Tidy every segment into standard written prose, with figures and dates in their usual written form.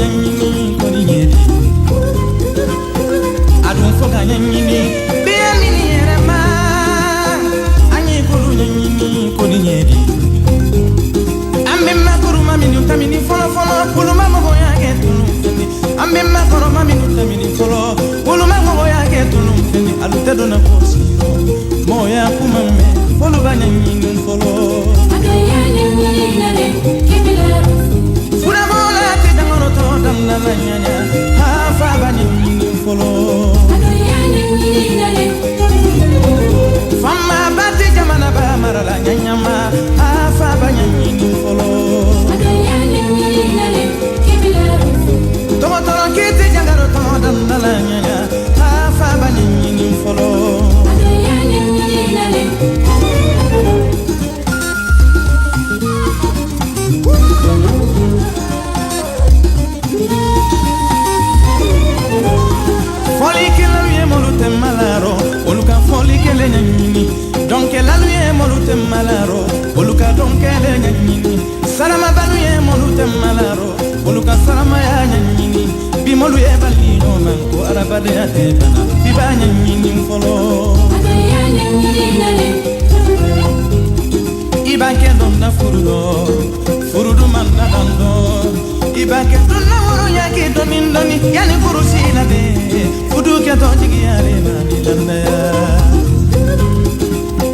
nyanyini koninyeri adun foga nyanyini biamini yerema anyi kuru nyanyini koninyeri ambe makuru mami nutamini folo folo kulu mama boya getunu fendi ambe makuru mami nutamini folo kulu mama boya getunu fendi alute dona kosiro moya kumame folo banyanyini folo adaya nyanyini nale kibila fura mola tidangono to danna nyanya hafa banyanyini folo adaya nyanyini nale fama bati jamana ba marala nyanyama hafa banyanyini folo adaya nyanyini nale kibila toro kiti jangaro to danna nyanya hafa banyanyini folo adaya nyanyini nale foli que la vie molute malaro oluka foli que le nyanyini donc la vie molute malaro oluka donc le nyanyini salama balu ye molute malaro oluka salama ya nyanyini bi molu e balino manko arabade atebana bi ba nyanyini folo adaya nyanyini nale ibanke donna furudo manda dando ibanke donna woro yake donin doni yani kurusina de fudu ke to jigi yale mani landa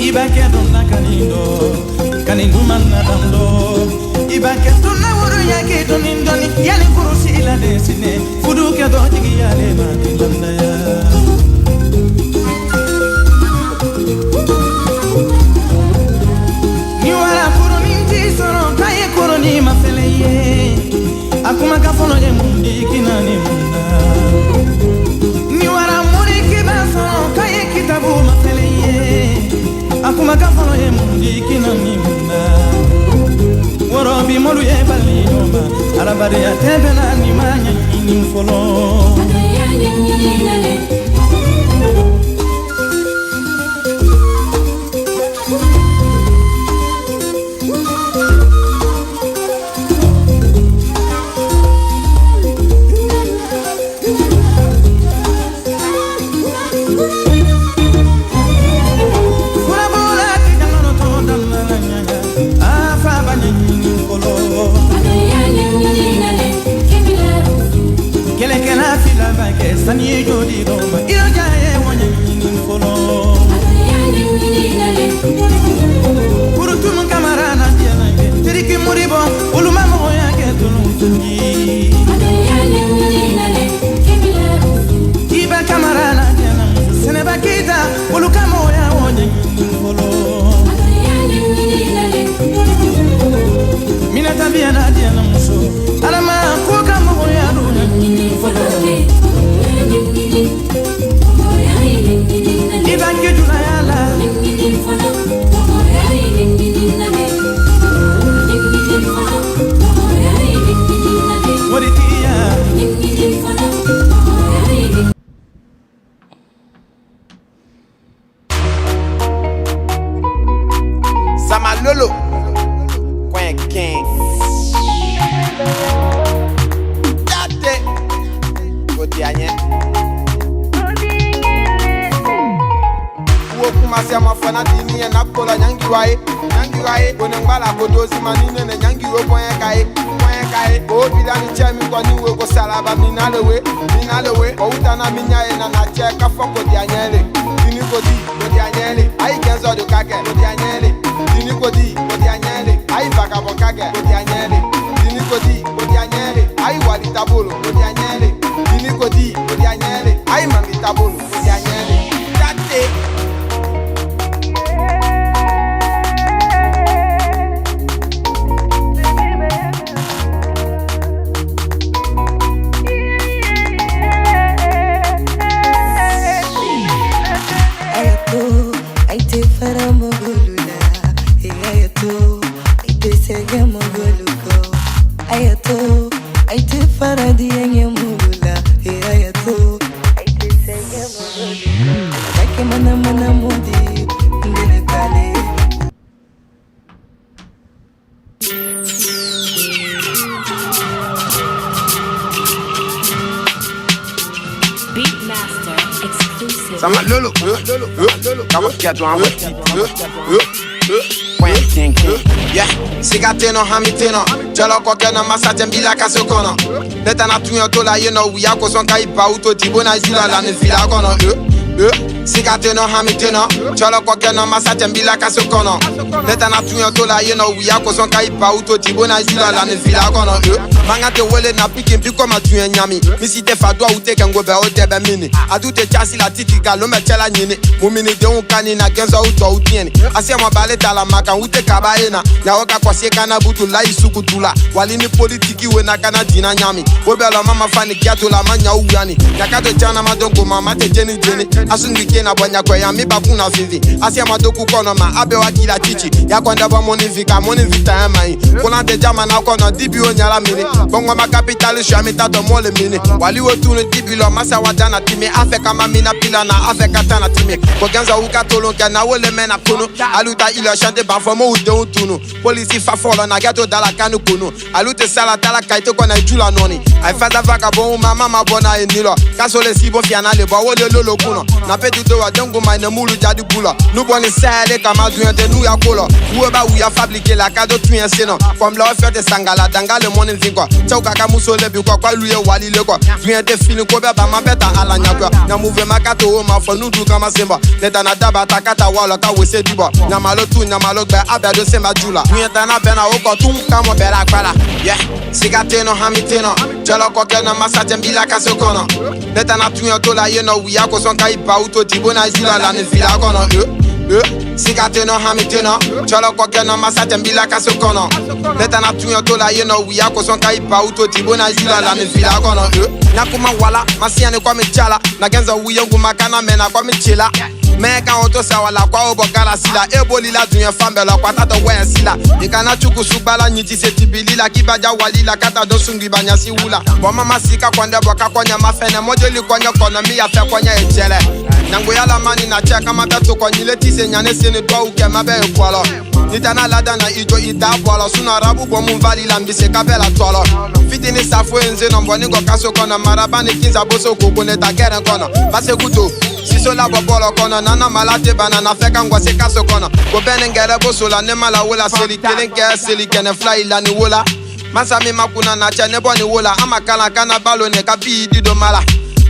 ibanke donna kanindo manda dando ibanke donna woro yake donin doni yani kurusina de sine fudu ke to jigi yale mani landa ni mafeleye akuma kafono je mundi kinani munda ni wara muri kibaso kaye kitabu mafeleye akuma kafono je mundi kinani munda woro bi molu ye balino ba arabade ya tebena ni manya ni folo adaya ni nale Sani jodi doma ilo jaye wanyanyini folo adaya nyanyini nale kurutum kamarana diana teriki muribo uluma mo yake tununji adaya nyanyini nale kibila iba kamarana diana seneba kita uluka mo ya wanyanyini folo adaya nyanyini nale mina tabia na diana muso alama kuka mo ya wanyanyini folo ibanke junayala Samalolo Quentin Date Kotianye Kumasi mafana dini na pola nyangiwae bonengala bodozi manine ne nyangiro point kai o bidani chemi kwa niwe ko salaba minalewe o utana minyae na cheka foko dianyele dini kodi dianyele ai kenzo do kake dianyele dini kodi dianyele ai vagabon kake dianyele dini kodi dianyele ai wali tabolo dianyele dini kodi dianyele ai mami tabolo dianyele tate Sama lolo, kama kiatu amba yeah, sigateno hamiteno jalo koke na masate mbila kasokono neta na tuyo tola yeno wiya ko son kai pa uto tibo na zila la ne vila kono sigateno hamiteno jalo koke na masate mbila kasokono neta na tuyo tola yeno wiya ko son kai pa uto tibo na zila la ne vila kono mangate wole na pikin biko ma tuyo nyami misite fadwa uteke ngobe otebe mini adute chasi la titi galome chela nyini mumini de unkani na genzo uto utieni asiamo baleta la maka ute kabaena na oka kwase kana butu la isukutula walini politiki we na kana dina nyami obelo mama fani kiatu la manya uyani yakato chana madongo mama te jeni asunike na bonya kwa ya miba kuna vivi asiamo doku kono ma abe wakila chichi yakwanda ba monivika mai kuna te jama na kono dibi onyala mini bongo ma capital shami tato mole mini wali wotunu dibi lo masa wadana time afeka mamina pila na afeka tana time boganza ukatolo kana wole mena kono aluta ilo chante bafamo udo tunu police fa folo na gato dala kanu kono alute sala tala kaito kona jula noni ai fada vagabond mama bona enilo kasole sibo fiana le bo wole lolo kuno na petu do wa dongo mine mulu jadi bula nu boni sale kama duente nu ya kolo uba uya fabriquer la kado tuyen seno comme la offerte sangala dangale moni vinko chauka kamusole bi kwa luye wali le kwa duente fini ko ba ma beta ala nyakwa na move makato ma fo nu du kama semba leta na daba takata wala ka wese dibo nyamalo tu nyamalo gba abado semba jula duente na bena oko tum kama bela kwala yeah sigateno hamiteno jalo koke na masate mbila kasokono leta na tuyo tola yeno wiya ko son kai pa uto tibo na zila la ne vila kono sigateno hamiteno jalo koke na masate mbila kasokono leta na tuyo tola yeno wiya ko son kai pa uto tibo na zila la ne vila kono nakuma wala masiane kwa michala na genza wiyangu makana mena kwa michila meka oto sawala kwa obokala sila eboli la dunya fambela kwa tato we sila ikana chuku subala nyiti setibilila kibaja walila kata dosungi banyasi wula bo mama sika kwande boka kwanya mafene mojeli kwanya economy ya fe kwanya ejele nango yala mani na cheka mabeto kwa nyileti se nyane sene do uke mabe ekwalo nitana lada na ijo idabolo suna rabu bo mumvali la mbise kabela tolo fitini safo enze no mboni go kaso kono marabani kinza boso kokone ta keren kono base kuto siso la bobolo kono nana malate banana feka ngwase kaso kono go benengere boso la ne mala wola seli kelenke seli kene fly la ni wola masami makuna na chane boni wola amakala kana balo ne kabi dido mala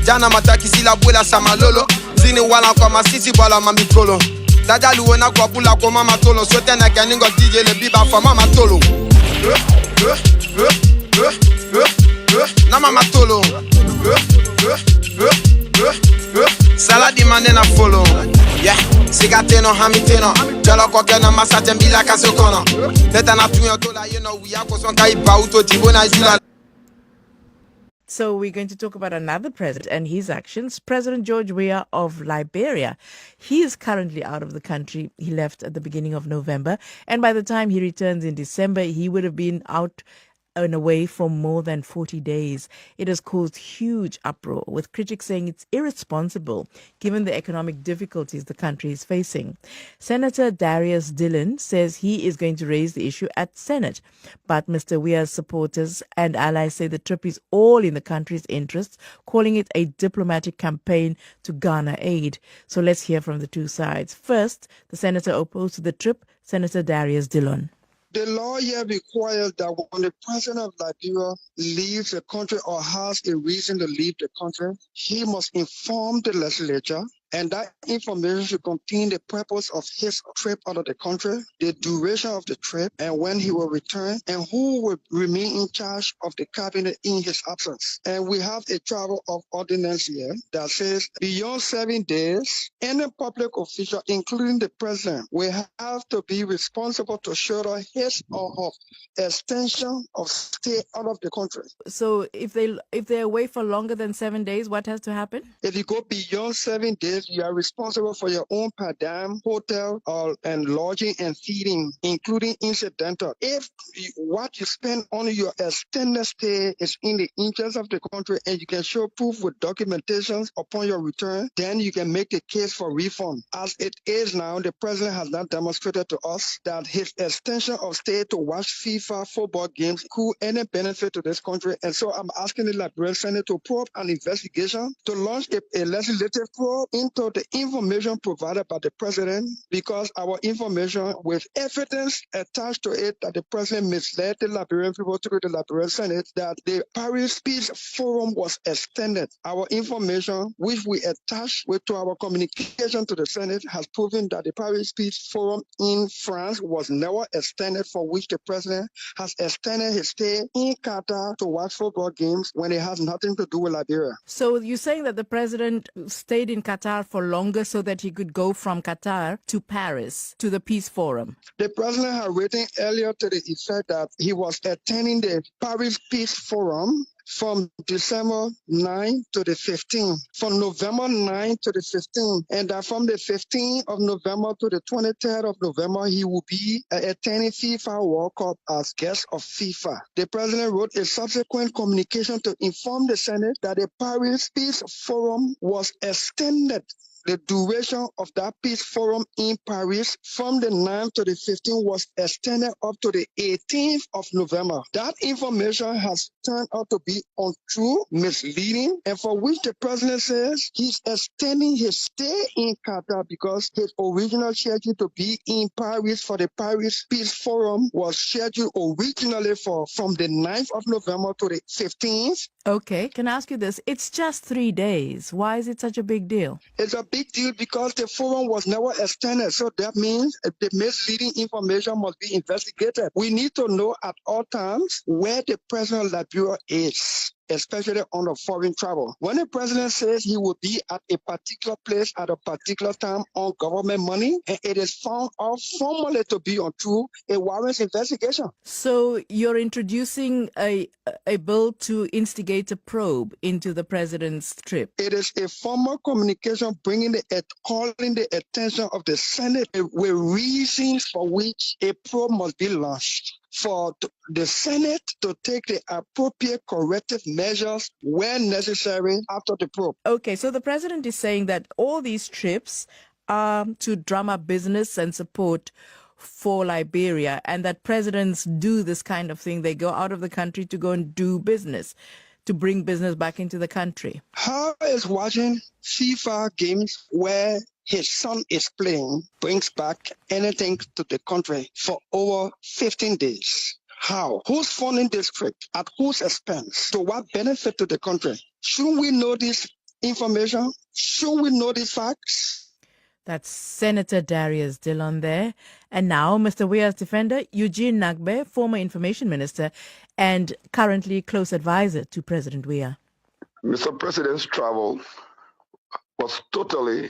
jana mataki sila bola samalolo zini wala kwa masisi bola mamikolo dada luona kwa pula kwa mama tolo sote na kaningo DJ le biba for mama tolo na mama tolo saladi manena follow yeah sigateno hamiteno jalo koke na masate mbila kasokono leta na tuyo tola yeno wiya ko son kai pa uto tibo na zila. So we're going to talk about another president and his actions. President George Weah of Liberia. He is currently out of the country. He left at the beginning of November. And by the time he returns in December, he would have been out and away for more than 40 days. It has caused huge uproar, with critics saying it's irresponsible given the economic difficulties the country is facing. Senator Darius Dillon says he is going to raise the issue at Senate, but Mr. Weah's supporters and allies say the trip is all in the country's interests, calling it a diplomatic campaign to garner aid. So let's hear from the two sides. First, the senator opposed to the trip, Senator Darius Dillon. The law here requires that when the president of Liberia leaves the country or has a reason to leave the country, he must inform the legislature, and that information should contain the purpose of his trip out of the country, the duration of the trip, and when he will return, and who will remain in charge of the cabinet in his absence. And we have a travel of ordinance here that says beyond 7 days, any public official, including the president, will have to be responsible to shoulder his or her extension of stay out of the country. So if they're away for longer than 7 days, what has to happen? If you go beyond 7 days, you are responsible for your own per diem, hotel, and lodging and feeding, including incidental. If what you spend on your extended stay is in the interest of the country and you can show proof with documentation upon your return, then you can make the case for refund. As it is now, the president has not demonstrated to us that his extension of stay to watch FIFA football games could any benefit to this country. And so I'm asking the Liberian Senate to probe an investigation, to launch a legislative probe in according to the information provided by the president, because our information with evidence attached to it that the president misled the Liberian people through the Liberian Senate, that the Paris Peace Forum was extended. Our information, which we attached to our communication to the Senate, has proven that the Paris Peace Forum in France was never extended, for which the president has extended his stay in Qatar to watch football games when it has nothing to do with Liberia. So you're saying that the president stayed in Qatar for longer so that he could go from Qatar to Paris to the Peace Forum? The president had written earlier to the effect that he was attending the Paris Peace Forum from December 9 to the 15th, from November 9 to the 15th, and that from the 15th of November to the 23rd of November, he will be attending FIFA World Cup as guest of FIFA. The president wrote a subsequent communication to inform the Senate that the Paris Peace Forum was extended. The duration of that peace forum in Paris from the 9th to the 15th was extended up to the 18th of November. That information has turned out to be untrue, misleading, and for which the president says he's extending his stay in Qatar because his original schedule to be in Paris for the Paris Peace Forum was scheduled originally from the 9th of November to the 15th. Okay, can I ask you this? It's just 3 days. Why is it such a big deal? It's a big deal because the forum was never extended. So that means the misleading information must be investigated. We need to know at all times where the president of Liberia is, especially on a foreign travel. When the president says he will be at a particular place at a particular time on government money, and it is found out formally to be untrue, it warrants investigation. So you're introducing a bill to instigate a probe into the president's trip. It is a formal communication calling the attention of the Senate with reasons for which a probe must be launched, for the Senate to take the appropriate corrective measures where necessary after the probe. Okay, so the president is saying that all these trips are to drum up business and support for Liberia, and that presidents do this kind of thing. They go out of the country to go and do business, to bring business back into the country. How is watching FIFA games where his son is playing brings back anything to the country for over 15 days? How? Who's funding this trip? At whose expense? To what benefit to the country? Shouldn't we know this information? Shouldn't we know these facts? That's Senator Darius Dillon there. And now, Mr. Weah's defender, Eugene Nagbe, former information minister and currently close advisor to President Weah. Mr. President's travel was totally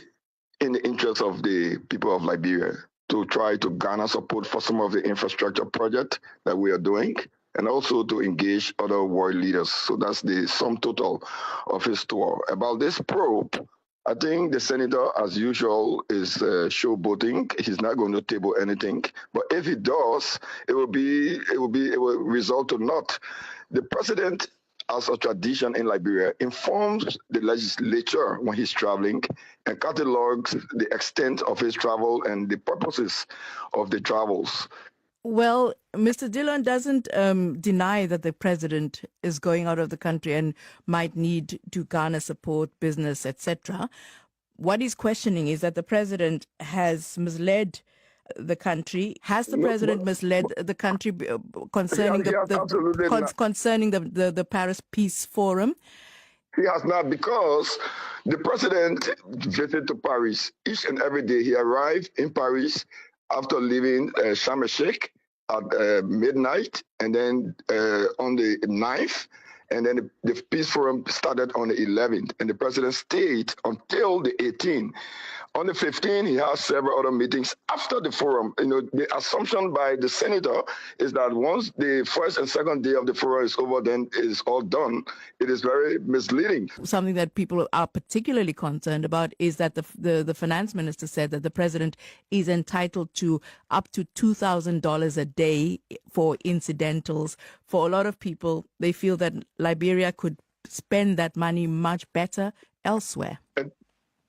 in the interest of the people of Liberia to try to garner support for some of the infrastructure projects that we are doing, and also to engage other world leaders. So that's the sum total of his tour. About this probe, I think the senator, as usual, is showboating. He's not going to table anything. But if he does, it will result to naught. The president, as a tradition in Liberia, informs the legislature when he's traveling and catalogs the extent of his travel and the purposes of the travels. Well, Mr. Dillon doesn't deny that the president is going out of the country and might need to garner support, business, etc. What he's questioning is that the president has misled the country. Has the president misled the country concerning concerning the Paris Peace Forum? He has not, because the president visited to Paris each and every day. He arrived in Paris after leaving Sharm el-Sheikh at midnight, and then on the 9th, and then the Peace Forum started on the 11th, and the president stayed until the 18th. On the 15th, he has several other meetings after the forum. You know, the assumption by the senator is that once the first and second day of the forum is over, then it's all done. It is very misleading. Something that people are particularly concerned about is that the finance minister said that the president is entitled to up to $2,000 a day for incidentals. For a lot of people, they feel that Liberia could spend that money much better elsewhere.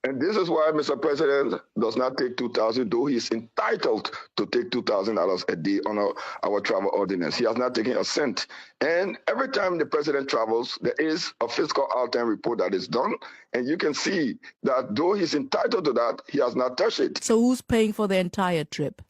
And this is why Mr. President does not take $2,000, though he's entitled to take $2,000 a day on our travel ordinance. He has not taken a cent. And every time the president travels, there is a fiscal out-time report that is done. And you can see that though he's entitled to that, he has not touched it. So who's paying for the entire trip?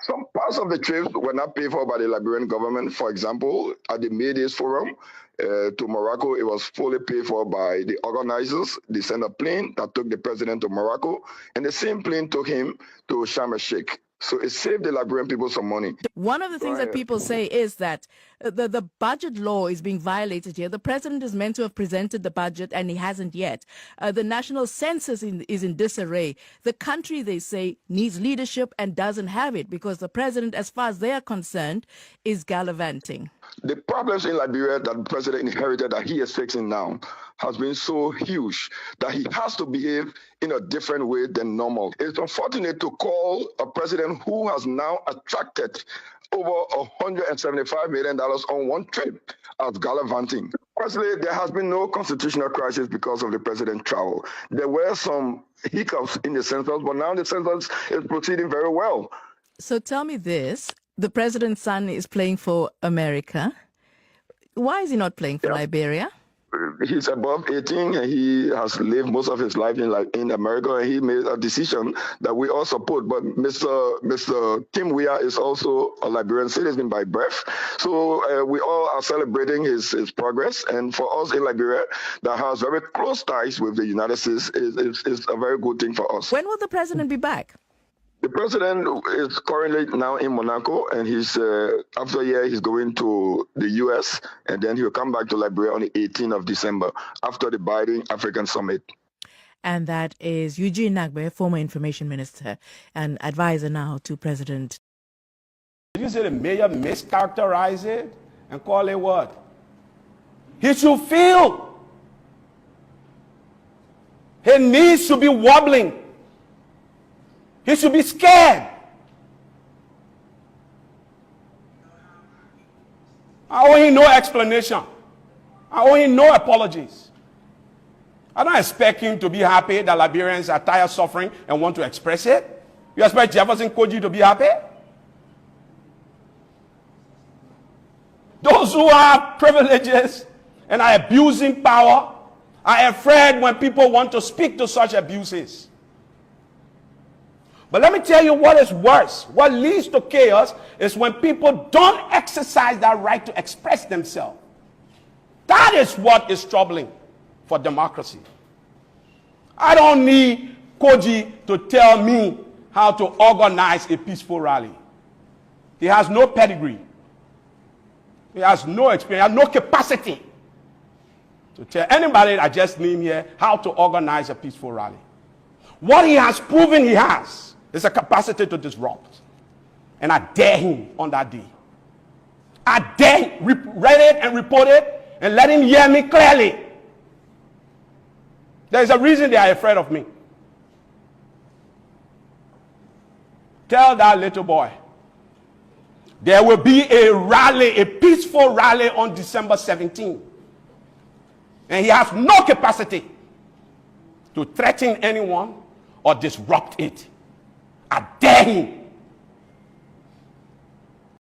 Some parts of the trips were not paid for by the Liberian government. For example, at the May Days Forum to Morocco, it was fully paid for by the organizers. They sent a plane that took the president to Morocco, and the same plane took him to Sharm el-Sheikh. So it saved the Liberian people some money. One of the things that people say is that the budget law is being violated here. The president is meant to have presented the budget, and he hasn't yet. The national census is in disarray. The country, they say, needs leadership and doesn't have it because the president, as far as they are concerned, is gallivanting. The problems in Liberia that the president inherited that he is fixing now has been so huge that he has to behave in a different way than normal. It's unfortunate to call a president who has now attracted over $175 million on one trip as gallivanting. Personally, there has been no constitutional crisis because of the president's travel. There were some hiccups in the census, but now the census is proceeding very well. So tell me this. The president's son is playing for America. Why is he not playing for Liberia? He's above 18 and he has lived most of his life in America, and he made a decision that we all support. But Mr. Tim Weah is also a Liberian citizen by birth. So we all are celebrating his progress. And for us in Liberia, that has very close ties with the United States, is a very good thing for us. When will the president be back? The president is currently now in Monaco, and he's after a year he's going to the U.S. and then he'll come back to Liberia on the 18th of December after the Biden African Summit. And that is Eugene Nagbe, former information minister and advisor now to President. You say the mayor mischaracterize it and call it what? He should feel. He needs to be wobbling. He should be scared. I owe him no explanation. I owe him no apologies. I don't expect him to be happy that Liberians are tired of suffering and want to express it. You expect Jefferson Koji to be happy? Those who have privileges and are abusing power are afraid when people want to speak to such abuses. But let me tell you what is worse. What leads to chaos is when people don't exercise that right to express themselves. That is what is troubling for democracy. I don't need Koji to tell me how to organize a peaceful rally. He has no pedigree. He has no experience, no capacity to tell anybody that just named here how to organize a peaceful rally. What he has proven he has is a capacity to disrupt. And I dare him on that day. I dare him, read it and report it and let him hear me clearly. There is a reason they are afraid of me. Tell that little boy there will be a rally, a peaceful rally on December 17th. And he has no capacity to threaten anyone or disrupt it. I dare him.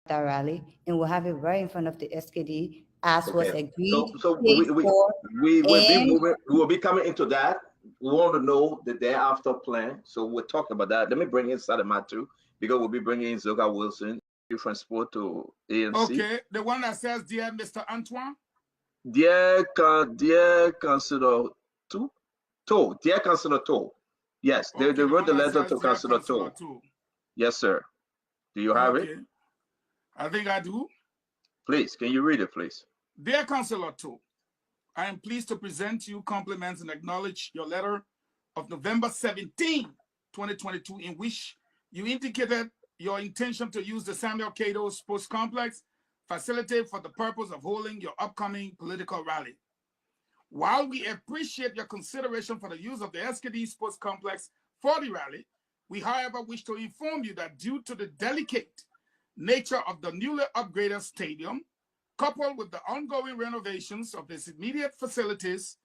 That rally, and we'll have it right in front of the SKD as was agreed. So we will be coming into that. We want to know the day after plan. So we're talking about that. Let me bring in Sadama too, because we'll be bringing in Zoga Wilson, different sport to ANC. Okay, the one that says, "Dear Mr. Antoine." Dear Councillor Dear Councillor To. Yes, they wrote the letter to Councillor To. Yes, sir. Do you have it? I think I do. Please, can you read it, please? Dear Councillor To, I am pleased to present you compliments and acknowledge your letter of November 17, 2022, in which you indicated your intention to use the Samuel Cato Sports Complex facility for the purpose of holding your upcoming political rally. While we appreciate your consideration for the use of the SKD Sports Complex for the rally, we, however, wish to inform you that due to the delicate nature of the newly upgraded stadium, coupled with the ongoing renovations of its immediate facilities,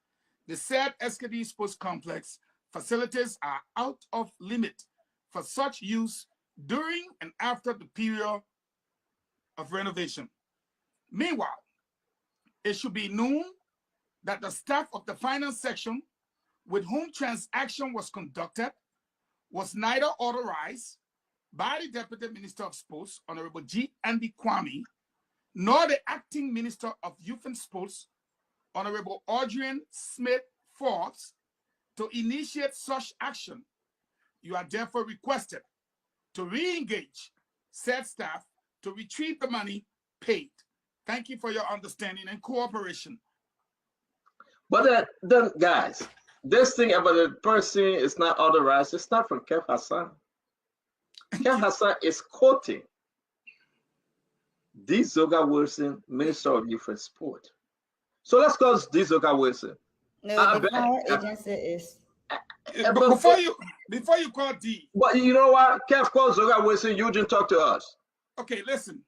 the said SKD Sports Complex facilities are out of limit for such use during and after the period of renovation. Meanwhile, it should be known that the staff of the finance section with whom transaction was conducted was neither authorized by the Deputy Minister of Sports, Honorable G. Andy Kwame, nor the Acting Minister of Youth and Sports, Honorable Adrian Smith Forbes, to initiate such action. You are therefore requested to re-engage said staff to retrieve the money paid. Thank you for your understanding and cooperation. But then, guys, this thing about the person is not authorized. It's not from Kev Hassan. Kev Hassan is quoting D. Zoga Wilson, Minister of Youth and Sport. So let's call D. Zoga Wilson. No, the power agency is. Before you call D. But you know what? Kev calls Zoga Wilson. You didn't talk to us. Okay, listen.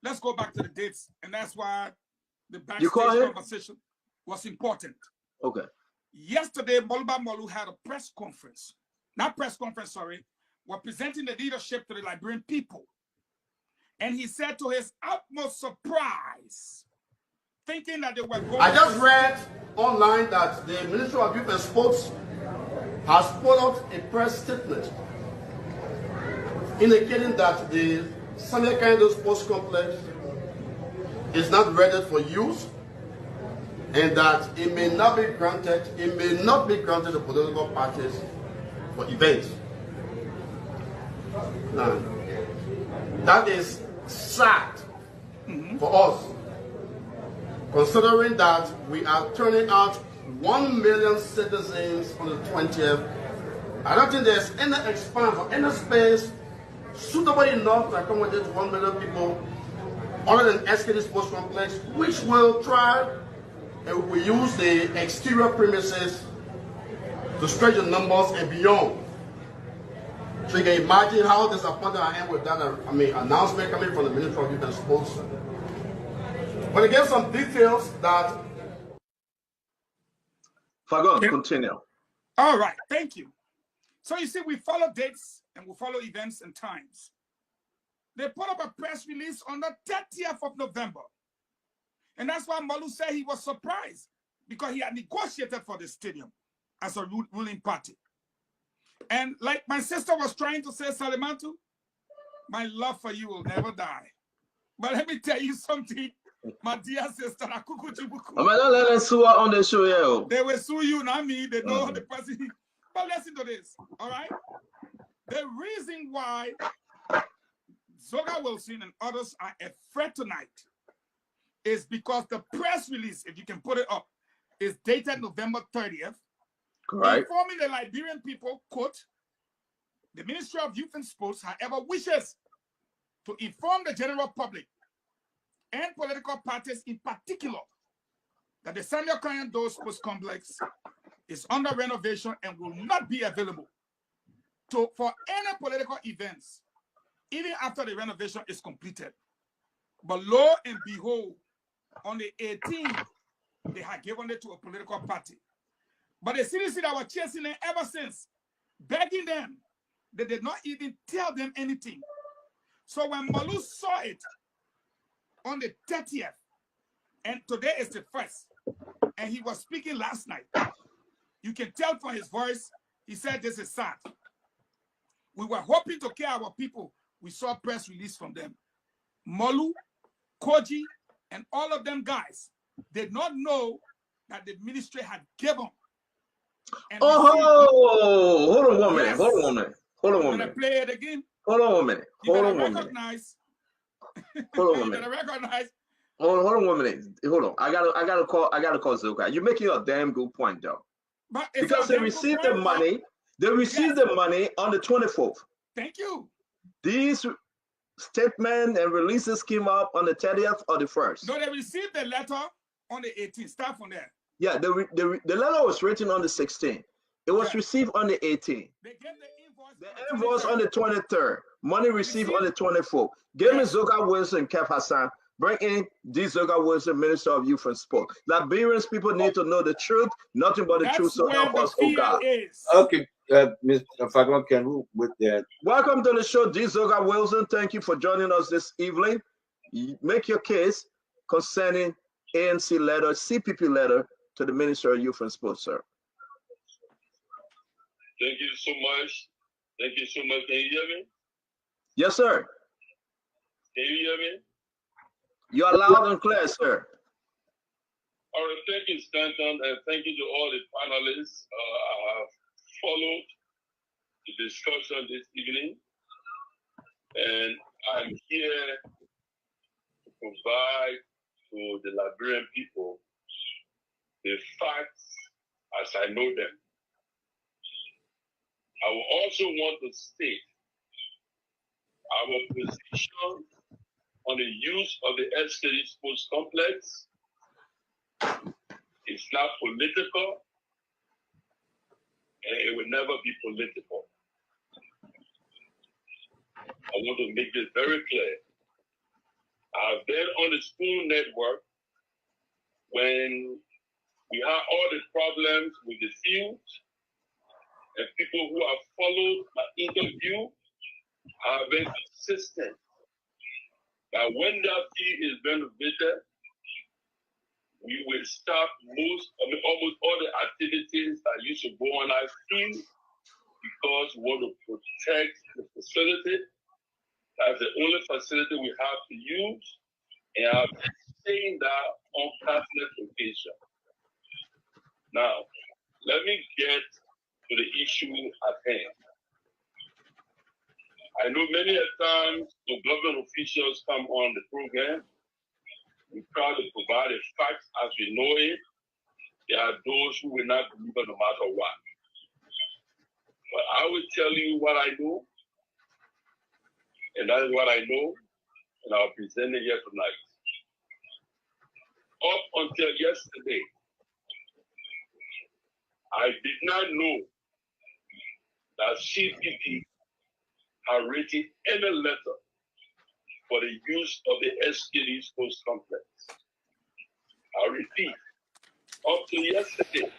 Let's go back to the dates, and that's why the backstage conversation was important. Okay. Yesterday, Moluba Molu had a press conference. Not press conference, sorry. We're presenting the leadership to the Liberian people. And he said to his utmost surprise, thinking that they were going I just read online that the Ministry of Youth and Sports has put out a press statement indicating that the Samuel Kendo Sports Complex is not ready for use and that it may not be granted to political parties for events. Now, that is sad for us, considering that we are turning out 1 million citizens on the 20th. I don't think there's any expanse or any space suitable enough to accommodate 1 million people other than SKD Sports Complex, which will try and we use the exterior premises to stretch the numbers and beyond. So you can imagine how disappointed I am with that announcement coming from the Ministry of Youth and Sports. But again, some details that. Fagon, continue. All right, thank you. So you see, we follow dates and we follow events and times. They put up a press release on the 30th of November. And that's why Malu said he was surprised because he had negotiated for the stadium as a ruling party. And like my sister was trying to say, Salimantu, my love for you will never die. But let me tell you something, my dear sister. Don't let them sue on the show, yo. They will sue you, not me. They know the person. But listen to this, all right? The reason why Zoga Wilson and others are a threat tonight is because the press release, if you can put it up, is dated November 30th. Correct. Informing the Liberian people, quote, the Ministry of Youth and Sports, however, wishes to inform the general public and political parties in particular that the Samuel Kendo Sports Complex is under renovation and will not be available for any political events, even after the renovation is completed. But lo and behold, on the 18th, they had given it to a political party. But the CDC that were chasing them ever since, begging them, they did not even tell them anything. So when Malu saw it on the 30th, and today is the 1st, and he was speaking last night, you can tell from his voice, he said, this is sad. We were hoping to care our people. We saw press release from them. Malu, Koji, and all of them guys did not know that the ministry had given. Hold on 1 minute. Yes. Hold on 1 minute. Hold on 1 minute. Play it again. Hold on 1 minute. Hold on 1 minute. Recognize. Hold on 1 minute. Recognize. Hold on 1 minute. Hold on. I gotta call Zoka. You're making a damn good point though. But because they received the money. They received the money on the 24th. Thank you. These statement and releases came up on the 30th or the 1st. No, they received the letter on the 18th. Start from there. Yeah, the letter was written on the 16th. It was received on the 18th. They gave the invoice on the 23rd. Money received on the 24th. Give me Zoka Wilson, Kev Hassan. Bring in D. Zoga Wilson, Minister of Youth and Sport. Liberians, people need to know the truth, nothing but the truth, so where help the us, oh fear God. is. Okay, Mr. Fatima, can we with that? Welcome to the show, D. Zoga Wilson. Thank you for joining us this evening. Make your case concerning ANC letter, CPP letter to the Minister of Youth and Sports, sir. Thank you so much. Thank you so much. Can you hear me? Yes, sir. Can you hear me? You are loud and clear, sir. All right, thank you, Stanton, and thank you to all the panelists. I have followed the discussion this evening, and I'm here to provide to the Liberian people the facts as I know them. I will also want to state our position on the use of the SKD Sports Complex. It's not political, and it will never be political. I want to make this very clear. I've been on the school network when we had all the problems with the field, and people who have followed my interview have been consistent that when that field is renovated, we will stop almost all the activities that used to go on our field because we want to protect the facility. That's the only facility we have to use, and I've been saying that on countless occasions. Now, let me get to the issue at hand. I know many times the government officials come on the program. We try to provide the facts as we know it. There are those who will not believe it no matter what. But I will tell you what I know, and that is what I know, and I'll present it here tonight. Up until yesterday, I did not know that CPP had written any letter for the use of the SKD Sports Complex. I repeat, up to yesterday,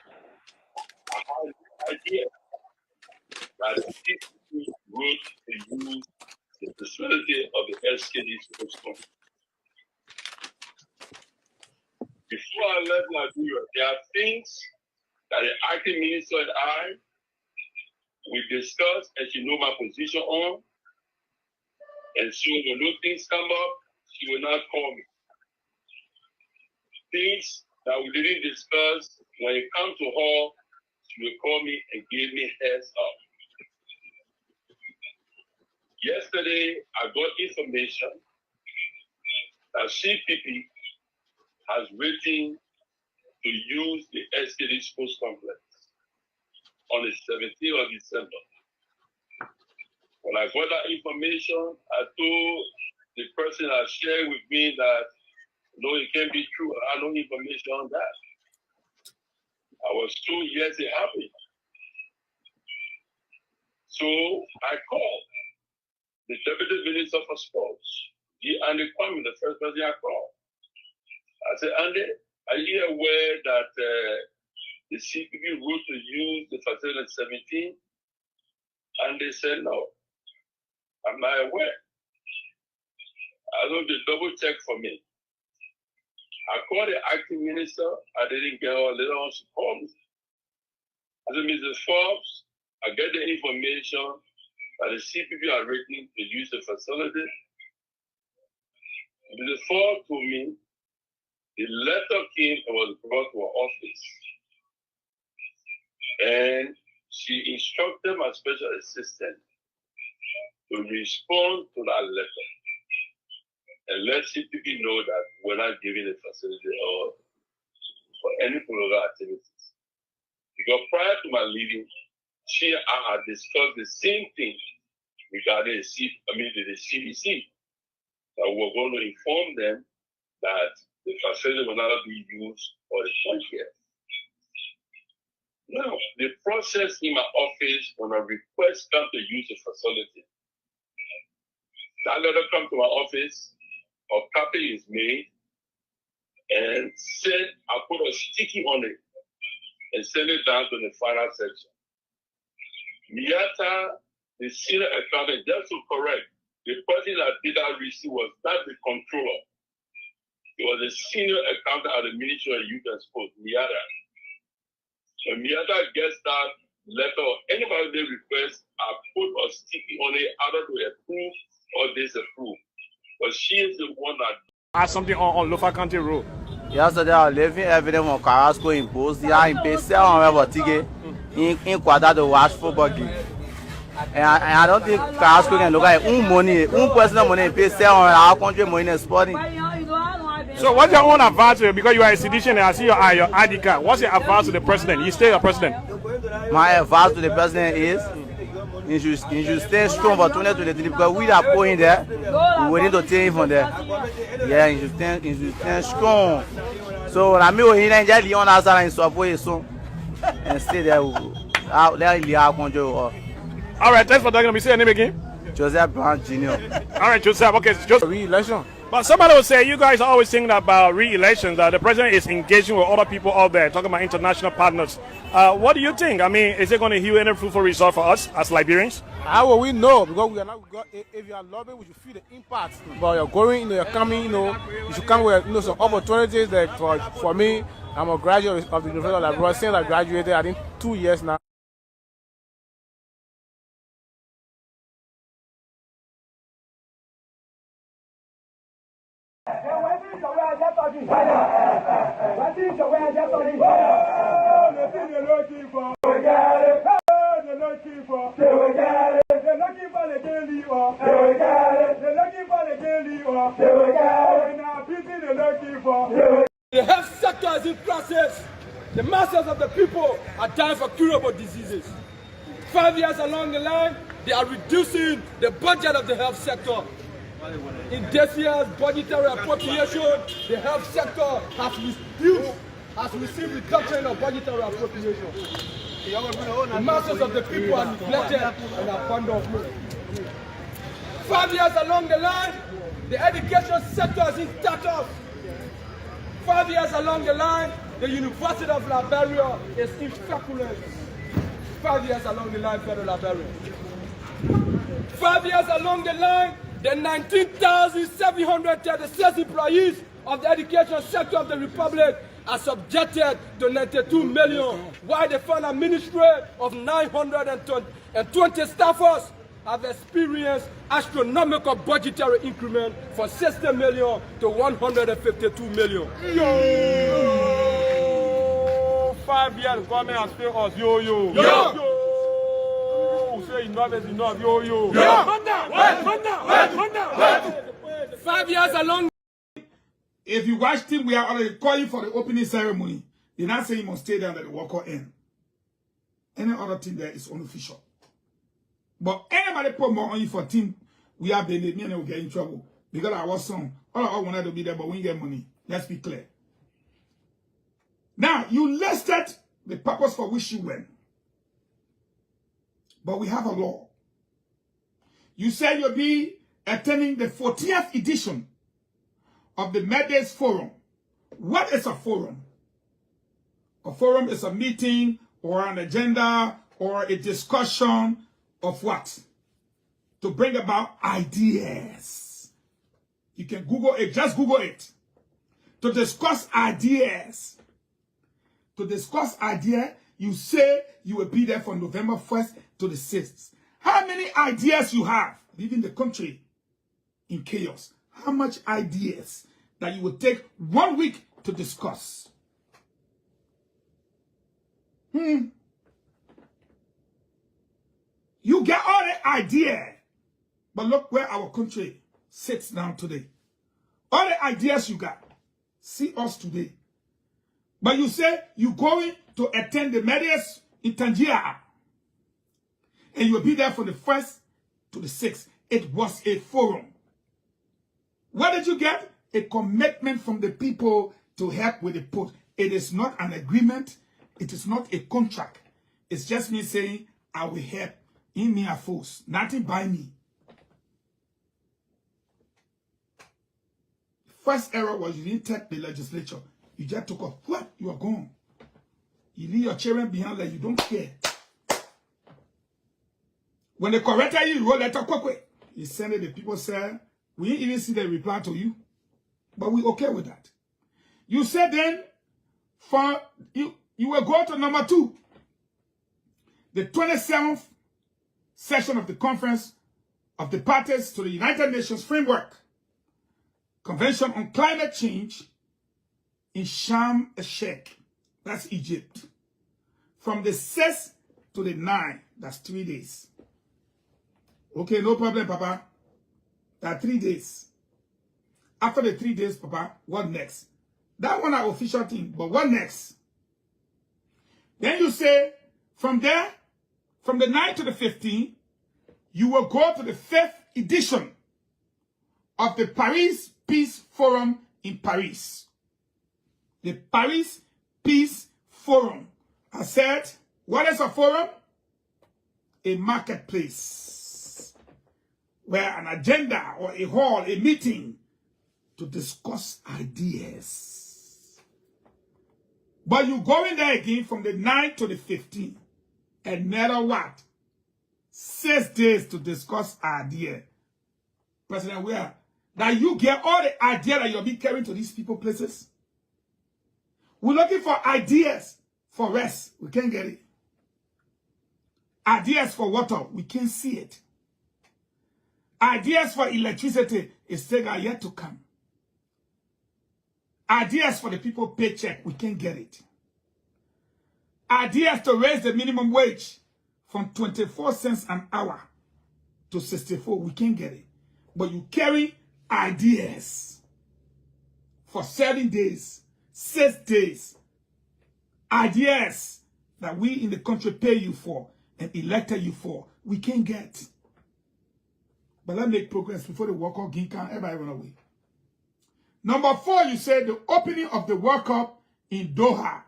I had no idea that CPP wrote to use the facility of the SKD Sports Complex. Before I left Liberia, there are things that the acting minister and I, we discussed, as you know my position on, and so when those things come up, she will not call me. Things that we didn't discuss, when it comes to her, she will call me and give me heads up. Yesterday, I got information that CPP has written to use the SKD Sports Complex on the 17th of December. When I got that information, I told the person that shared with me that, no, it can't be true. I had no information on that. I was told, yes, it happened. So I called the Deputy Minister for Sports, Andy Cummings, the first person I called. I said, Andy, are you aware that the CPP wrote to use the facility at 17? And they said, no, I'm not aware. I know they double check for me. I called the acting minister. I didn't get her. Later on, she called me. I said, Mrs. Forbes, I get the information that the CPP are written to use the facility. Mrs. Forbes told me the letter came and was brought to her office. And she instructed my special assistant to respond to that letter and let CPP know that we're not giving the facility or for any political activities. Because prior to my leaving, she and I had discussed the same thing regarding the CDC, that we were going to inform them that the facility will not be used for the 20th. Now, the process in my office when a request comes to use the facility, that letter comes to my office, or copy is made and I put a sticky on it and send it down to the final section. Miata, the senior accountant, just to correct, the person that did that receipt was not the controller. It was a senior accountant at the Ministry of Youth and Sports, Miata. When Miata gets that letter or anybody they request, I put a sticky on it either to approve or disapprove. But she is the one that Add something on Lofa County Road. Yesterday, I was living evidence on Carrasco in Post. Yeah, in pay 700 ticket in Contrad to watch football game. And I don't think Carrasco can look at money, personal money, pay 700 our country money in sporting. So what's your own advice? Because you are a citizen and I see your ID card. What's your advice to the president? You stay your president. My advice to the president is you should stay strong for 2023 because we are going there. We need to take him from there. Yeah, you should stay strong. So I mean, we need to on outside and support his son and stay there. Out there in our country. All right, thanks for talking to me. Say your name again. Joseph Brown Jr. All right, Joseph. Okay, just re-election. But somebody will say you guys are always thinking about re-election, that the president is engaging with other people out there, talking about international partners. What do you think? I mean, is it going to yield any fruitful result for us as Liberians? How will we know? Because we are not. If you are lobbying, we should feel the impact. But you're going, you're coming, you should come with, some opportunities. That for me, I'm a graduate of the University of Liberia. Since I graduated, I think 2 years now. The health sector is in process. The masses of the people are dying for curable diseases. 5 years along the line, they are reducing the budget of the health sector. In this year's budgetary appropriation, the health sector has received reduction of budgetary appropriation. The masses of the people are neglected and abandoned. 5 years along the line, the education sector is in status. 5 years along the line, the University of Liberia is in feculence. 5 years along the line, Federal Liberia. 5 years along the line, the 19,736 employees of the education sector of the Republic are subjected to 92 million, while the final ministry of 920 staffers have experienced astronomical budgetary increment from 60 million to 152 million. Yo! 5 years government has failed us. Yo! Say enough is enough. Yo! 5 years along. If you watch him, we are already calling for the opening ceremony. They're not saying he must stay there at the walk in. Any other thing there is unofficial. But anybody put more on you for team, we have been me and will get in trouble. Because I was some. All I wanted to be there, but we get money. Let's be clear. Now, you listed the purpose for which you went. But we have a law. You said you'll be attending the 40th edition of the Medes Forum. What is a forum? A forum is a meeting or an agenda or a discussion of what? To bring about ideas. You can Google it, just Google it. To discuss ideas. To discuss ideas, you say you will be there from November 1st to the 6th. How many ideas you have leaving the country in chaos? How much ideas that you will take 1 week to discuss? You get all the idea, but look where our country sits down today. All the ideas you got, see us today. But you say you're going to attend the Medes in Tangier, and you will be there from the 1st to the 6th. It was a forum. What did you get? A commitment from the people to help with the port. It is not an agreement. It is not a contract. It's just me saying, I will help in me a force. Nothing by me. First error was you didn't take the legislature. You just took off. What? You are gone. You leave your children behind like you don't care. When they corrected you, you wrote letter quick. You send it, the people say, we didn't even see the reply to you. But we okay with that. You said then, for you will go to number 2. The 27th session of the Conference of the Parties to the United Nations Framework Convention on Climate Change in Sharm el-Sheikh, that's Egypt. From the 6th to the 9th, that's 3 days. Okay, no problem, Papa. That's 3 days. After the 3 days, Papa, what next? That one are official thing, but what next? Then you say, from there, from the 9th to the 15th, you will go to the 5th edition of the Paris Peace Forum in Paris. The Paris Peace Forum. I said, what is a forum? A marketplace where an agenda or a hall, a meeting to discuss ideas. But you go in there again from the 9th to the 15th. Another what? 6 days to discuss idea. President Weah, that you get all the idea that you'll be carrying to these people places. We're looking for ideas for rest. We can't get it. Ideas for water. We can't see it. Ideas for electricity is still yet to come. Ideas for the people paycheck. We can't get it. Ideas to raise the minimum wage from 24 cents an hour to 64. We can't get it. But you carry ideas for 7 days, 6 days. Ideas that we in the country pay you for and elected you for. We can't get. But let's make progress before the World Cup game can everybody run away. Number 4, you said the opening of the World Cup in Doha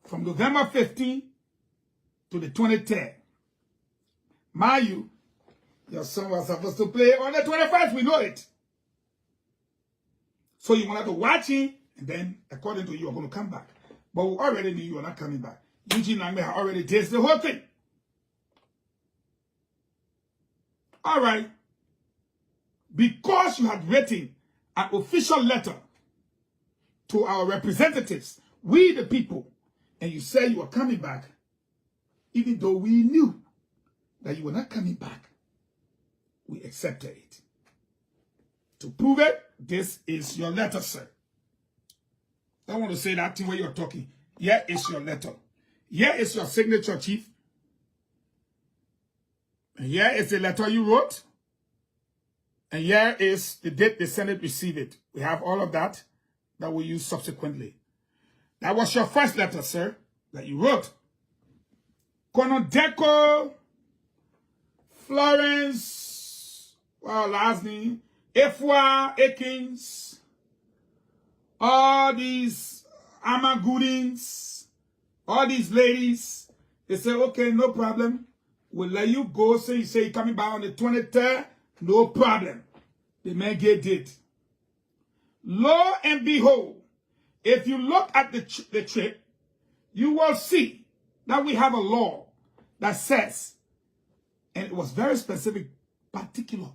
from November 15th to the 23rd. Mind your son was supposed to play on the 21st. We know it. So you wanted to watch him, and then, according to you, you're going to come back. But we already knew you were not coming back. Eugene Langbe had already tasted the whole thing. All right. Because you had written an official letter to our representatives, we the people, and you said you were coming back, even though we knew that you were not coming back, we accepted it. To prove it, this is your letter, sir. I don't want to say that thing where you're talking. Here is your letter. Here is your signature, Chief. And here is the letter you wrote. And here is the date the Senate received it. We have all of that we'll use subsequently. That was your first letter, sir, that you wrote. Konodeko, Florence, well, last name, Efwa, Ekins, all these Amagudins, all these ladies, they say, okay, no problem. We'll let you go. So you say you're coming back on the 23rd, no problem. The man get it. Lo and behold, if you look at the trip, you will see that we have a law that says, and it was very specific, particular,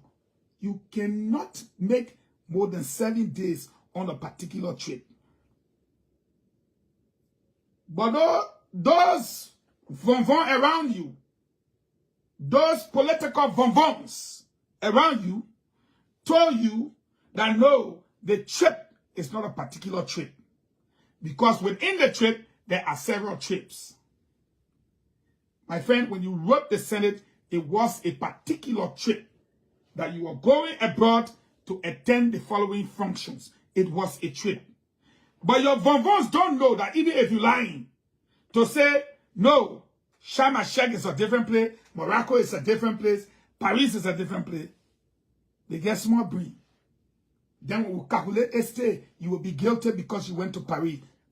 you cannot make more than 7 days on a particular trip. But those vonvon around you, those political vonvons around you, told you that no, the trip is not a particular trip. Because within the trip, there are several trips. My friend, when you wrote the Senate, it was a particular trip that you were going abroad to attend the following functions. It was a trip. But your vonvons don't know that even if you're lying, to say, no, Sharm el-Sheikh is a different place, Morocco is a different place, Paris is a different place, they get small brain. Then when we calculate estate, you will be guilty because you went to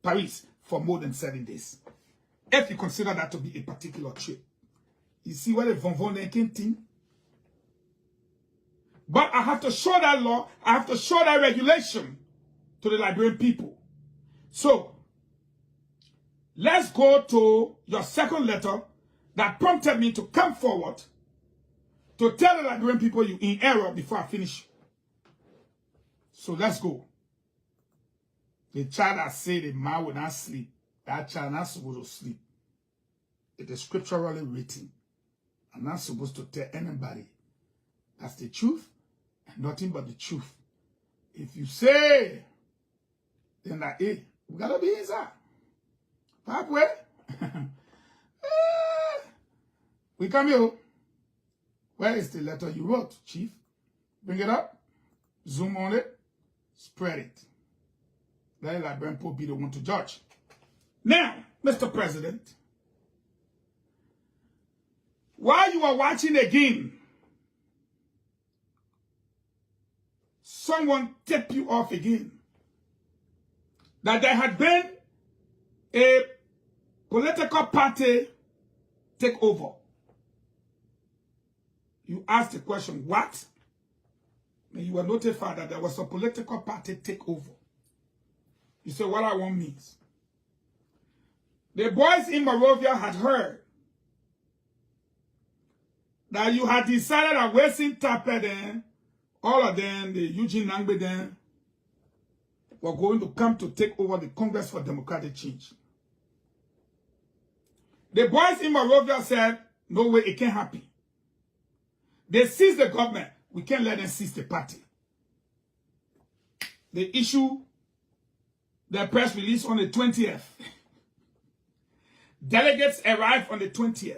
Paris for more than 7 days. If you consider that to be a particular trip. You see what a vonvon can think? But I have to show that law, I have to show that regulation to the Liberian people. So, let's go to your second letter that prompted me to come forward to tell the Liberian people you in error before I finish. So let's go. The child that said the man will not sleep, that child not supposed to sleep. It is scripturally written. I'm not supposed to tell anybody. That's the truth and nothing but the truth. If you say, then like, hey, we gotta be inside. Halfway. We come here. Where is the letter you wrote, Chief? Bring it up. Zoom on it. Spread it. Let the Liberian Pope be the one to judge. Now, Mr. President, while you are watching again, someone tipped you off again that there had been a political party takeover. You asked the question, what? And you were notified that there was a political party takeover. You say, what I want means. The boys in Monrovia had heard that you had decided that Wilson Tapper then, all of them, the Eugene Nangbe then, were going to come to take over the Congress for Democratic Change. The boys in Monrovia said, no way, it can't happen. They seized the government. We can't let them seize the party. They issue their press release on the 20th. Delegates arrived on the 20th.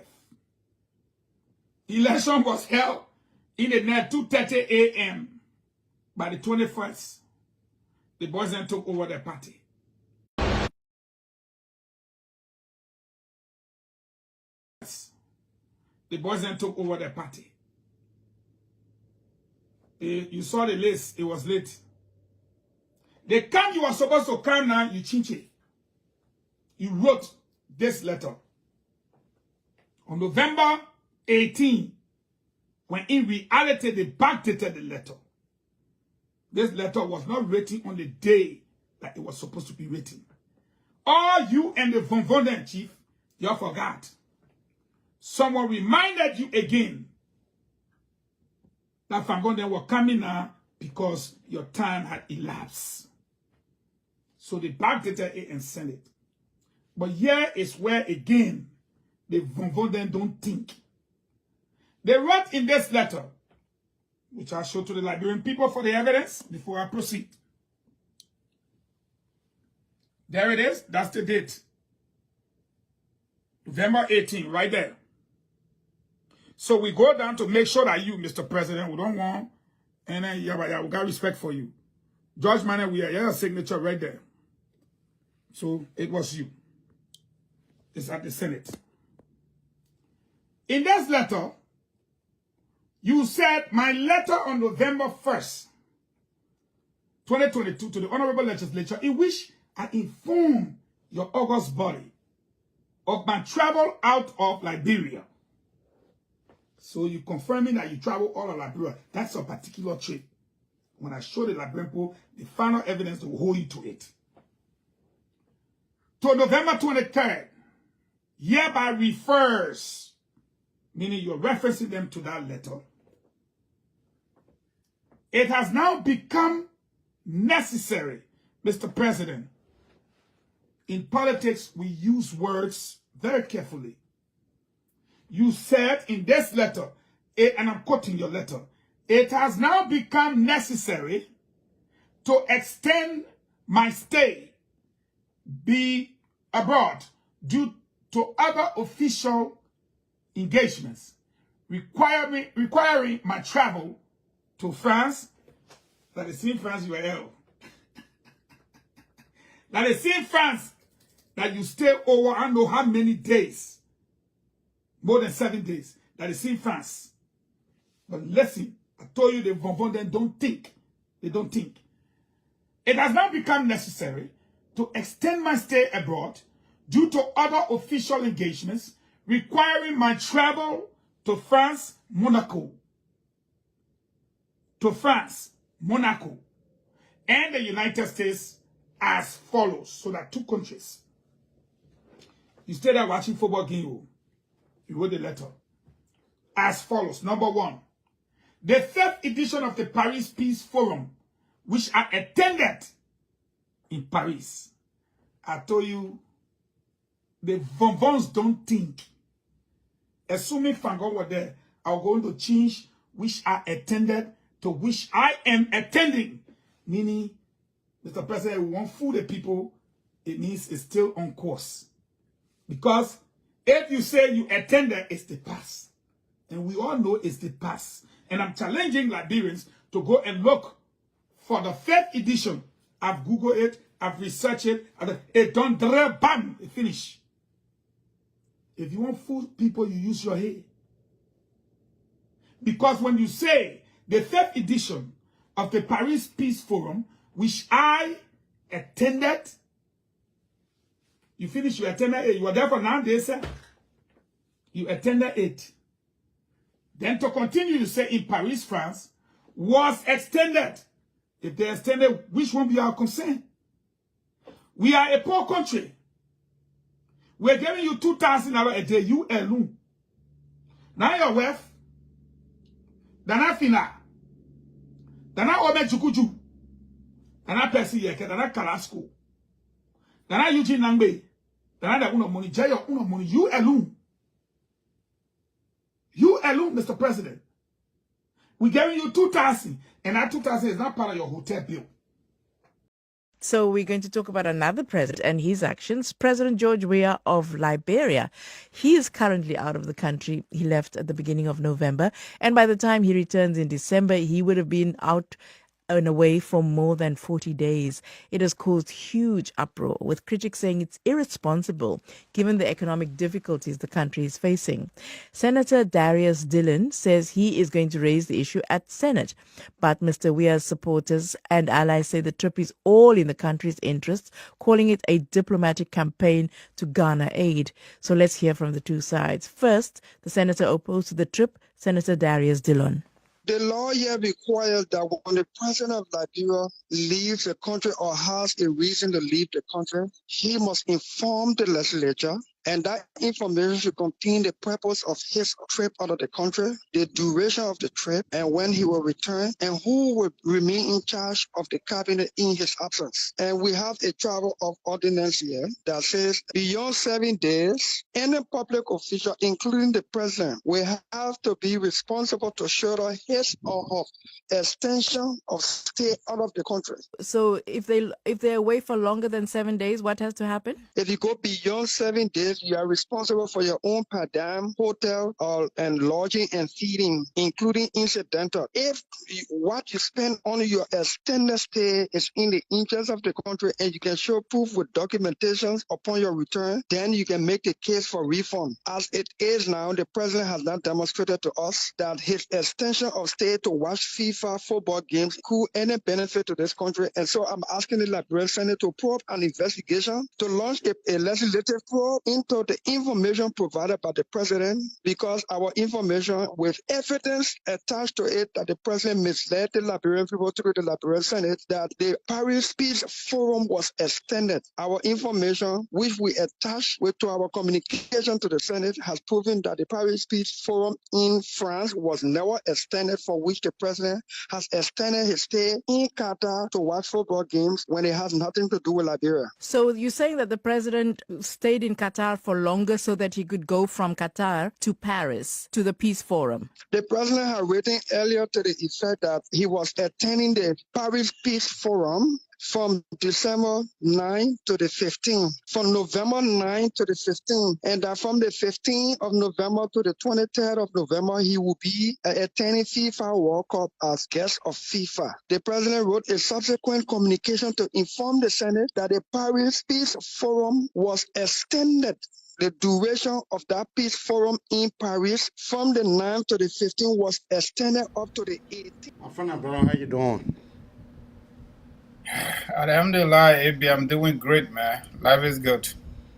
Election was held in the night 2:30 a.m. By the 21st, the boys then took over the party. The boys then took over the party. You saw the list, it was late. The time you were supposed to come now, you changed it. You wrote this letter. On November 18, when in reality they backdated the letter. This letter was not written on the day that it was supposed to be written. All you and the Von Vonden chief, you forgot. Someone reminded you again that Van Vonden were coming now because your time had elapsed. So they backdated it and sent it. But here is where again the Von Vonden don't think. They wrote in this letter, which I'll show to the Liberian people for the evidence before I proceed. There it is. That's the date. November 18, right there. So we go down to make sure that you, Mr. President, we don't want, and then yeah, we got respect for you. Judge Manning, we have a signature right there. So it was you. It's at the Senate. In this letter, you said, my letter on November 1st, 2022 to the Honorable Legislature, in which I inform your august body of my travel out of Liberia. So you confirming that you travel all of Liberia. That's a particular trip. When I show the Liberian people the final evidence, they will hold you to it. To November 23rd, hereby refers, meaning you're referencing them to that letter. It has now become necessary, Mr. President. In politics, we use words very carefully. You said in this letter, and I'm quoting your letter, it has now become necessary to extend my stay be abroad due to other official engagements requiring my travel to France. That is in France you are ill. That is in France that you stay over I don't know how many days. More than 7 days. That is in France. But listen, I told you the Von Vonden don't think. They don't think. It has now become necessary to extend my stay abroad due to other official engagements requiring my travel to France, Monaco. To France, Monaco. and the United States as follows. So that 2 countries. You stay there watching football game. You wrote the letter. As follows. Number 1. The 3rd edition of the Paris Peace Forum, which I attended in Paris. I told you, the bonbons don't think. Assuming Fango were there, I'm going to change which I attended to which I am attending. Meaning, Mr. President, we won't fool the people. It means it's still on course. Because if you say you attended, it's the past. And we all know it's the past. And I'm challenging Liberians to go and look for the 3rd edition. I've Googled it, I've researched it, it don't bam, it finish. If you want fool people, you use your head. Because when you say the 3rd edition of the Paris Peace Forum, which I attended, you finish, you attended it, you were there for 9 days, sir. You attended it. Then to continue, you say in Paris, France, was extended. If they extended, which one we are concerned? We are a poor country. We're giving you 2,000 naira a day, you alone. Now your wealth, Dana Fina, Dana Ome Jukuju, Dana Percy Yeke, Dana Kalasko, Dana Eugene Nangbe, Dana Uno Money, Jayo Uno Money, you alone. You alone, Mr. President. We're giving you 2,000, and that 2,000 is not part of your hotel bill. So we're going to talk about another president and his actions. President George Weah of Liberia. He is currently out of the country. He left at the beginning of November. And by the time he returns in December, he would have been out and away for more than 40 days. It has caused huge uproar, with critics saying it's irresponsible given the economic difficulties the country is facing. Senator Darius Dillon says he is going to raise the issue at Senate. But Mr. Weah's supporters and allies say the trip is all in the country's interests, calling it a diplomatic campaign to garner aid. So let's hear from the two sides. First, the senator opposed to the trip, Senator Darius Dillon. The law here requires that when the president of Liberia leaves the country or has a reason to leave the country, he must inform the legislature, and that information should contain the purpose of his trip out of the country, the duration of the trip, and when he will return, and who will remain in charge of the cabinet in his absence. And we have a travel of ordinance here that says beyond 7 days, any public official, including the president, will have to be responsible to shoulder his or her extension of stay out of the country. So if they're away for longer than 7 days, what has to happen? If you go beyond 7 days, you are responsible for your own per diem, hotel, and lodging and feeding, including incidental. If what you spend on your extended stay is in the interest of the country and you can show proof with documentation upon your return, then you can make the case for refund. As it is now, the president has not demonstrated to us that his extension of stay to watch FIFA football games could any benefit to this country. And so I'm asking the Liberian Senate to probe an investigation, to launch a legislative probe into the information provided by the president, because our information with evidence attached to it that the president misled the Liberian people through the Liberian Senate that the Paris Peace Forum was extended. Our information, which we attached to our communication to the Senate, has proven that the Paris Peace Forum in France was never extended, for which the president has extended his stay in Qatar to watch football games when it has nothing to do with Liberia. So you're saying that the president stayed in Qatar for longer so that he could go from Qatar to Paris to the Peace Forum? The president had written earlier to the effect that he was attending the Paris Peace Forum from December 9 to the 15th, from November 9 to the 15th, and that from the 15th of November to the 23rd of November, he will be attending FIFA World Cup as guest of FIFA. The president wrote a subsequent communication to inform the Senate that the Paris Peace Forum was extended. The duration of that peace forum in Paris from the 9th to the 15th was extended up to the 18th. My friend, bro, how you doing? Alhamdulillah, AB, I'm doing great, man. Life is good.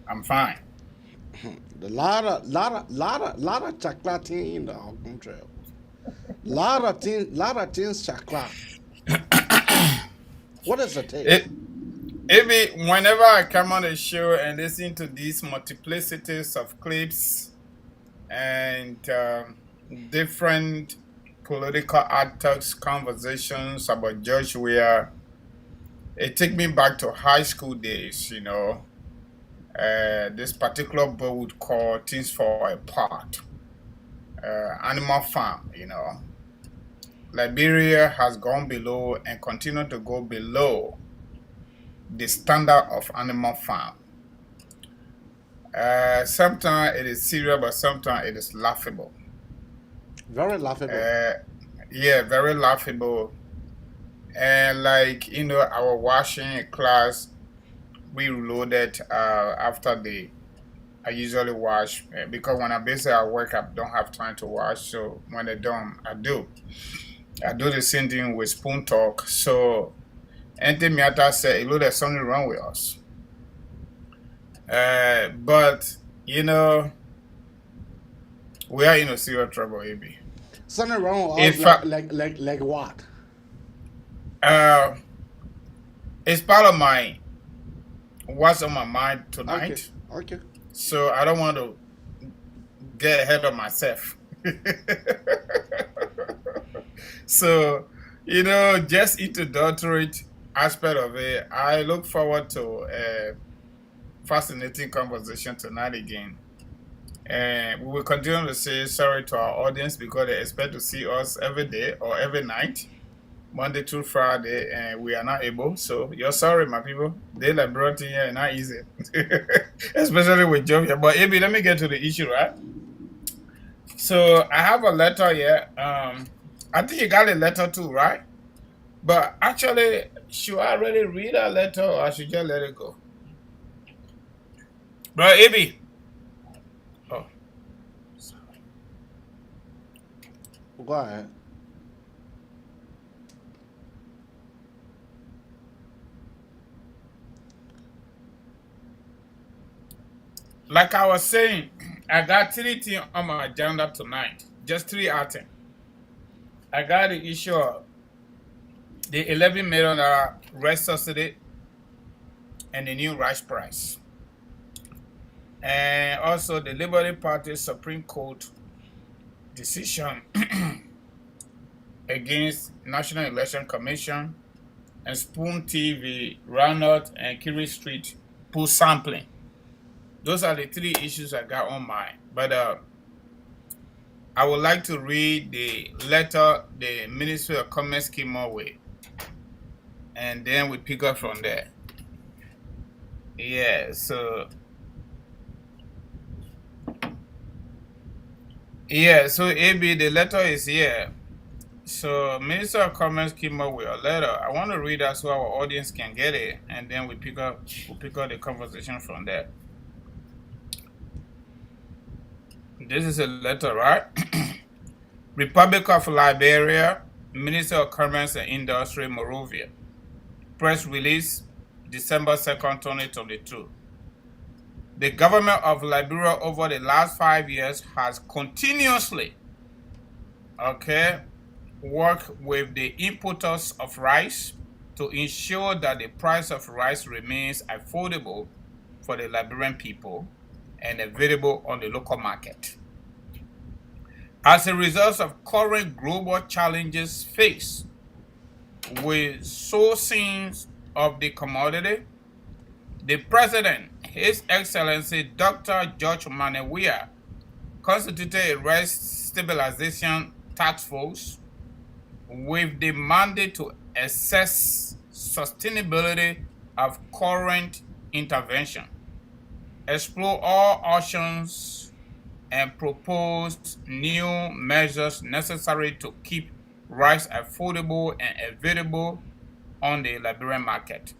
I'm fine. A lot of chocolate in the Hong Trail. Lot of things chocolate. What is the take? Whenever I come on the show and listen to these multiplicities of clips and different political actors' conversations about George Weah, it takes me back to high school days, this particular book would call Things for a Part, Animal Farm, Liberia has gone below and continue to go below the standard of animal farm. Sometimes it is serious, but sometimes it is laughable. Very laughable. Yeah, very laughable. And our washing class, we loaded after I usually wash because when I'm busy at work, I don't have time to wash. So when I'm done, I do. I do the same thing with spoon talk. So anything Miata said, there's something wrong with us. But we are in a serious trouble, AB. Something wrong with us, like what? It's part of what's on my mind tonight. Okay. So I don't want to get ahead of myself. So, just introductory aspect of it, I look forward to a fascinating conversation tonight again. And we will continue to say sorry to our audience because they expect to see us every day or every night, Monday through Friday, and we are not able. So you're sorry, my people. They like brought in here not easy, especially with Joe. But AB, let me get to the issue, right? So I have a letter here. I think you got a letter too, right? But actually, should I really read a letter or I should just let it go? Bro, AB. Oh, sorry. Go ahead. Like I was saying, I got 3 things on my agenda tonight. Just 3 items. I got the issue of the $11 million rice subsidy and the new rice price. And also the Liberia Party Supreme Court decision against National Election Commission and Spoon TV, Ronald and Kiri Street pool sampling. Those are the 3 issues I got on mine. But I would like to read the letter the Ministry of Commerce came up with. And then we pick up from there. Yeah, so AB, the letter is here. So Minister of Commerce came up with a letter. I want to read that so our audience can get it, and then we pick up the conversation from there. This is a letter, right? Republic of Liberia, Minister of Commerce and Industry, Monrovia. Press release, December 2nd, 2022. The government of Liberia over the last 5 years has continuously, worked with the importers of rice to ensure that the price of rice remains affordable for the Liberian people and available on the local market. As a result of current global challenges faced with sourcing of the commodity, the President, His Excellency Dr. George Weah, constituted a rice stabilization task force with the mandate to assess sustainability of current intervention, explore all options, and propose new measures necessary to keep rice affordable and available on the Liberian market.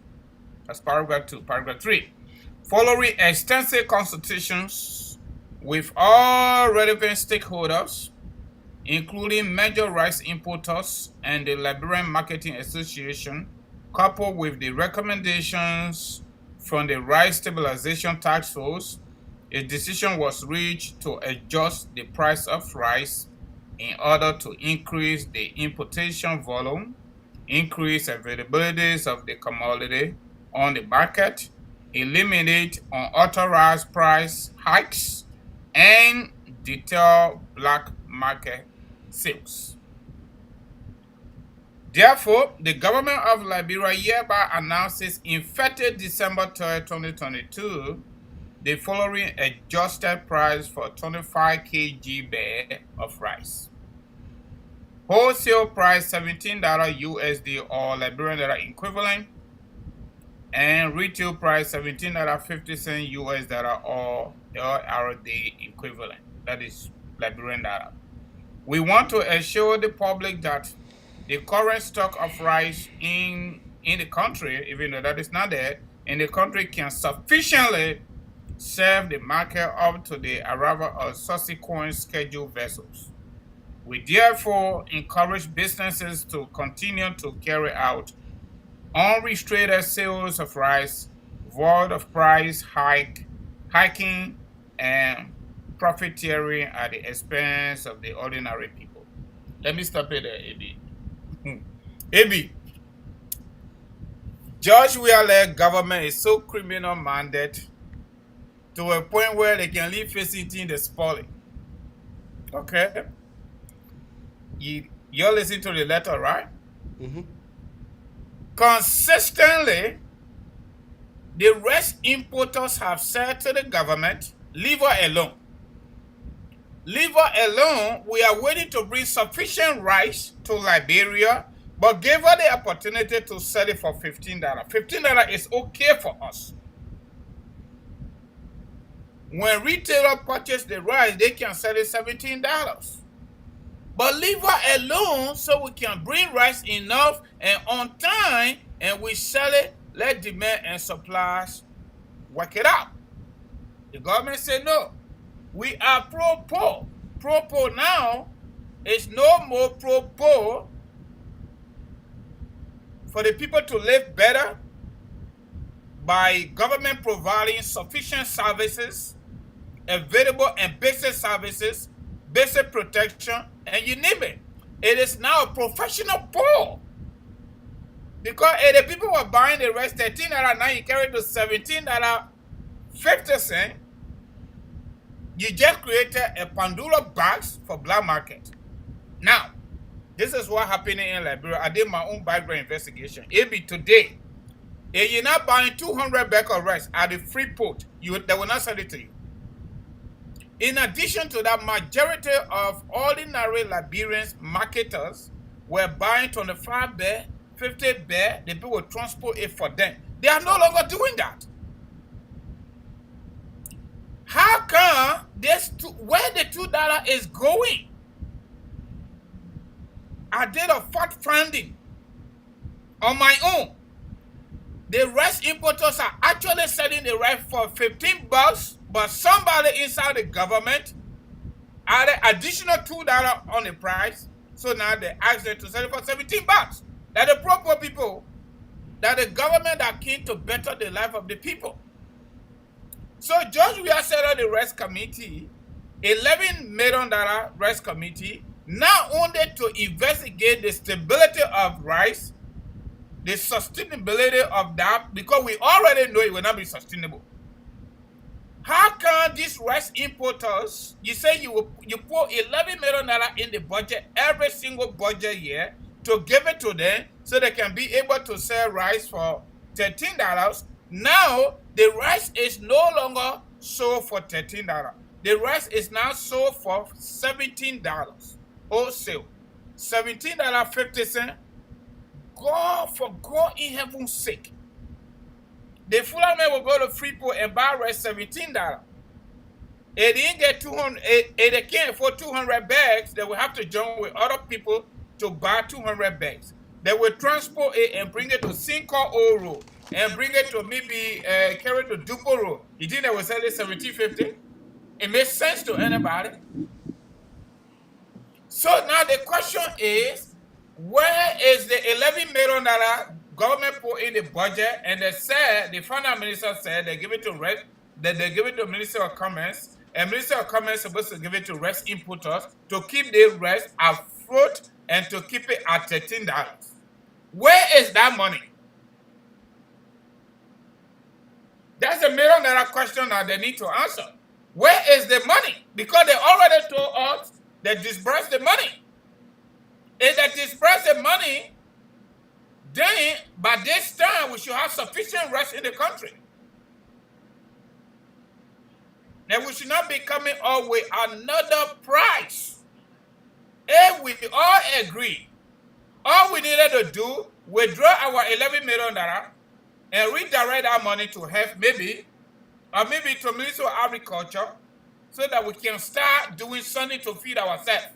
That's paragraph 2. Paragraph 3. Following extensive consultations with all relevant stakeholders, including major rice importers and the Liberian Marketing Association, coupled with the recommendations from the Rice Stabilization Task Force, a decision was reached to adjust the price of rice in order to increase the importation volume increase availabilities of the commodity on the market, eliminate unauthorized price hikes, and deter black market sales. Therefore, the government of Liberia hereby announces effective December 3rd, 2022, the following adjusted price for 25 kg bag of rice. Wholesale price $17 USD or Liberian dollar equivalent, and retail price $17.50 US dollar or LRD equivalent. That is Liberian dollar. We want to assure the public that the current stock of rice in the country, even though that is not there, in the country can sufficiently serve the market up to the arrival of subsequent scheduled vessels. We therefore encourage businesses to continue to carry out unrestricted sales of rice, void of price hiking, and profiteering at the expense of the ordinary people. Let me stop it there, AB. AB, George Weah government is so criminal-minded to a point where they can leave facility in the spoiling. Okay? You're listening to the letter, right? Mm-hmm. Consistently, the rice importers have said to the government, leave her alone. Leave her alone. We are waiting to bring sufficient rice to Liberia, but give her the opportunity to sell it for $15. $15 is okay for us. When retailers purchase the rice, they can sell it $17. But leave her alone so we can bring rice enough and on time, and we sell it, let demand and supplies work it out. The government said no. We are pro-poor. Pro-poor now is no more pro-poor for the people to live better by government providing sufficient services, available and basic services, basic protection, and you name it. It is now a professional poor. Because the people were buying the rice $13, now you carry to $17.50. You just created a Pandora box for black market. Now, this is what happened in Liberia. I did my own background investigation. It be today. If you're not buying 200 bags of rice at the free port, they will not sell it to you. In addition to that, majority of ordinary Liberians marketers were buying 25 bags, 50 bags. The people will transport it for them. They are no longer doing that. How come where the $2 is going? I did a fact finding on my own. The rice importers are actually selling the rice for $15, but somebody inside the government added additional $2 on the price. So now they ask them to sell it for $17. That the proper people, that the government are keen to better the life of the people. So George Weah set up the rice committee, $11 million rice committee, not only to investigate the stability of rice, the sustainability of that, because we already know it will not be sustainable. How can these rice importers, you say you put $11 million in the budget every single budget year to give it to them so they can be able to sell rice for $13. Now, the rice is no longer sold for $13. The rice is now sold for $17 wholesale. $17.50. God, for God in heaven's sake. The Fulham man will go to Freeport and buy rice $17. If they didn't get 200, if they can't afford 200 bags, they will have to join with other people to buy 200 bags. They will transport it and bring it to Sinko Old Road and bring it to maybe carry it to Dupo Road. You think they will sell it $17.50? It makes sense to anybody. So now the question is, where is the $11 million government put in the budget? And they said, the finance minister said they give it to rest, that they give it to Minister of Commerce, and Minister of Commerce is supposed to give it to rest importers to keep the rest afloat and to keep it at $13. Where is that money? That's a $1 million question that they need to answer. Where is the money? Because they already told us they disbursed the money. If they disburse the money, then by this time we should have sufficient rest in the country. Now we should not be coming up with another price. If we all agree, all we needed to do, withdraw our $11 million and redirect our money to health, maybe to Ministry of Agriculture, so that we can start doing something to feed ourselves.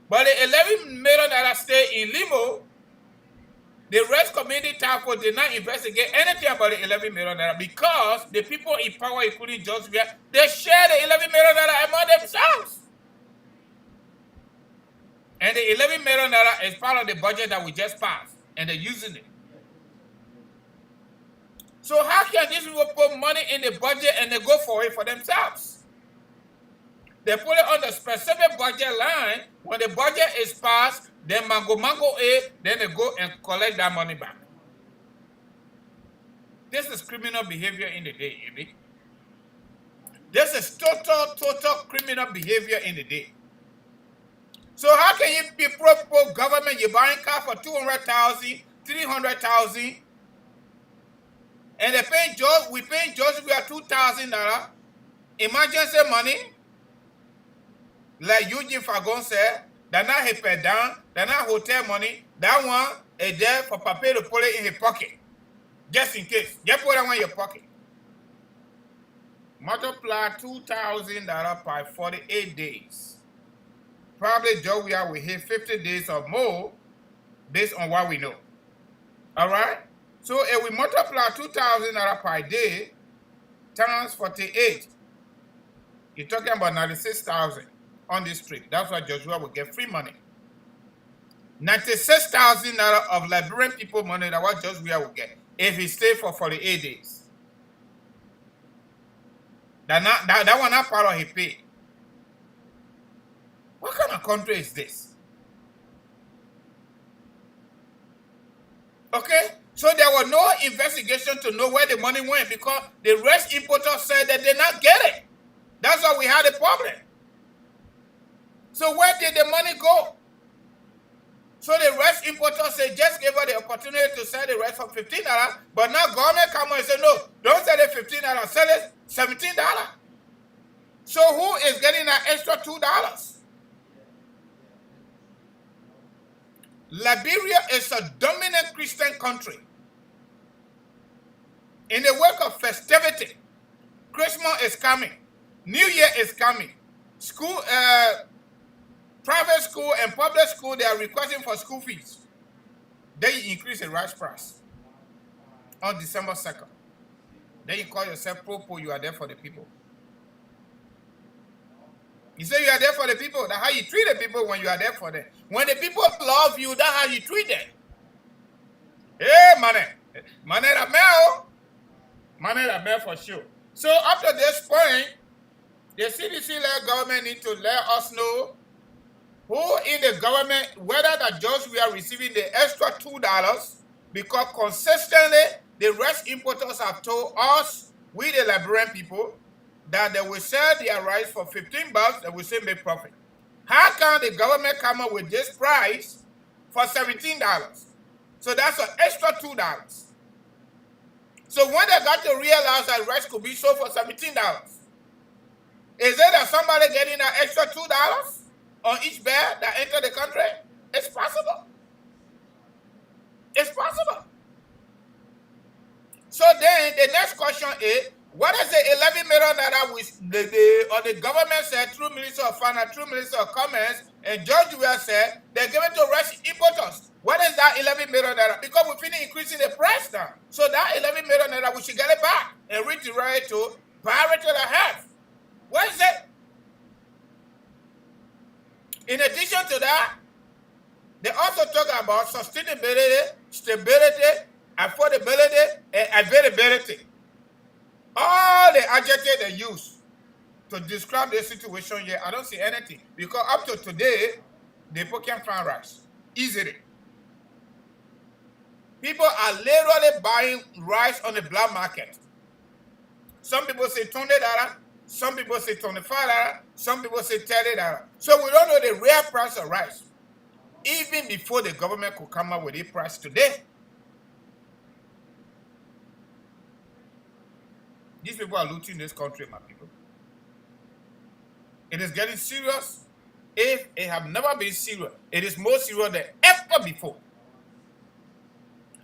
But the $11 million stay in Limo. The rest community task force did not investigate anything about the $11 million because the people in power, including Joshua, they share the $11 million among themselves. And the $11 million is part of the budget that we just passed, and they're using it. So how can these people put money in the budget and they go for it for themselves? They put it on the specific budget line. When the budget is passed, then mango it, then they go and collect that money back. This is criminal behavior in the day, Amy. This is total criminal behavior in the day. So how can you be pro government? You're buying car for $200,000, $300,000, and they paying George. We paying George. We are $2,000 emergency money. Like Eugene Fagon said, they're not his pay down, they're not hotel money. That one is there for Papa to put it in his pocket. Just in case. Just put that one in your pocket. Multiply $2,000 by 48 days. Probably Joey will hit 50 days or more based on what we know. Alright? So if we multiply $2,000 per day times 48, you're talking about 96,000 on this trip. That's why Joshua will get free money. $96,000 of Liberian people money that what Joshua will get if he stays for 48 days. That one not part of his pay. What kind of country is this? Okay? So there was no investigation to know where the money went because the rest importers said that they did not get it. That's why we had a problem. So where did the money go? So the rest importers say just give her the opportunity to sell the rest for $15, but now government come and say no, don't sell it $15, sell it $17. So who is getting that extra $2? Liberia is a dominant Christian country. In the wake of festivity, Christmas is coming, New Year is coming, school, private school and public school, they are requesting for school fees. Then you increase the rice price on December 2nd. Then you call yourself pro-po, you are there for the people. You say you are there for the people. That's how you treat the people when you are there for them. When the people love you, that's how you treat them. Hey, money. Money that mail. Money that mail for sure. So up to this point, the CDC-led government need to let us know who in the government, whether that judge we are receiving the extra $2, because consistently the rest importers have told us, we the Liberian people, that they will sell their rice for $15, they will say make profit. How can the government come up with this price for $17? So that's an extra $2. So when they got to realize that rice could be sold for $17, is it that somebody getting an extra $2 on each bag that enter the country? It's possible. It's possible. So then the next question is, what is the $11 million that the government said through Minister of Finance, through Minister of Commerce, and George Weah said they're giving to Russian importers? What is that $11 million? Because we finish increasing the price now. So that $11 million, we should get it back and redirect it to priority and a half. What is it? In addition to that, they also talk about sustainability, stability, affordability, and availability. All the adjectives they use to describe the situation here, I don't see anything. Because up to today, the people can find rice easily. People are literally buying rice on the black market. Some people say $20, some people say $25, some people say $30. So we don't know the real price of rice. Even before the government could come up with a price today. These people are looting this country, my people. It is getting serious. If it have never been serious, it is more serious than ever before.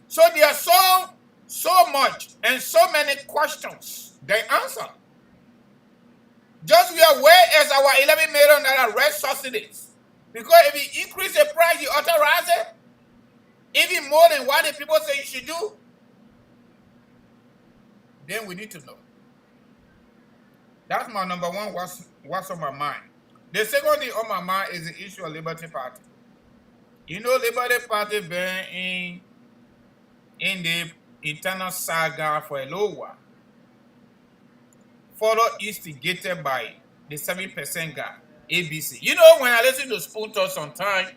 So there are so much and so many questions they answer. Just we are where is our $11 million rent subsidies? Because if you increase the price, you authorize it, even more than what the people say you should do, then we need to know. That's my number one, what's on my mind. The second thing on my mind is the issue of Liberty Party. You know, Liberty Party been in the internal saga for a little while. Further instigated by the 7% guy, ABC. You know, when I listen to Spoon Talk sometimes,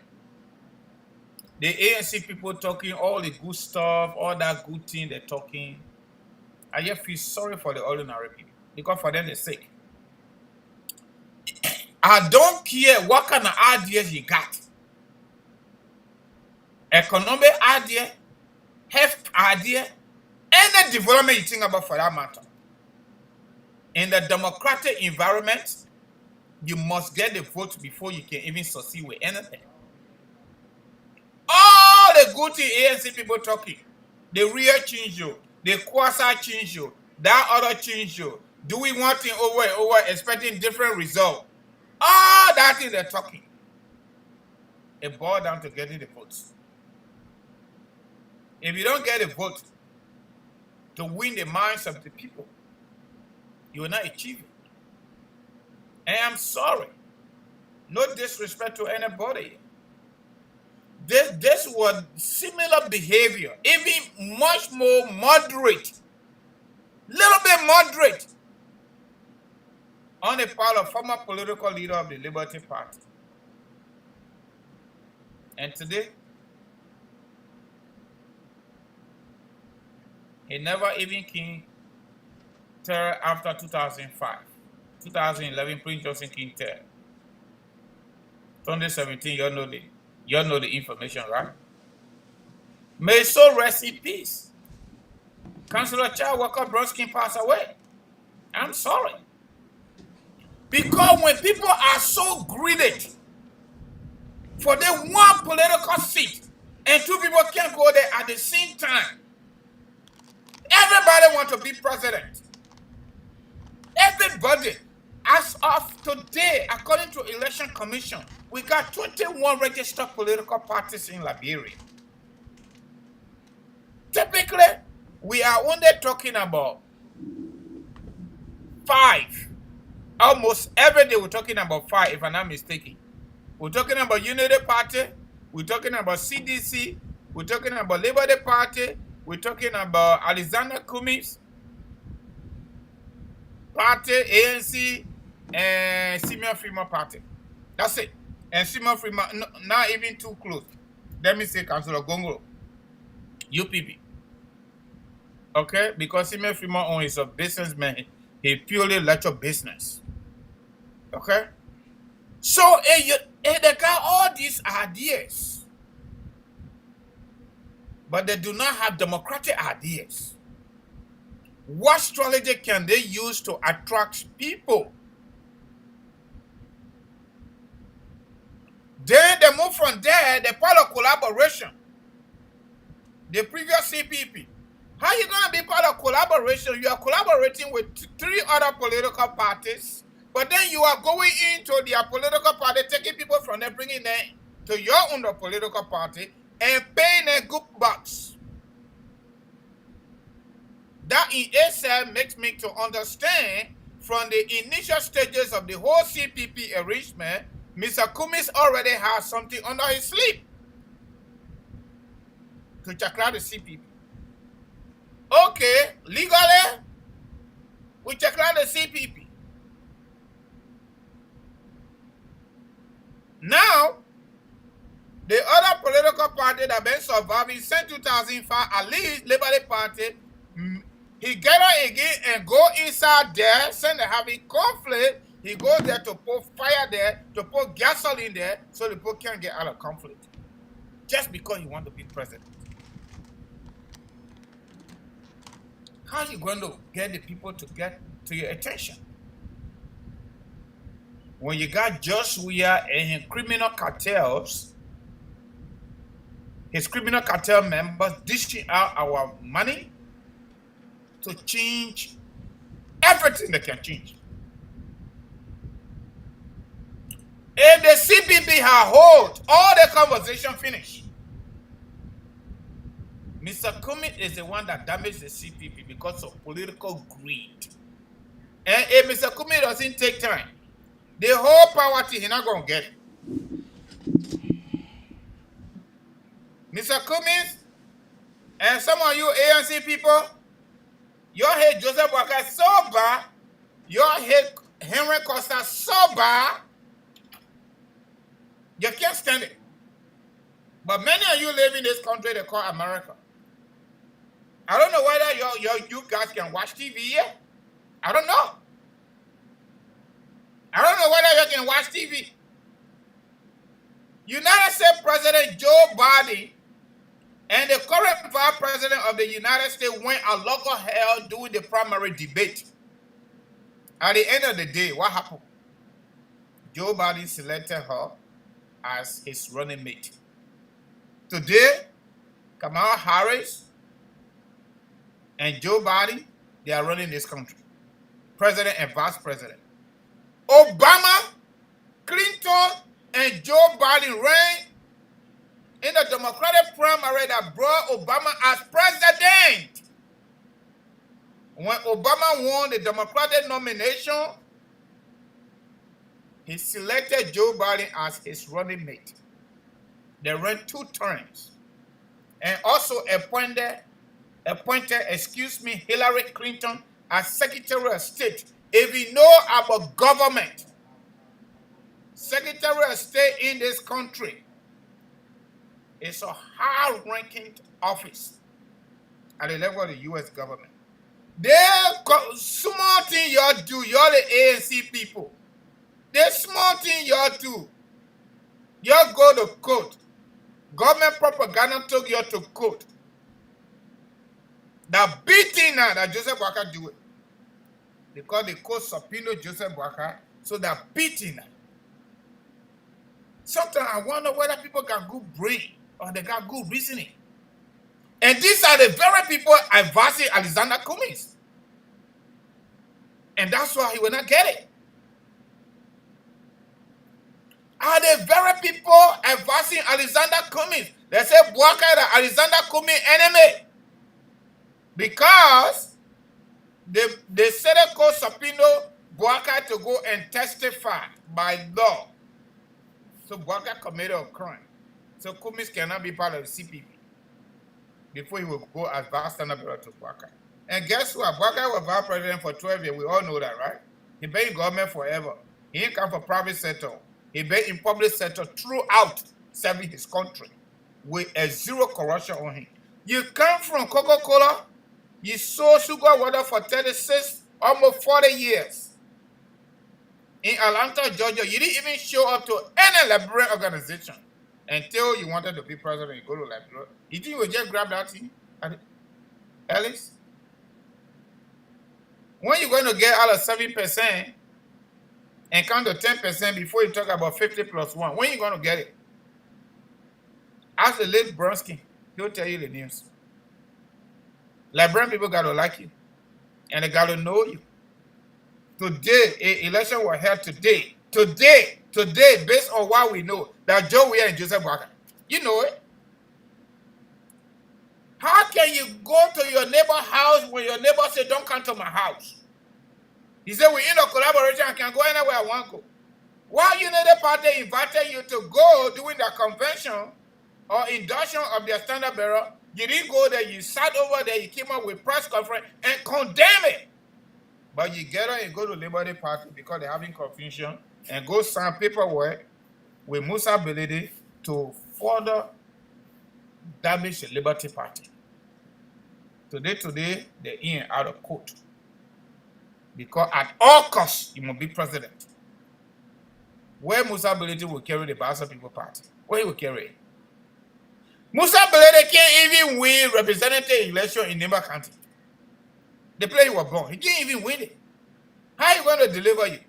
the ANC people talking all the good stuff, all that good thing they're talking, I just feel sorry for the ordinary people because for them they're sick. I don't care what kind of ideas you got. Economic idea, health idea, any development you think about for that matter. In the democratic environment, you must get the vote before you can even succeed with anything. All the good thing ANC people talking, the real change you, the quasi change you, that other change you, do we want it over and over, expecting different result? All that thing they're talking, it boils down to getting the votes. If you don't get a vote to win the minds of the people, you will not achieve it. And I'm sorry, no disrespect to anybody. This was similar behavior, even much more moderate, little bit moderate, on the part of former political leader of the Liberty Party. And today, he never even came till after 2005. 2011, Prince Johnson King term. 2017, you know the information, right? May so rest in peace. Councillor Child Walker Bronskin passed away. I'm sorry. Because when people are so greedy for the one political seat and two people can't go there at the same time, everybody wants to be president. Everybody. As of today, according to Election Commission, we got 21 registered political parties in Liberia. Typically, we are only talking about 5. Almost every day we're talking about 5, if I'm not mistaken. We're talking about Unity Party, we're talking about CDC, we're talking about Liberty Party, we're talking about Alexander Cummings Party, ANC, and Simeon Freeman Party. That's it. And Simeon Freeman, not even too close. Let me say Councillor Gongo, UPP. Okay? Because Simeon Freeman is a businessman. He purely let your business. Okay? So, they got all these ideas. But they do not have democratic ideas. What strategy can they use to attract people? Then they move from there, they part of collaboration. The previous CPP. How are you going to be part of collaboration? You are collaborating with 3 other political parties, but then you are going into their political party, taking people from there, bringing them to your own political party, and paying them good bucks. That in itself makes me to understand from the initial stages of the whole CPP arrangement, Mr. Cummings already has something under his sleeve to check out the CPP. Okay, legally, we check out the CPP. Now, the other political party Party that been surviving since 2005, at least Liberty Party, he get on again and go inside there, send having conflict. He goes there to put fire there, to put gasoline there, so the people can't get out of conflict. Just because he want to be president. How are you going to get the people to get to your attention? When you got Josh Weir and his criminal cartels, his criminal cartel members dishing out our money to change everything they can change. If the CPP had hold, all the conversation finished. Mr. Cummings is the one that damaged the CPP because of political greed. And if Mr. Cummings doesn't take time, the whole power he's not going to get it. Mr. Cummings and some of you ANC people, you hate Joseph Walker so bad, you hate Henry Costa so bad, you can't stand it. But many of you live in this country they call America. I don't know whether you guys can watch TV yet. I don't know. I don't know whether you can watch TV. United States President Joe Biden and the current Vice President of the United States went a local hell during the primary debate. At the end of the day, what happened? Joe Biden selected her as his running mate. Today, Kamala Harris and Joe Biden, they are running this country. President and Vice President. Obama, Clinton, and Joe Biden ran in the Democratic primary that brought Obama as president. When Obama won the Democratic nomination, he selected Joe Biden as his running mate. They ran 2 terms. And also appointed, Hillary Clinton as Secretary of State. If you know about government, Secretary of State in this country is a high-ranking office at the level of the U.S. government. The small thing y'all do, y'all the ANC people, the small thing y'all do, y'all go to court. Government propaganda took you to court. The beating now that Joseph Walker do it. Because the court subpoenaed Joseph Walker, so they're beating now. Sometimes I wonder whether people got good brain or they got good reasoning. And these are the very people advising Alexander Cummings. And that's why he will not get it. Are the very people advising Alexander Cummings? They say Walker is Alexander Cummings' enemy. Because the Senate court subpoenaed Walker to go and testify by law. So Walker committed a crime. So Cummings cannot be part of the CPP before he will go as vice senator to Walker. And guess what? Walker was vice president for 12 years. We all know that, right? He been in government forever. He didn't come from private sector. He been in public sector throughout serving his country with a zero corruption on him. You come from Coca-Cola, you sold sugar water for 36, almost 40 years. In Atlanta, Georgia, you didn't even show up to any Liberian organization until you wanted to be president. You go to Liberia. You think you would just grab that thing, Alice? When you're going to get out of 7% and count to 10% before you talk about 50 plus 1, when are you going to get it? Ask the late Bronsky. He'll tell you the news. Liberian people got to like you. And they got to know you. Today, election was held today. Today, based on what we know, that Joe Weir and Joseph Walker. You know it. How can you go to your neighbor's house when your neighbor say, don't come to my house? He said, we're in a collaboration, I can go anywhere I want to go. Why United Party invited you to go during the convention or induction of their standard bearer? You didn't go there, you sat over there, you came up with press conference and condemn it. But you get on and go to Liberty Party because they're having confusion and go sign paperwork with Musa Beledi to further damage the Liberty Party. Today, they're in and out of court. Because at all costs, he must be president. Where Musa Belete will carry the Bassa People Party? Where he will carry it? Musa Belete can't even win representative election in Nimba County. The place he was born, he can't even win it. How are you going to deliver you?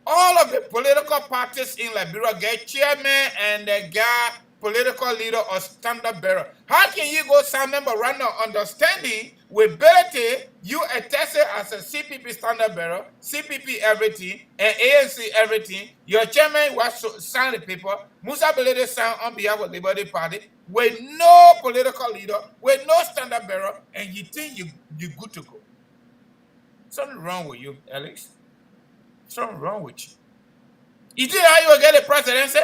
All of the political parties in Liberia get chairman and they got political leader or standard bearer. How can you go some memorandum understanding with Belete, you attested as a CPP standard bearer, CPP everything, and ANC everything. Your chairman was sign the paper. Musa Belete signed on behalf of the Liberty Party with no political leader, with no standard bearer, and you think you're good to go. Something wrong with you, Alex. Something wrong with you. You think how you will get the presidency?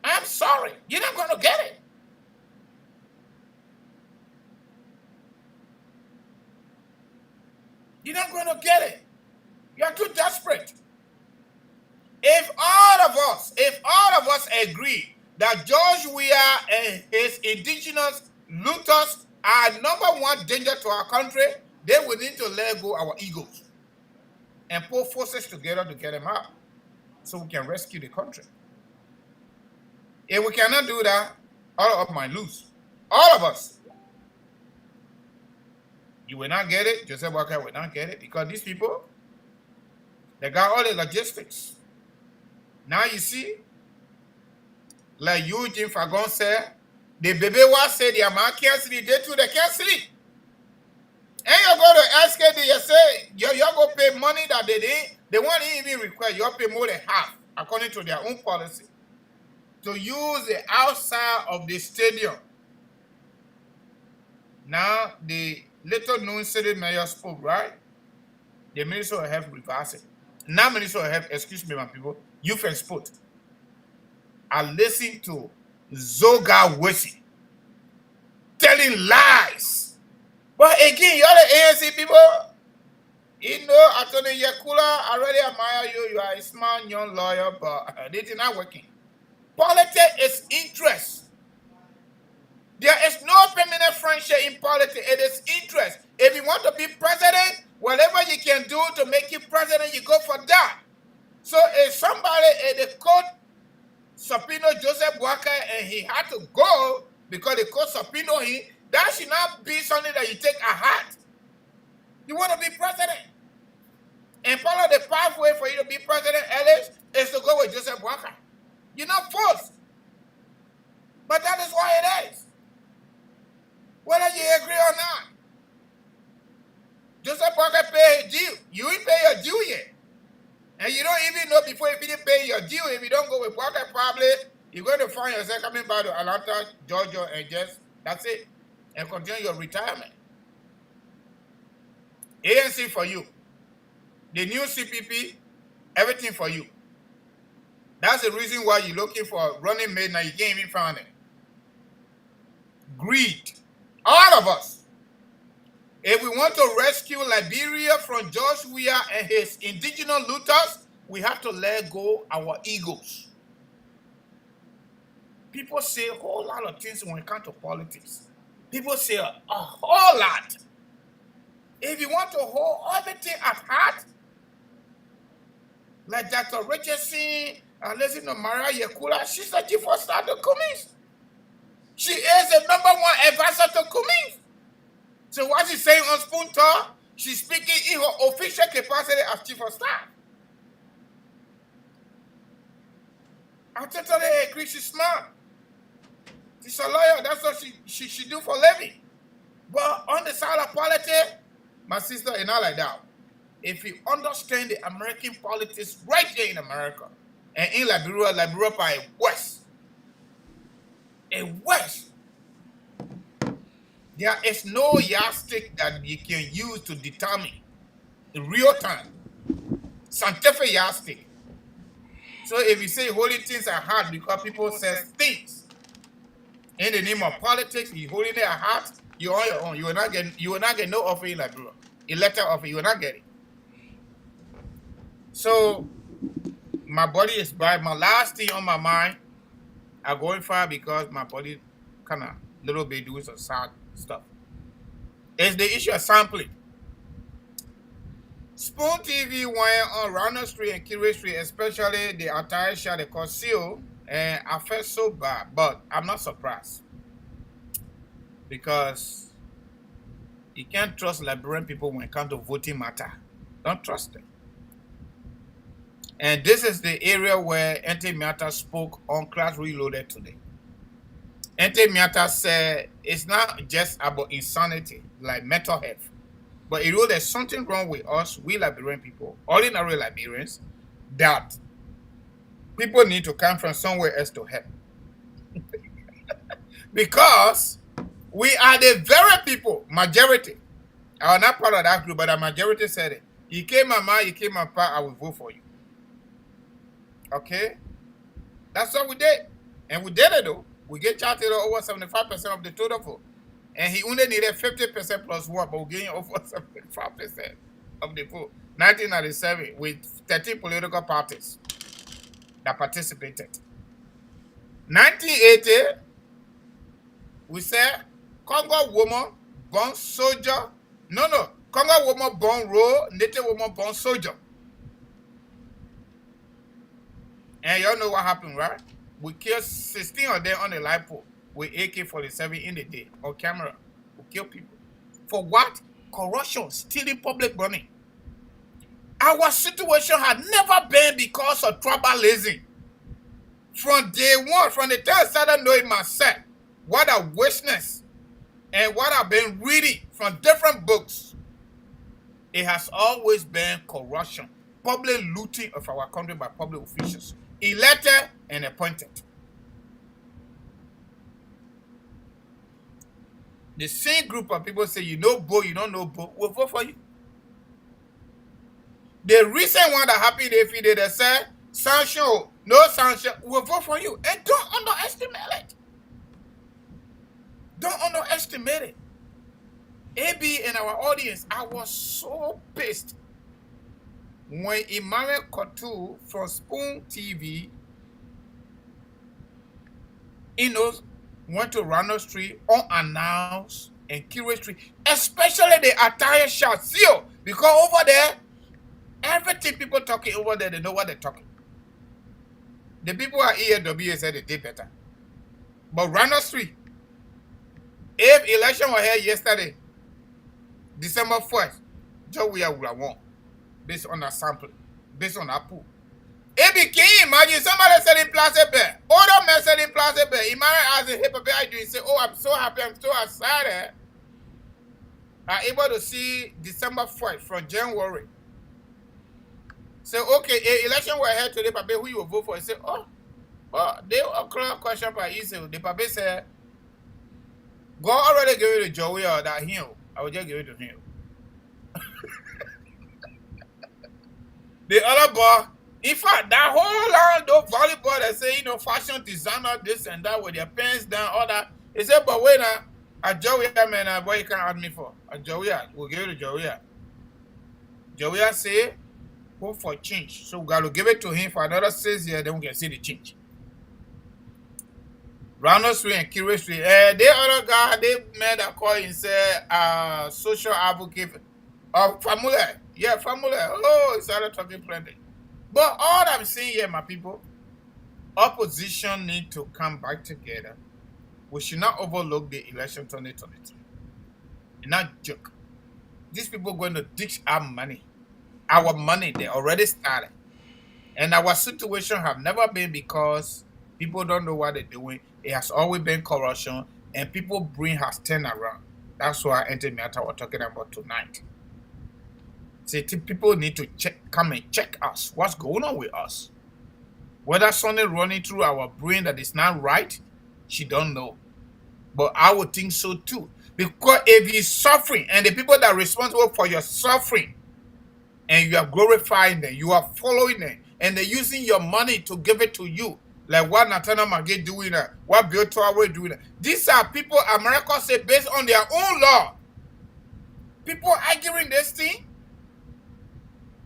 I'm sorry. You're not going to get it. You're not going to get it. You're too desperate. If all of us agree that George Weah and his indigenous looters are #1 danger to our country, then we need to let go our egos and put forces together to get them out so we can rescue the country. If we cannot do that, all of us might lose. All of us. You will not get it. Joseph Walker will not get it because these people, they got all the logistics. Now you see, like Eugene Fagon said, the baby was said the man can't sleep, they too they can't sleep. And you go to SKD, you say, you're going to pay money that they won't even require. You pay more than half, according to their own policy, to use the outside of the stadium. Now, the little known city mayor spoke, right? The Minister of Health reversed it. Now, Minister of Health, excuse me, my people, youth and sport. I listened to Zoga Wesi telling lies. But again, you're the ANC people. You know, Attorney Yakula, I already admire you. You are a smart young lawyer, but this is not working. Politics is interest. There is no permanent friendship in politics. It is interest. If you want to be president, whatever you can do to make you president, you go for that. So if somebody in the court subpoena Joseph Walker and he had to go because the court subpoenaed him, that should not be something that you take a hat. You want to be president. And part of the pathway for you to be president, Ellis, is to go with Joseph Walker. You're not forced. But that is why it is. Whether you agree or not. Joseph Walker pay his due. You ain't pay your due yet. And you don't even know before if you didn't pay your due, if you don't go with Walker, probably you're going to find yourself coming back to Atlanta, Georgia, and just, that's it. And continue your retirement. ANC for you. The new CPP, everything for you. That's the reason why you're looking for a running mate now. You can't even find it. Greed. All of us. If we want to rescue Liberia from George Weah and his indigenous looters, we have to let go our egos. People say a whole lot of things when it comes to politics. People say a whole lot. If you want to hold everything at heart, like Dr. Richardson, listen to Maria Yakula, she's the chief of staff to Cummings. She is the #1 advisor to Cummings. So what she's saying on Spoon Talk, she's speaking in her official capacity as chief of staff. I totally agree, she's smart. She's a lawyer, that's what she do for a living. But on the side of politics, my sister is not like that. If you understand the American politics right here in America, and in Liberia by West, there is no yardstick that you can use to determine in real time. Scientific yardstick. So if you say holding things at heart because people say things in the name of politics, you holding it at heart, you're on your own. You will not get no offer in Liberia. A letter offer, you will not get it. So my body is bad. My last thing on my mind, I'm going far because my body kind of little bit doing some sad stuff. It's the issue of sampling. Spoon TV went on Ronald Street and Kiri Street, especially the attire shot they conceal, and I felt so bad, but I'm not surprised because you can't trust Liberian people when it comes to voting matter. Don't trust them. And this is the area where Ente Miata spoke on Class Reloaded today. Ente Miata said it's not just about insanity, like mental health, but it there's something wrong with us, we Liberian people, ordinary Liberians, that people need to come from somewhere else to help. Because we are the very people, majority. I was not part of that group, but the majority said it. You came mama, you came papa, I will vote for you. Okay? That's what we did. And we did it though. We get charted over 75% of the total vote. And he only needed 50% plus one, but we gained over 75% of the vote. 1997 with 13 political parties that participated. 1980, we said Congo woman born soldier. No. Congo woman born role, native woman born soldier. And y'all know what happened, right? We killed 16 of them on the light pole with AK-47 in the day on camera. We kill people. For what? Corruption, stealing public money. Our situation had never been because of tribalism. From day one, from the time I started knowing myself, what a wasteness and what I've been reading from different books, it has always been corruption, public looting of our country by public officials, elected and appointed. The same group of people say, you know Bo, you don't know Bo, we'll vote for you. The recent one that happened if they said, sanction, no sanction, we'll vote for you. And don't underestimate it. Don't underestimate it. AB and our audience, I was so pissed when Emmanuel Kotu from Spoon TV, went to Ronald Street unannounced and Kiri Street, especially the attire shot. See, because over there, everything people talking over there, they know what they're talking. The people at EAW said they did better. But Ronald Street, if election was here yesterday, December 1st, Joe would have won based on that sampling, based on that pool. It became, imagine somebody said in Plaza Bay, other man said in Plaza Bay, imagine as a hip hop I do, he say, oh, I'm so happy, I'm so excited. I'm able to see December 1st from January. So, okay, election were here today, Pape, who you will vote for? He said, oh, they were a question by Israel. The Pape said, God already gave it to Joey or that him. I will just give it to him. The other boy, in fact, that whole line, those volleyball that say, fashion designer, this and that, with their pants down, all that. He said, but wait now, a Joey, man, what you can't add me for? A Joey, we'll give it to Joey. Joey say, hope for change. So we got to give it to him for another 6 years, then we can see the change. Ronald Street and Kiri Street, they other guy, they made a call and said, social advocate of family. Yeah, family. Oh, he started talking plenty. But all I'm saying here, my people, opposition need to come back together. We should not overlook the election 2023. Not joke. These people are going to ditch our money. Our money, they already started. And our situation have never been because people don't know what they're doing. It has always been corruption, and people brain has turned around. That's why Ente Miata was talking about tonight. See, people need to come and check us. What's going on with us? Whether something running through our brain that is not right, she don't know. But I would think so too. Because if you're suffering, and the people that are responsible for your suffering, and you are glorifying them, you are following them, and they're using your money to give it to you, like what Nathaniel Magee doing that, what Bill Traore doing that. These are people America say based on their own law. People arguing this thing.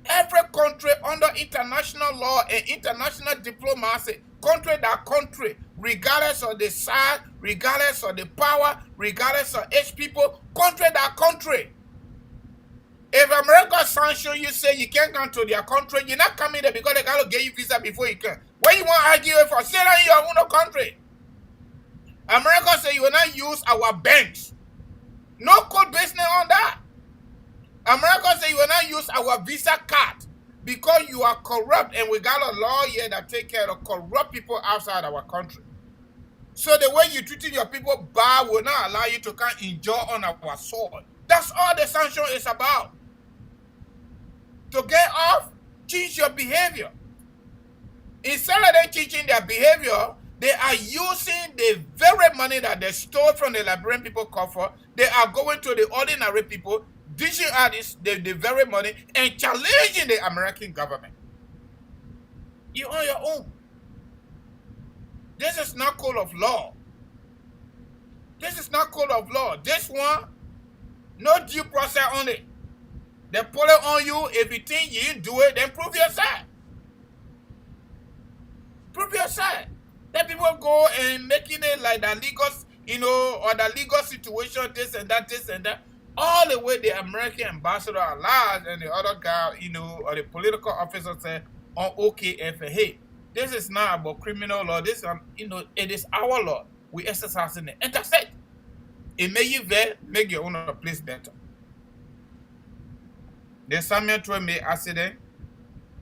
Every country under international law and international diplomacy, country, regardless of the size, regardless of the power, regardless of age people, country. If America sanction you, say you can't come to their country, you're not coming there because they gotta get you visa before you can. What you want to argue for? Stay down in your own country. America say you will not use our banks. No code business on that. America say you will not use our visa card because you are corrupt, and we got a law here that take care of corrupt people outside our country. So the way you treating your people bad will not allow you to come enjoy on our soil. That's all the sanction is about. To get off, change your behavior. Instead of them changing their behavior, they are using the very money that they stole from the Liberian people coffers. They are going to the ordinary people, dishing out the very money and challenging the American government. You're on your own. This is not code of law. This is not code of law. This one, no due process on it. They pull it on you. If you think you didn't do it, then prove your side. Prove your side. Let people go and making it like the legal, or the legal situation, this and that. All the way the American ambassador allowed and the other guy, or the political officer said on OKF, hey, this is not about criminal law. This, it is our law. We exercise in it. And that's it. It may you there make your own place better. The Samuel Troy made accident.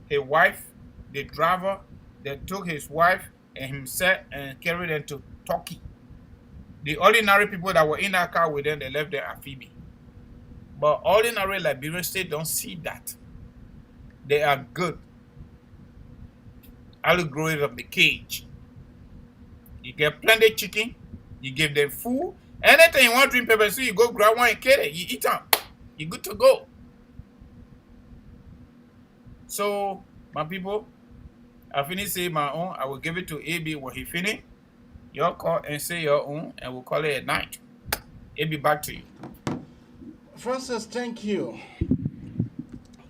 His wife, the driver, they took his wife and himself and carried them to Turkey. The ordinary people that were in that car with them, they left them at Phoebe. But ordinary Liberian state don't see that. They are good. I will grow it up the cage. You get plenty of chicken. You give them food. Anything you want to drink pepper soup, you go grab one and carry it. You eat them. You're good to go. So, my people, I finish saying my own. I will give it to AB when he finish. Y'all call and say your own, and we'll call it a night. AB, back to you. Francis, thank you.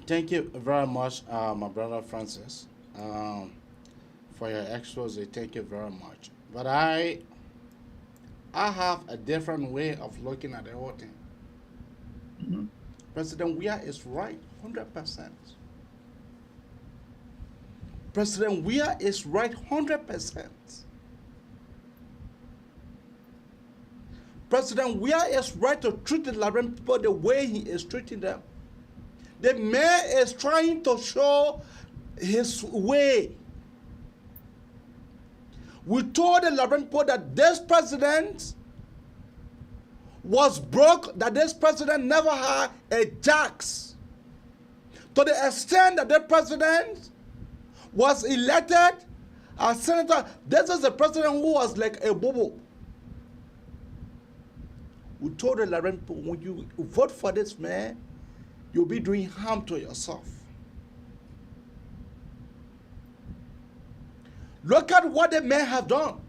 Thank you very much, my brother Francis, for your expose. Thank you very much. But I have a different way of looking at the whole thing. Mm-hmm. President Weah is right, 100%. President Weah is right 100%. President Weah is right to treat the Liberian people the way he is treating them. The man is trying to show his way. We told the Liberian people that this president was broke, that this president never had a jacks. To the extent that the president was elected as senator, this is a president who was like a bobo. We told the Liberian people, when you vote for this man, you'll be doing harm to yourself. Look at what the man have done.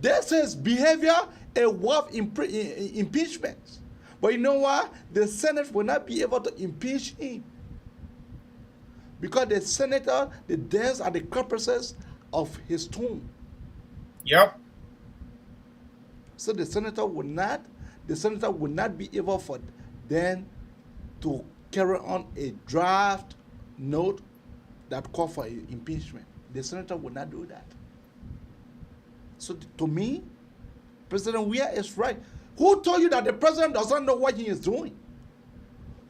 This is behavior a worth impeachment. But you know what? The Senate will not be able to impeach him. Because the senator, the deaths are the corpses of his tomb. Yep. So the senator will not be able for then to carry on a draft note that call for impeachment. The senator will not do that. So to me, President Weah is right. Who told you that the president doesn't know what he is doing?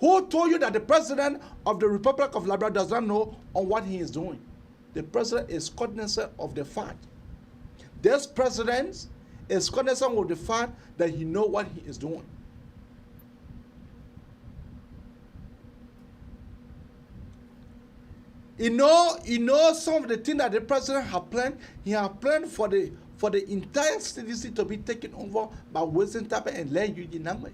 Who told you that the president of the Republic of Liberia does not know on what he is doing? The president is cognizant of the fact. This president is cognizant of the fact that he knows what he is doing. You know some of the things that the president has planned. He has planned for the entire CDC to be taken over by Wilson Tappe and Len Yujinamwe.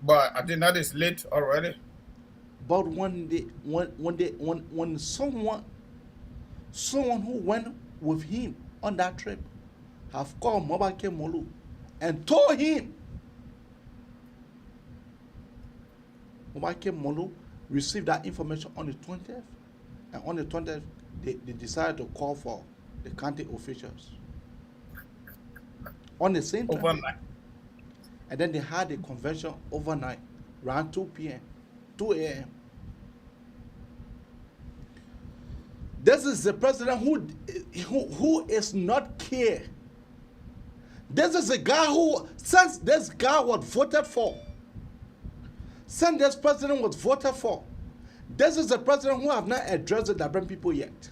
But I think that is late already. But when someone who went with him on that trip have called Mobake Molu and told him Omake Molu received that information on the 20th. And on the 20th, they decided to call for the county officials. On the same time. Overnight. And then they had a convention overnight, around 2 p.m., 2 a.m. This is the president who is not care. This is a guy who, since this guy was voted for, since this president was voted for, this is the president who have not addressed the Liberian people yet.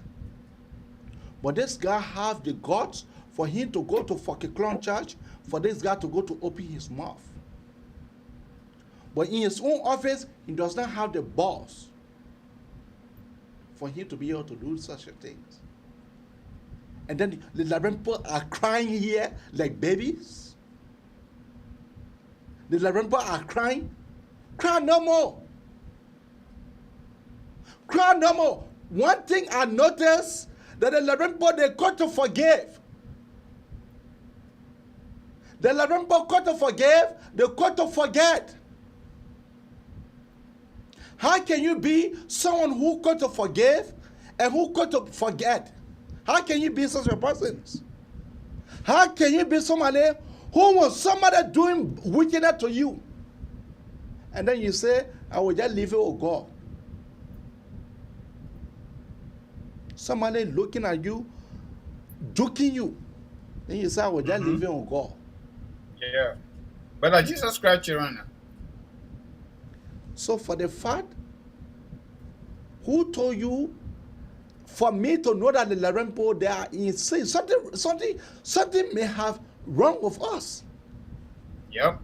But this guy have the guts for him to go to Clone Church, for this guy to go to open his mouth. But in his own office, he does not have the balls for him to be able to do such a things. And then the Liberian people are crying here like babies. The Liberian people are crying. Cry no more. Cry no more. One thing I noticed, that the Liberian people, they got to forgive. The Liberian people got to forgive, they got to forget. How can you be someone who got to forgive and who got to forget? How can you be such a person? How can you be somebody who was somebody doing wickedness to you? And then you say, I will just leave it with God. Somebody looking at you, joking you. Then you say, I will just leave it with God. Yeah. But Jesus Christ, your honor. So for the fact, who told you, for me to know that the Liberian people, they are insane, something may have wrong with us. Yep.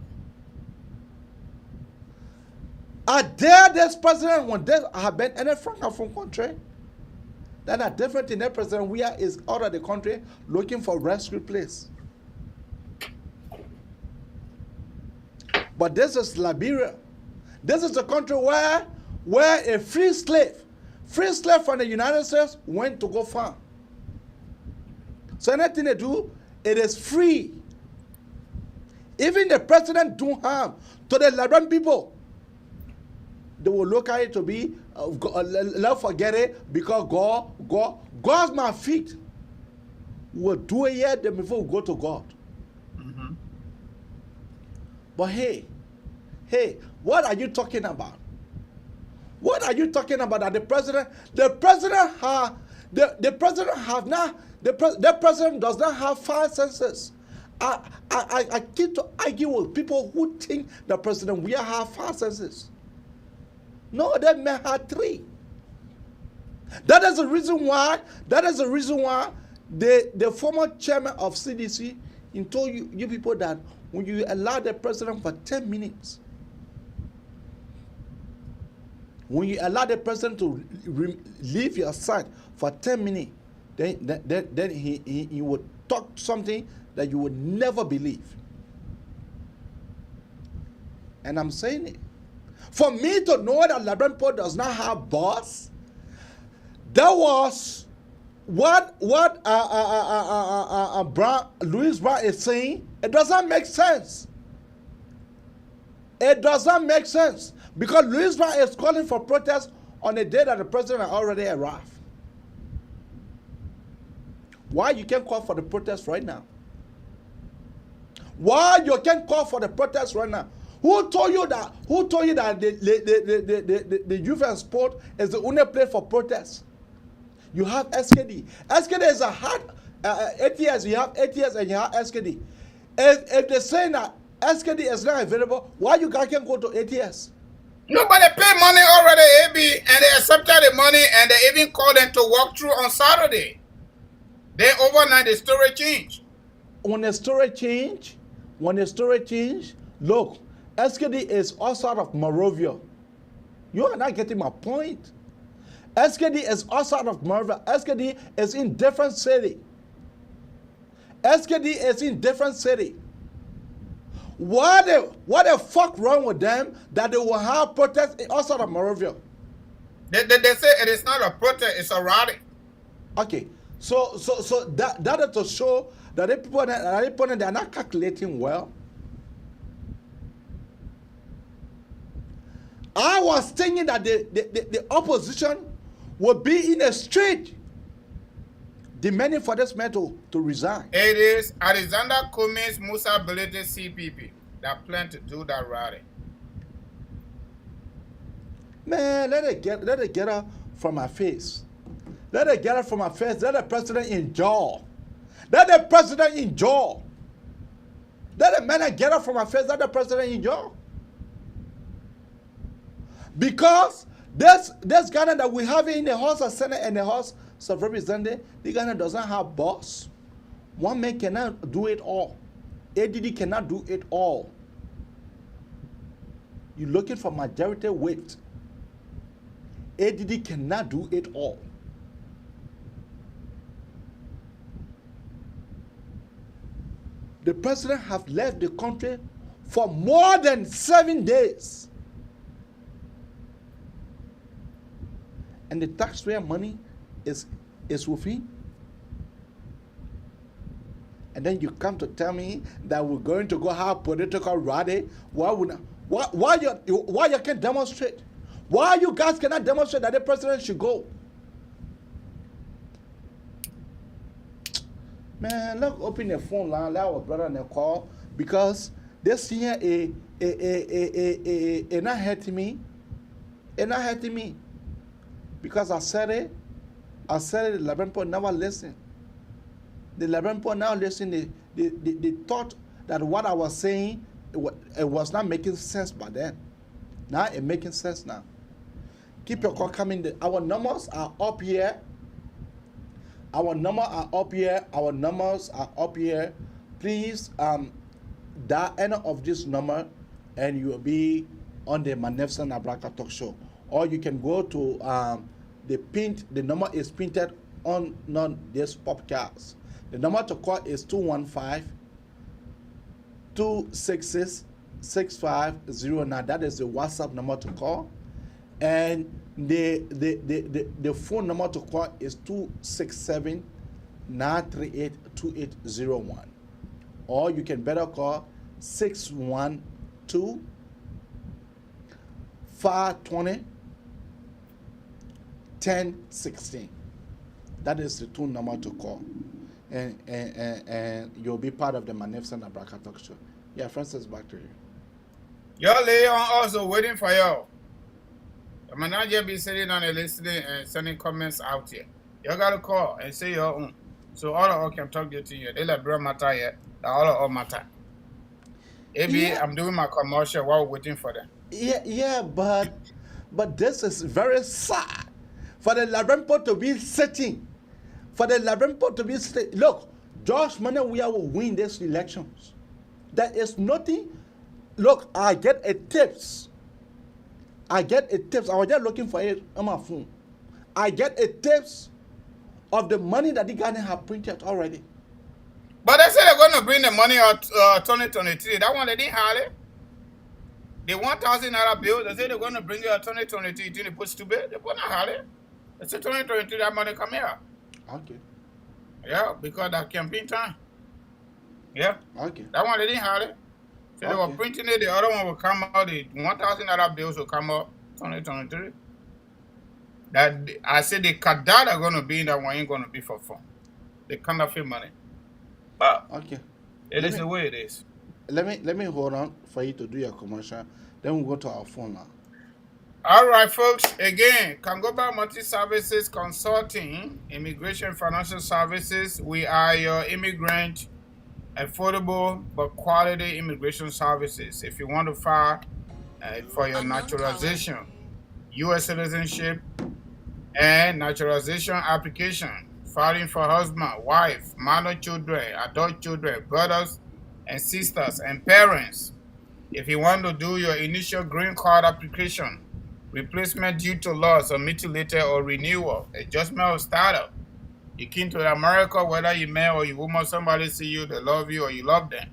Are there this president when there have been any Francophone country that are different in that president where is out of the country looking for rescue place? But this is Liberia. This is a country where a free slave from the United States went to go farm. So anything they do, it is free. Even the president do harm to the Liberian people, they will look at it to be, let's forget it, because God's my feet. We'll do it yet before we go to God. But hey, what are you talking about? What are you talking about? That the president does not have 5 senses. I keep to argue with people who think the president will have 5 senses. No, that man had 3. That is the reason why the former chairman of CDC told you people that when you allow the president for 10 minutes, when you allow the president to leave your side for 10 minutes, then he would talk something that you would never believe. And I'm saying it. For me to know that Liberian people does not have boss, that was what Louis Brown is saying. It does not make sense. It does not make sense. Because Louis Brown is calling for protest on the day that the president has already arrived. Why you can't call for the protest right now? Why you can't call for the protest right now? Who told you that? Who told you that the youth and sport is the only place for protest? You have SKD. SKD is a hard ATS. You have ATS and you have SKD. If they're saying that SKD is not available, why you guys can't go to ATS? Nobody paid money already, AB, and they accepted the money, and they even called them to walk through on Saturday. They overnight the story change. When the story change, look, SKD is outside of Monrovia. You are not getting my point. SKD is outside of Monrovia. SKD is in different city. SKD is in different city. What the fuck wrong with them that they will have protests outside of Monrovia? They say it is not a protest, it's a rally. Okay, so that is to show that the people they are not calculating well. I was thinking that the opposition would be in the street demanding for this man to resign. It is Alexander Cummings, Musa Ability CPP that plan to do that rally. Man, let it get her from my face. Let it get her from my face. Let the president enjoy. Let the president enjoy. Let the man get her from my face. Let the president enjoy. Because this Ghana that we have in the House of Senate and the House of Representatives, the Ghana doesn't have boss. One man cannot do it all. ADD cannot do it all. You're looking for majority weight. ADD cannot do it all. The president has left the country for more than 7 days. And the taxpayer money is with him. And then you come to tell me that we're going to go have political rally. Why you can't demonstrate? Why you guys cannot demonstrate that the president should go? Man, look, open the phone line, let our brother and call, because this here is not hurting me. It's not hurting me. Because I said it, the 11 point never listen. The 11 point now listen, they thought that what I was saying, it was not making sense by then. Now it's making sense now. Keep your call coming. Our numbers are up here. Our numbers are up here. Our numbers are up here. Please dial any of this number and you will be on the Magnificent Abraka Talk Show. Or you can go to the number is printed on this podcast. The number to call is 215-266-6509. That is the WhatsApp number to call. And the phone number to call is 267-938-2801. Or you can better call 612-520-1016. That is the two number to call. And you'll be part of the Magnificent Abraka Talk Show. Yeah, Francis, back to you. Y'all Leon also waiting for y'all. I might not just be sitting on and listening and sending comments out here. Y'all gotta call and say your own. So all of us can talk to you. They like bro matter here. That all of us matter. Maybe yeah. I'm doing my commercial while waiting for them. Yeah, but this is very sad. For the Larampo to be sitting. For the Larampo to be sitting. Look, Josh Manawia will win these elections. There is nothing. Look, I get a tips. I was just looking for it on my phone. I get a tips of the money that the Ghana have printed already. But they say they're going to bring the money out 2023. That one they didn't have it. The $1,000 bill, they say they're going to bring it out 2023. Didn't put stupid. They put not have it. They say 2023 that money come here. Okay. Yeah, because that campaign time. Yeah. Okay. That one they didn't have it. So they were printing it, the other one will come out, the $1,000 bills will come out 2023. That I said the Contrad are going to be in that one, ain't going to be for fun. The counterfeit money. But it is the way it is. Let me hold on for you to do your commercial. Then we'll go to our phone now. All right, folks. Again, Kangoba Multi-Services Consulting, Immigration Financial Services. We are your immigrant affordable but quality immigration services. If you want to file for your naturalization, U.S. citizenship, and naturalization application, filing for husband, wife, minor children, adult children, brothers and sisters, and parents. If you want to do your initial green card application, replacement due to loss or mutilated or renewal, adjustment of status, you came to America, whether you man or you woman, somebody see you, they love you or you love them.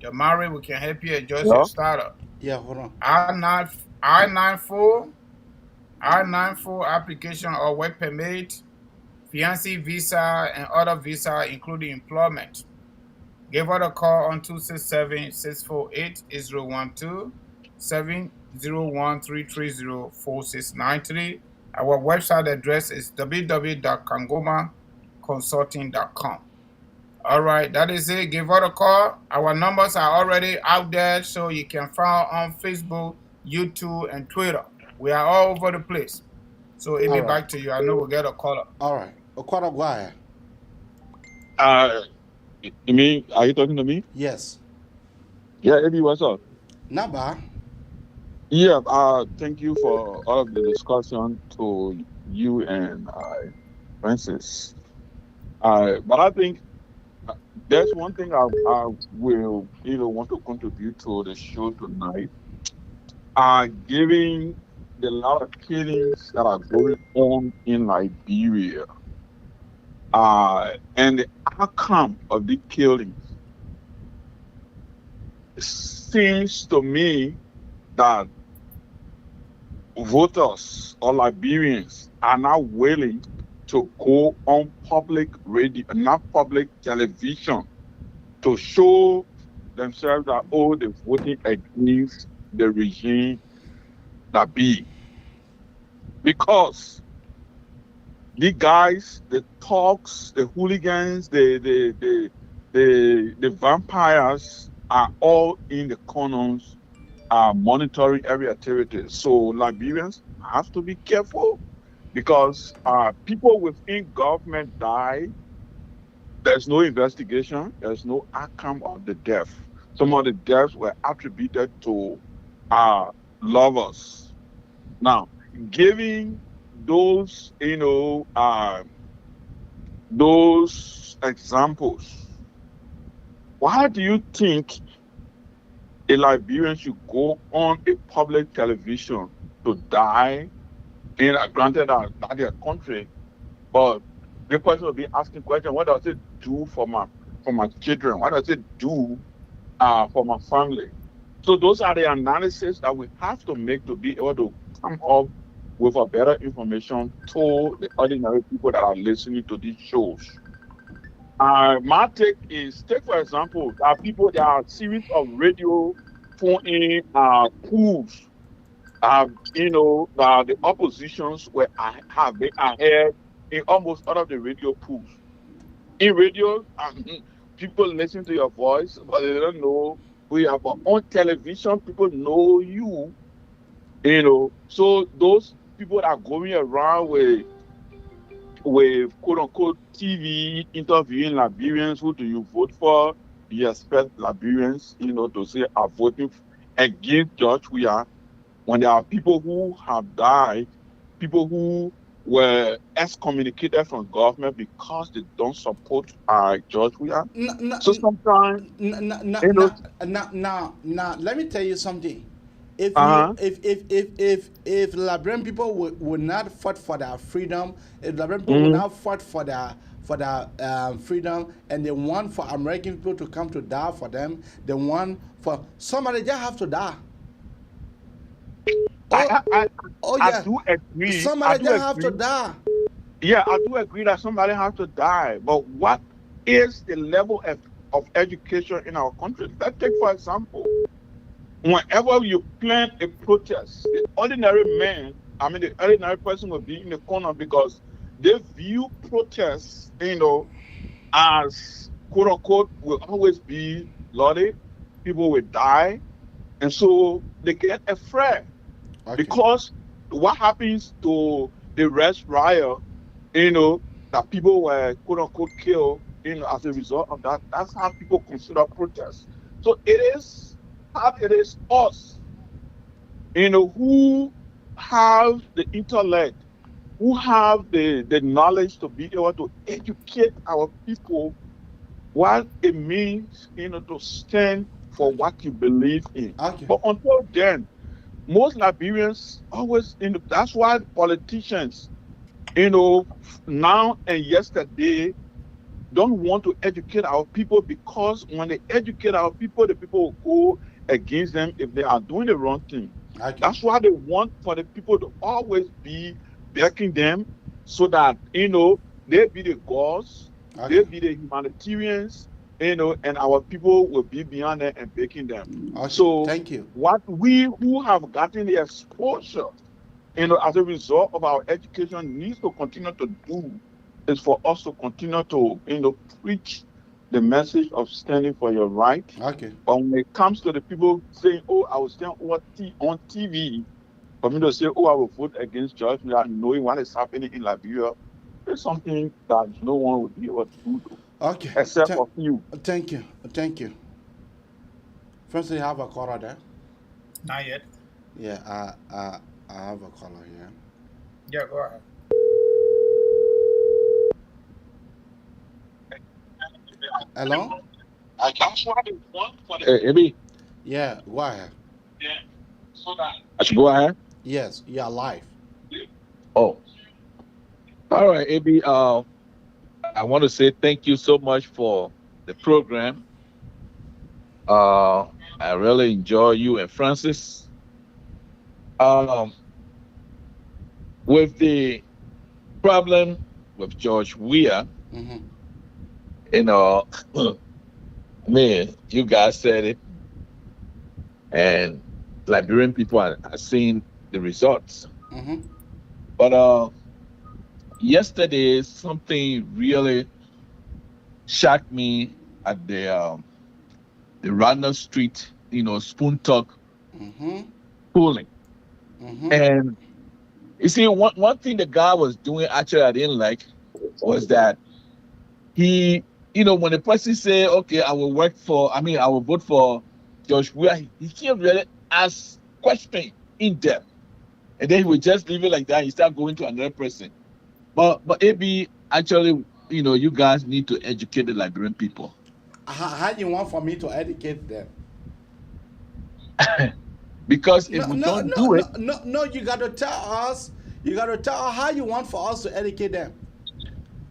You're married, we can help you adjust your startup. Yeah, hold on. I-94 application or work permit, fiancé visa, and other visa, including employment. Give her a call on 267-648-012, 701-330-4693. Our website address is www.kangomaconsulting.com. All right, that is it. Give us a call. Our numbers are already out there, so you can find on Facebook, YouTube, and Twitter. We are all over the place. So it'll be back to you. I know we'll get a caller. All right. Okwara Gwaya. You mean, are you talking to me? Yes. Yeah, Eddie, what's up? Naba. Yeah, thank you for all of the discussion to you and Francis. But I think there's one thing I will want to contribute to the show tonight. Given the lot of killings that are going on in Liberia, and the outcome of the killings, it seems to me that voters or Liberians are now willing to go on public radio, not public television, to show themselves that, oh, they're voting against the regime that be. Because the guys, the thugs, the hooligans, the vampires are all in the corners monitoring every activity. So Liberians have to be careful because people within government die. There's no investigation. There's no outcome of the death. Some of the deaths were attributed to lovers. Now, giving those, those examples, why do you think a Liberian should go on a public television to die in granted that their country, but the person will be asking question, what does it do for my children? What does it do for my family? So those are the analysis that we have to make to be able to come up with a better information to the ordinary people that are listening to these shows. My take is, take for example, there are a series of radio phone-in pools. The oppositions have been ahead in almost all of the radio pools. In radio, people listen to your voice, but they don't know who you are. But on television, people know you. So those people that are going around with quote unquote TV interviewing Liberians, who do you vote for? Do you expect Liberians, to say are voting against George Weah, when there are people who have died, people who were excommunicated from government because they don't support George Weah? So sometimes, now, let me tell you something. If Liberian people would not fight for their freedom, if Liberian people would not fight for their freedom, and they want for American people to come to die for them, they want for somebody just have to die. I do agree. Somebody just have to die. Yeah, I do agree that somebody has to die. But what is the level of education in our country? Let's take, for example, whenever you plan a protest, the ordinary person will be in the corner because they view protests, as quote unquote will always be bloody. People will die. And so they get afraid. Okay. Because what happens to the Red Riot, that people were quote unquote killed, as a result of that, that's how people consider protests. So it is us, who have the intellect, who have the knowledge to be able to educate our people what it means, to stand for what you believe in. Okay. But until then, most Liberians always, that's why politicians, now and yesterday, don't want to educate our people, because when they educate our people, the people will go against them if they are doing the wrong thing. Okay. That's why they want for the people to always be backing them, so that, they be the gods, okay, they be the humanitarians, and our people will be beyond it and baking them. Okay, So thank you. what we who have gotten the exposure, as a result of our education needs to continue to do is for us to continue to, preach the message of standing for your right. Okay. But when it comes to the people saying, "Oh, I will stand on TV," for me to say, "Oh, I will vote against George," without knowing what is happening in Liberia, it's something that no one would be able to do, Okay. except for you. Thank you. Thank you. First, you have a caller there. Not yet. Yeah, I have a caller here. Yeah, go ahead. Hello? Hey, Ebi. Yeah, go ahead. I should go ahead. Yes, you are live. Oh, all right, Ebi. I want to say thank you so much for the program. I really enjoy you and Francis. With the problem with George Weah, man, you guys said it, and Liberian people are seeing the results. But yesterday, something really shocked me at the Randall Street, Spoon Talk polling. And you see, one thing the guy was doing actually I didn't like was that he, when the person say, "Okay, I will vote for George Weah," he can't really ask question in depth, and then he would just leave it like that. He start going to another person. But AB, actually, you guys need to educate the Liberian people. How do you want for me to educate them? Because if we don't do it, no, you got to tell us. You got to tell us how you want for us to educate them.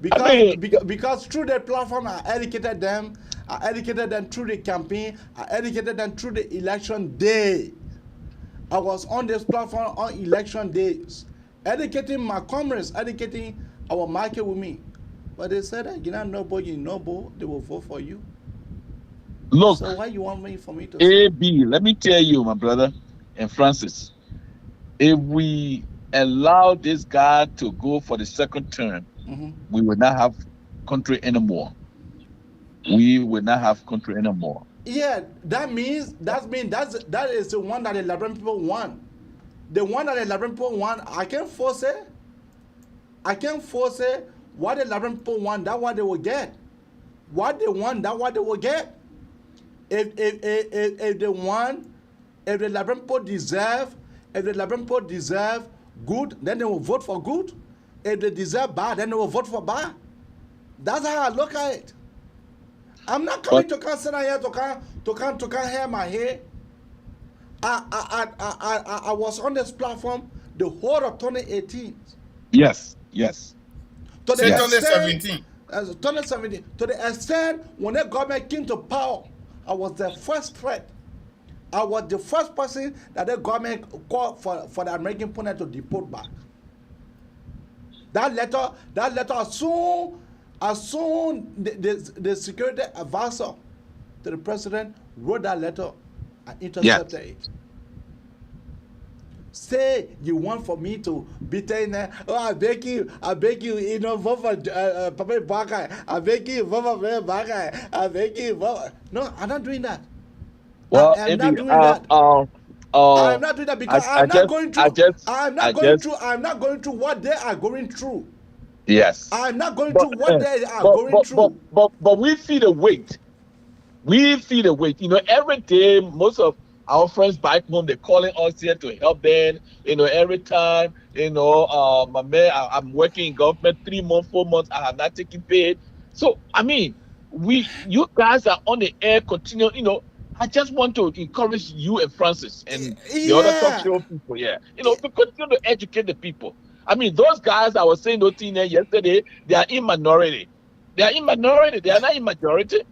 Because through the platform, I educated them. I educated them through the campaign. I educated them through the election day. I was on this platform on election days, educating my comrades, educating our market with me. But they said that nobody, they will vote for you. Look, so why you want me to AB, let me tell you, my brother and Francis, if we allow this guy to go for the second term, we will not have country anymore. We will not have country anymore. Yeah, that is the one that the Liberian people want. The one that the Liberian people want, I can't force it. I can't force it. What the Liberian people want, that's what they will get. What they want, that's what they will get. If they want, if the Liberian people deserve, good, then they will vote for good. If they deserve bad, then they will vote for bad. That's how I look at it. I'm not coming to come sit here to hear my hair. I was on this platform the whole of 2018. Yes. To the 2017. 2017. To the extent when the government came to power, I was the first threat. I was the first person that the government called for the American opponent to deport back. That letter as soon the security advisor to the president wrote that letter and intercepted it. Say you want for me to be telling them, "Oh, I beg you, vote for Papa Baka. I beg you, vote for Papa Baka. I beg you, vote." No, I'm not doing that. Well, I'm not doing that. I'm not doing that because I'm not going through what they are going through. Yes. I'm not going through what they are going through. But we feel the weight. Every day, most of our friends back home, they're calling us here to help them. Every time, my man, I'm working in government 3 months, 4 months, I have not taken paid. So, you guys are on the air, continue, I just want to encourage you and Francis and the other talk show people, to continue to educate the people. Those guys I was saying those things yesterday, they are in minority. They are not in majority.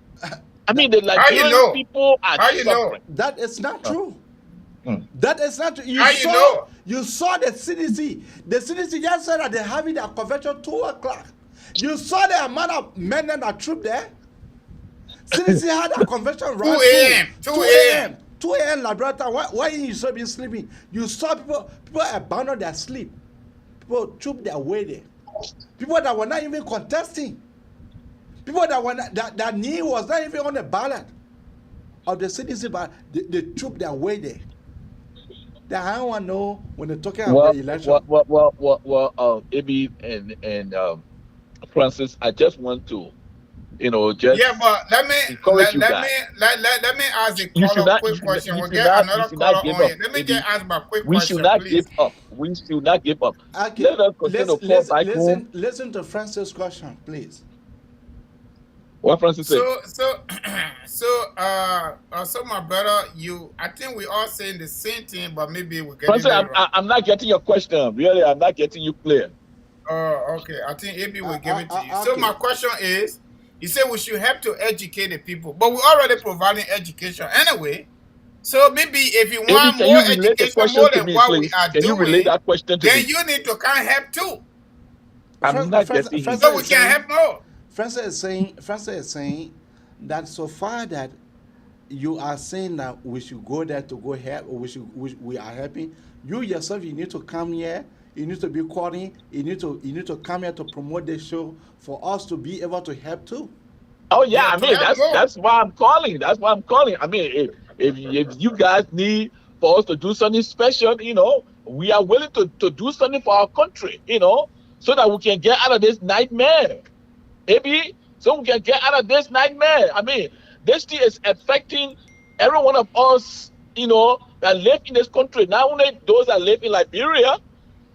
The Liberian people are suffering. That is not true. That is not true. You saw the CDC. The CDC just said that they're having their convention 2 o'clock. You saw the amount of men that are trooped there. CDC had a convention right 2 a.m. 2 a.m. 2 a.m. Liberia time. Why you should be sleeping? You saw people abandon their sleep. People troop their way there. People that were not even contesting. People that were not, that knee was not even on the ballot of the CDC, but they troop their way there. That I don't want to know when they're talking about the election. AB and Francis, I just want to, just yeah, but let me encourage let you me ask a you should caller not, quick question. We'll should get not, another should caller not give on up. here. Let me AB. just ask my quick We question, should not please. give up. We should not give up. Okay. Let us continue to fall back home. Listen to Francis' question, please. What Francis said? So my brother, I think we all saying the same thing, but maybe we're getting Francis, it wrong. I'm not getting your question. Really, I'm not getting you clear. Oh, okay. I think AB will give it to you. Okay. So my question is, he said we should have to educate the people, but we're already providing education anyway. So maybe if you want Can more you relate the education, question more to than me, what we please? are Can you relate doing, that question to then me? you need to kind of help too. I'm not getting you. So we can help more. Francis is saying that so far that you are saying that we should go there to go help, or we are helping. You yourself, you need to come here. You need to be calling. You need to come here to promote the show for us to be able to help too. Oh yeah, I mean that's why I'm calling. That's why I'm calling. I mean, if you guys need for us to do something special, we are willing to do something for our country, so that we can get out of this nightmare. Maybe so we can get out of this nightmare. I mean, this thing is affecting every one of us, that live in this country. Not only those that live in Liberia,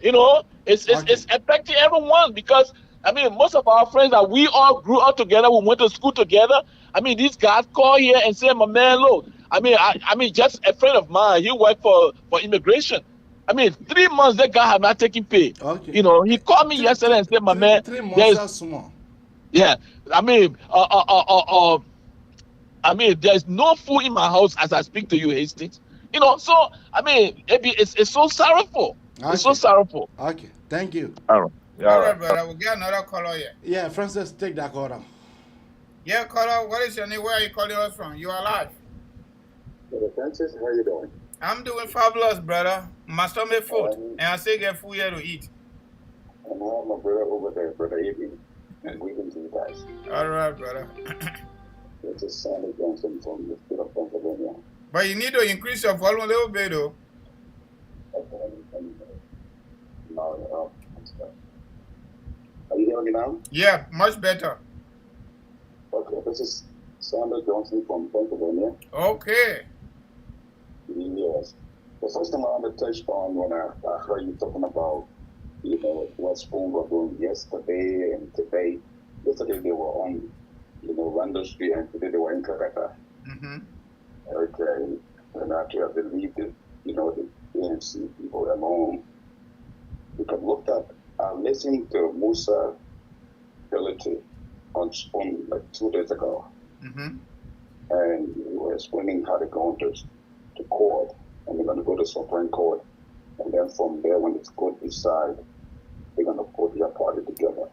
it's affecting everyone because I mean, most of our friends that we all grew up together, we went to school together. I mean, these guys call here and say, "My man, look, I mean, just a friend of mine, he worked for immigration. I mean, 3 months that guy have not taken pay. Okay. He called me yesterday and said, "My man, 3 months are small." Yeah, I mean, there's no food in my house as I speak to you, Hastings. So I mean, it's so sorrowful. Okay. It's so sorrowful. Okay, thank you. All right. All right, brother. We'll get another caller here. Yeah, Francis, take that caller. Yeah, caller. What is your name? Where are you calling us from? You are alive. Brother Francis, how you doing? I'm doing fabulous, brother. My stomach full, and I still get food here to eat. And I have my brother over there, Brother Avery, and we can to you guys. All right, brother. This is Sandy Johnson from the state of Pennsylvania. But you need to increase your volume a little bit, though. Are you hearing me now? Yeah, much better. Okay, this is Sandy Johnson from Pennsylvania. Okay. Yes. The first thing I want to touch on when I heard you talking about, what Spoon was doing yesterday and today. Yesterday they were on, Randall Street, and today they were in Calcutta. Mm-hmm. Okay. And actually I believe that, the ANC people alone. Because look at, I listened to Musa Pelete on Spoon like 2 days ago. Mm-hmm. And we were explaining how they're going to court, and they're going to go to Supreme Court, and then from there, when it's court decide, they're going to put their party together.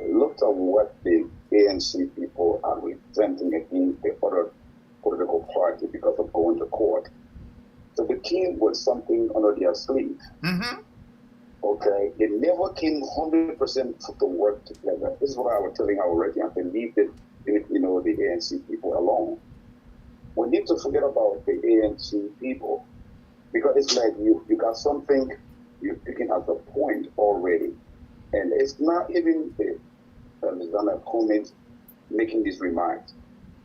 Look at what the ANC people are resenting against the other political party because of going to court. So they came with something under their sleeve. Mm-hmm. Okay, they never came 100% to work together. This is what I was telling you already. I believe that the ANC people alone. We need to forget about the ANC people because it's like you got something you're picking as a point already, and it's not even the Alexander Cummings making these remarks.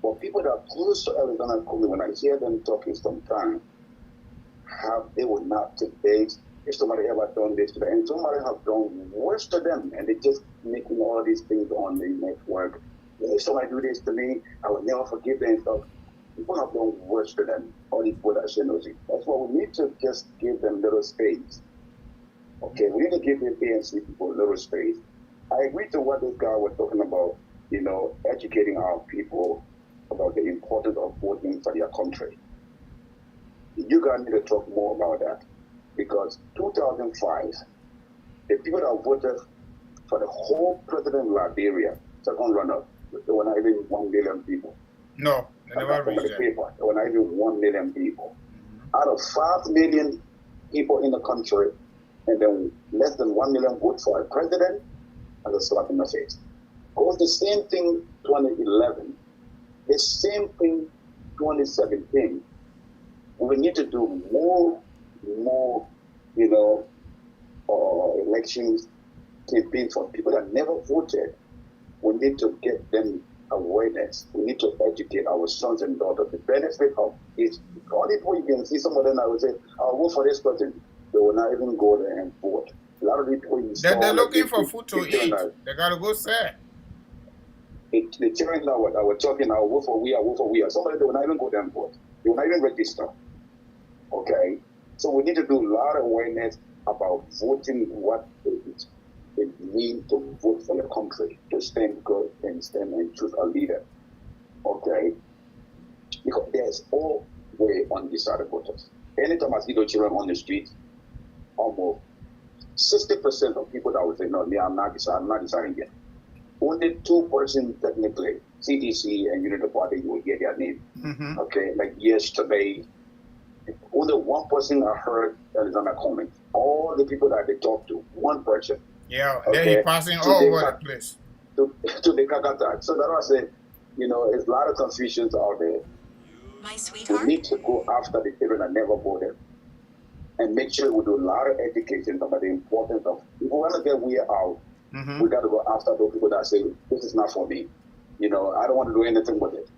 But people that are close to Alexander Cummings, when I hear them talking sometimes, how they would not take days. If somebody ever done this to them, and somebody have done worse to them, and they just making all these things on the network. If somebody do this to me, I would never forgive them and stuff. People have done worse to them, all these people that share music. That's why we need to just give them little space. Okay, we need to give the ANC people little space. I agree to what this guy was talking about, educating our people about the importance of voting for their country. You guys need to talk more about that. Because 2005, the people that voted for the whole president of Liberia, second runner, there were not even 1 million people. No, they never reached that. There were not even 1 million people. Out of 5 million people in the country, and then less than 1 million vote for a president, as a slap in the face. It was the same thing 2011, the same thing 2017. We need to do more, elections campaigns for people that never voted. We need to get them awareness. We need to educate our sons and daughters. The benefit of it. All the people you can see, some of them I would say, I'll vote for this person. They will not even go there and vote. A lot of people they're looking for food to eat. They gotta go sell. The children that were talking, I'll vote for we are. Somebody they will not even go there and vote. They will not even register. Okay? So we need to do a lot of awareness about voting, what it means to vote for the country, to stand good and stand and choose a leader. Okay? Because there's always undecided voters. Anytime I see those children on the street, almost 60% of people that would say, no, I'm not deciding yet. Only 2% technically, CDC and Unity Party, you will get their name. Okay, like yesterday, only one person I heard Alexander Cummings. All the people that they talked to, one person. Yeah, they're passing all over the place. To the Kakata. So that I said, there's a lot of confusions out there. My sweetheart. We need to go after the children that never voted and make sure we do a lot of education about the importance of, if we want to get we out, we got to go after those people that say, this is not for me. I don't want to do anything with it.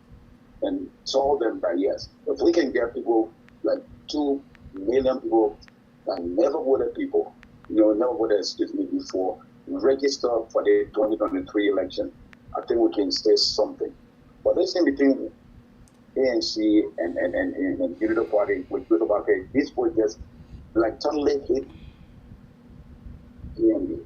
And tell them that, yes, if we can get people, like 2 million people that never voted never voted, before, register for the 2023 election, I think we can say something. But this thing between ANC and Unity Party, which goes about, this was just like totally hit PNB.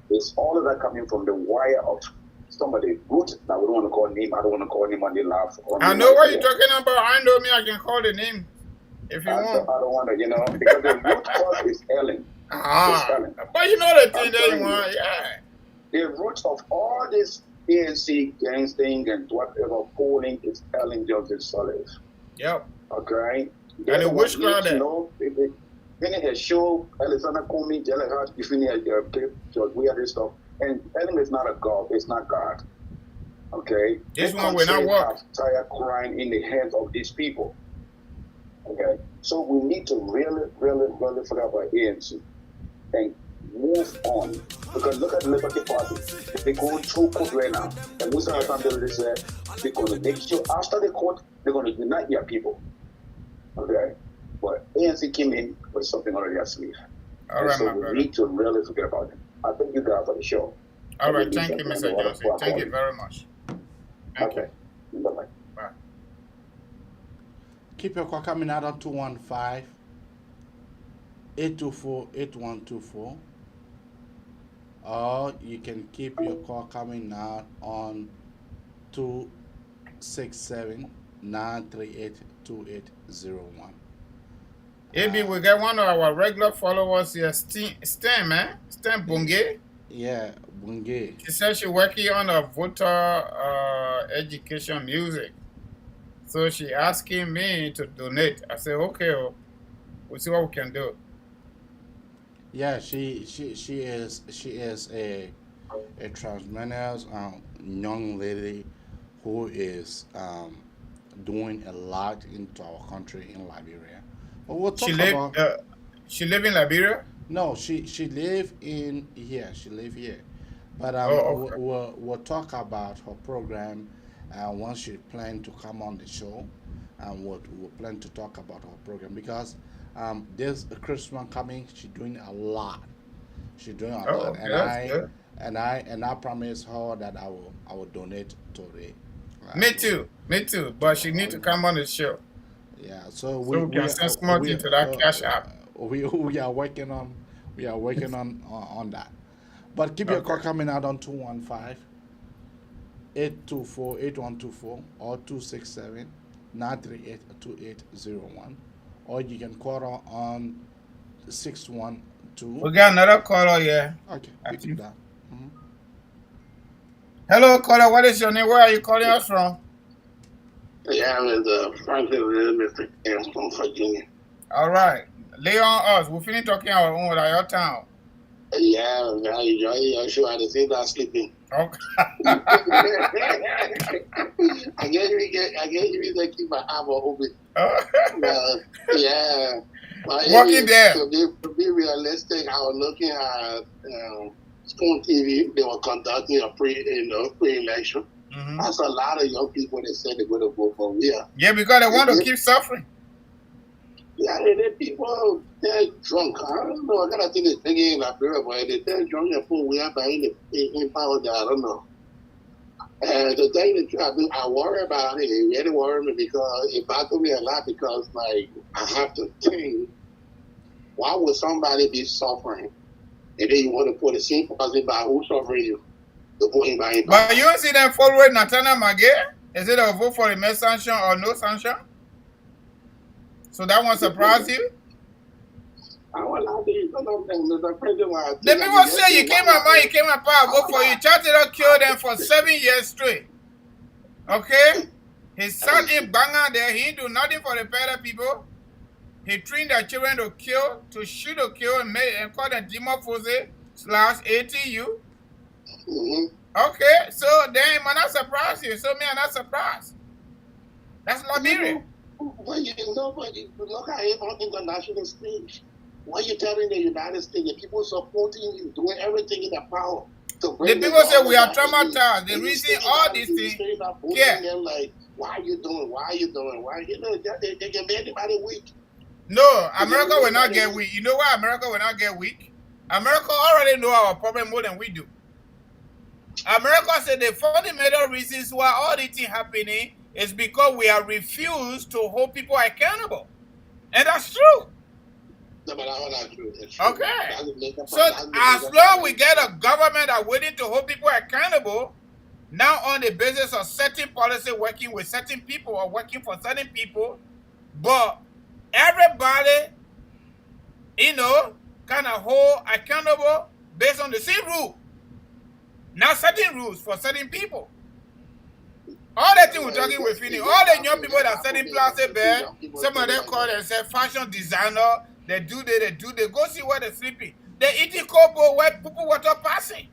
It's all of that coming from the wire of somebody good that we don't want to call name. I don't want to call name on the laugh. I know what you're talking about. I know me. I can call the name if you want. I don't want to, because the root cause is Ellen. But you know the thing that you want, yeah. The root of all this ANC gangstering and whatever polling is Ellen Johnson Sirleaf. Yep. Okay. And the witchcraft. Then it has show Alexander Cummings, Jellyhart, if you need we have this stuff. And Ellen is not a God, it's not God. Okay? This one will not work. Tired crying in the hands of these people. Okay? So we need to really, really, really forget about ANC and move on. Because look at the Liberty Party. They're going through court right now. And Musa Hassan said they're going to make sure after the court, they're going to unite their people. Okay? But ANC came in with something already asleep. All right, so we need to really forget about it. I thank you guys for the show. All right, thank you, Mr. Johnson. Thank you very much. Thank you. Bye-bye. Bye. Keep your call coming out on 215-824-8124. Or you can keep your call coming out on 267-938-2801. AB, we got one of our regular followers here, Stem, Stem Bunge. Yeah, Bunge. She said she's working on a voter education music. So she asking me to donate. I said, okay, we'll see what we can do. Yeah, she is a tremendous young lady who is doing a lot into our country in Liberia. But we'll talk about. She live in Liberia? No, she live in here. She live here, but okay. we'll talk about her program once she plan to come on the show, and we'll plan to talk about her program because there's a Christmas coming. She's doing a lot. She's doing a lot, and I promise her that I will donate to the. Me too. But she need to come on the show. Yeah, so we can send smart into that cash app. We are working on that. But keep your call coming out on 215-824-8124 or 267-938-2801, or you can call on 612. We got another caller here. Okay, we do that. Hello, caller. What is your name? Where are you calling us from? Yeah, I'm Franklin, Mr. James from Virginia. All right. Lay on us. We're finished talking our own with your town. Yeah, I enjoy your show at the same time sleeping. Okay. I guess we keep my eye open. Yeah. Walking there. To be realistic, I was looking at Spoon TV. They were conducting a pre-election. Mm-hmm. That's a lot of young people that said they're going to vote for me. Yeah, because they want to keep suffering. Yeah, the people, they're drunk. I don't know. I got to think it's big in Liberia, but they're drunk and put we are in power there. I don't know. And the thing that I worry about it really worry me because it bothers me a lot because, like, I have to think, why would somebody be suffering? And then you want to put the same person by who's suffering you? But you don't see them following Nathaniel Magee? Is it a vote for the sanction or no sanction? So that one surprised you? The people say you came up, you came up, vote for you. Chartered killed them for 7 years straight. Okay? He sat in Banga there. He didn't do nothing for the better people. He trained their children to kill, to shoot or kill, and call them Dimofose/ATU. Okay, so then I'm not surprised you. So me, I'm not surprised. That's Liberia. Well, but you look at it on international stage. Why you telling the United States, the people supporting you, doing everything in their power to bring the people say we are traumatized. The reason all these things. Yeah. Like, why are you doing? Why are you doing? Why they can make anybody weak. No, America will not get weak. You know why America will not get weak? America already know our problem more than we do. America said the fundamental reasons why all this thing happening is because we have refused to hold people accountable. And that's true. No, but that's not true. It's true. Okay. So as long as we get a government that willing to hold people accountable, now on the basis of certain policy working with certain people or working for certain people, but everybody, kind of hold accountable based on the same rule. Now certain rules for certain people. All that thing we're talking with Fini, all the young people that study plastic bed, some of them call themselves fashion designer, they go see where they're sleeping. They eating cocoa where people water passing.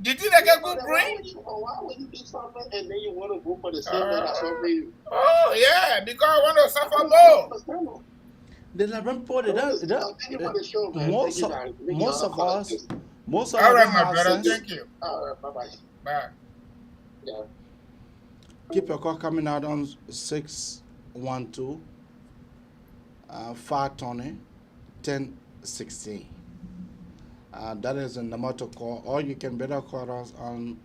Did you get good brain? Why would you do something and then you want to go for the same that suffer you? Oh yeah, because I want to suffer more. The Liberia most of all right, us my brother, thank you. Bye-bye. Bye. Yeah. Keep your call coming out on 612 520 1016. That is the number to call, or you can better call us on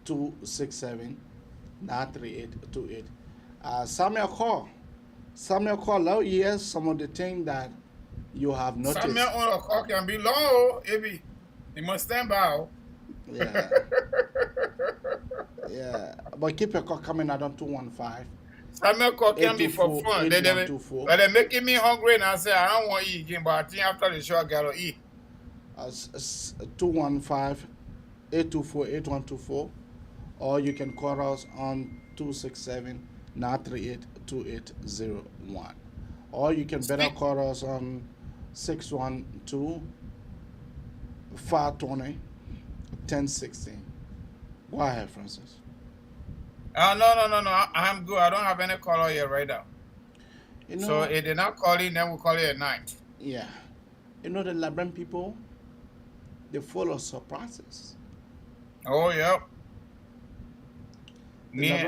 267 93828. Samuel call. Now here's some of the things that you have noticed. Samuel on a call can be long, Ebi. You must stand by. Yeah. Yeah. But keep your call coming out on 215. Samuel call can be for fun. But they're making me hungry and I say I don't want to eat again, but I think after the show I gotta eat. 215-824-8124, or you can call us on 267-938-2801, or you can better call us on 612-520-1016. Go ahead, Francis. No. I'm good. I don't have any caller here right now. So if they're not calling, then we'll call it at night. Yeah. The Liberian people, they follow surprises. Oh, yep.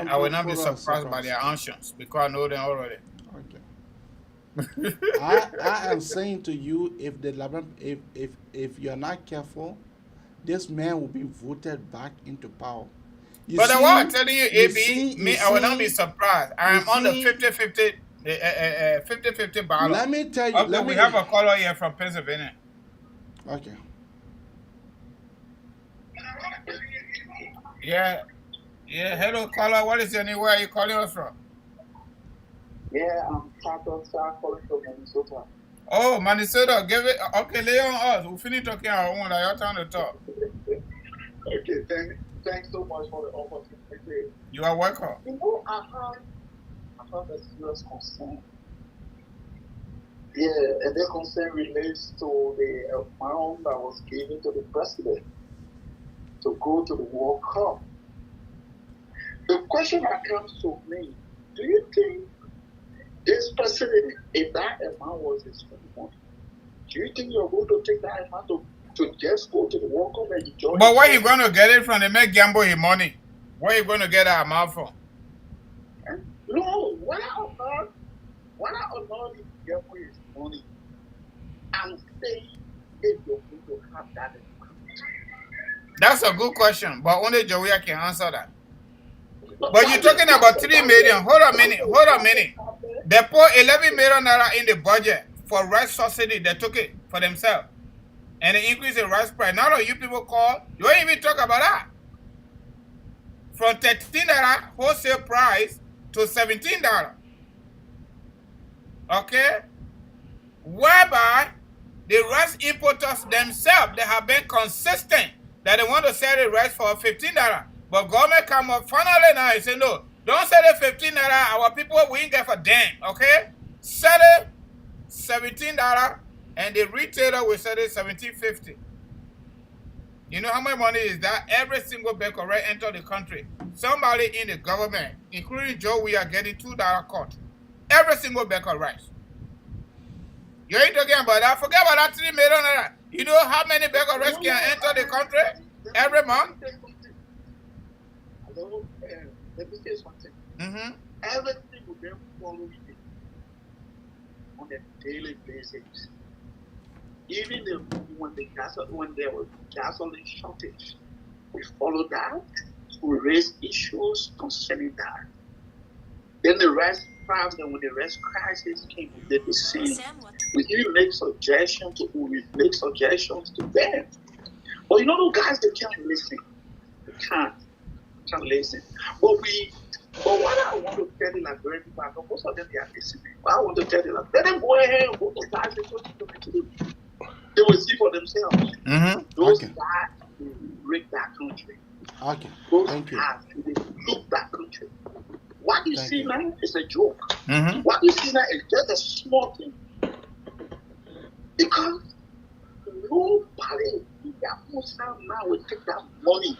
I will not be surprised by their actions because I know them already. Okay. I am saying to you, if you're not careful, this man will be voted back into power. But what I'm telling you, AB, I will not be surprised. I am on the 50-50 ballot. Let me tell you. Okay, we have a caller here from Pennsylvania. Okay. Yeah. Hello, caller. What is your name? Where are you calling us from? Yeah, I'm calling from Minnesota. Oh, Minnesota. Give it. Okay, lay on us. We'll finish talking our own. Your time to talk. Okay, thank you. Thanks so much for the opportunity. You are welcome. You know, I have a serious concern. Yeah, and the concern relates to the amount that was given to the president to go to the World Cup. The question that comes to me, do you think this president, if that amount was his money, do you think you're going to take that amount to just go to the World Cup and enjoy? But where you going to get it from? They make gamble his money. Where you going to get that amount from? No, whether or not he gamble his money, I'm saying if you're going to have that amount. That's a good question, but only Joey can answer that. But you're talking about 3 million. Hold a minute. They put 11 million naira in the budget for rice subsidy. They took it for themselves. And they increased the rice price. Now you people call, you don't even talk about that. From 13 naira wholesale price to $17. Okay? Whereby the rice importers themselves, they have been consistent that they want to sell the rice for $15. But government come up finally now and say, no, don't sell it $15. Our people we ain't get for damn, okay? Sell it $17 and the retailer will sell it $17.50. You know how much money is that? Every single baker right enter the country. Somebody in the government, including Joe, we are getting $2 cut. Every single baker rice. You ain't talking about that. Forget about that 3 million. You know how many baker rice can enter the country every month? Hello, let me say something. Everything will then follow it on a daily basis. Even when there was gasoline shortage, we followed that. We raised issues concerning that. Then the rice price, and when the rice crisis came, we did the same. We even make suggestions to them. But you know, those guys, they can't listen. They can't listen. But what I want to tell the Liberian people, I know most of them they are listening. But I want to tell them, let them go ahead and go to guys in 2022. They will see for themselves. Those guys will break that country. Okay. Those Thank you. guys will look that country. What you see now is a joke. What you see now is just a small thing. Because nobody in their own side now will take that money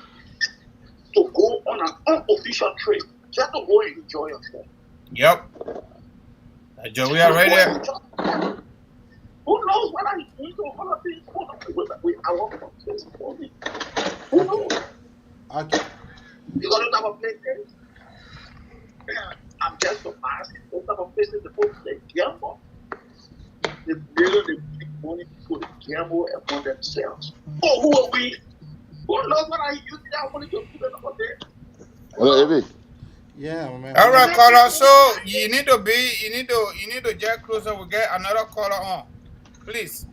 to go on an unofficial trip just to go and enjoy yourself. Yep. Joe, we are right there. Who knows what I'm doing to all of these with our countries? Who knows? Okay. You got to have a place. I'm just surprised. Those type of places, the folks they gamble. They make money to gamble upon themselves. Oh, who are we? Who knows what I use that money to do another day? Hello, Evie. Yeah, man. All right, caller. So you need to get closer. We'll get another caller on, please.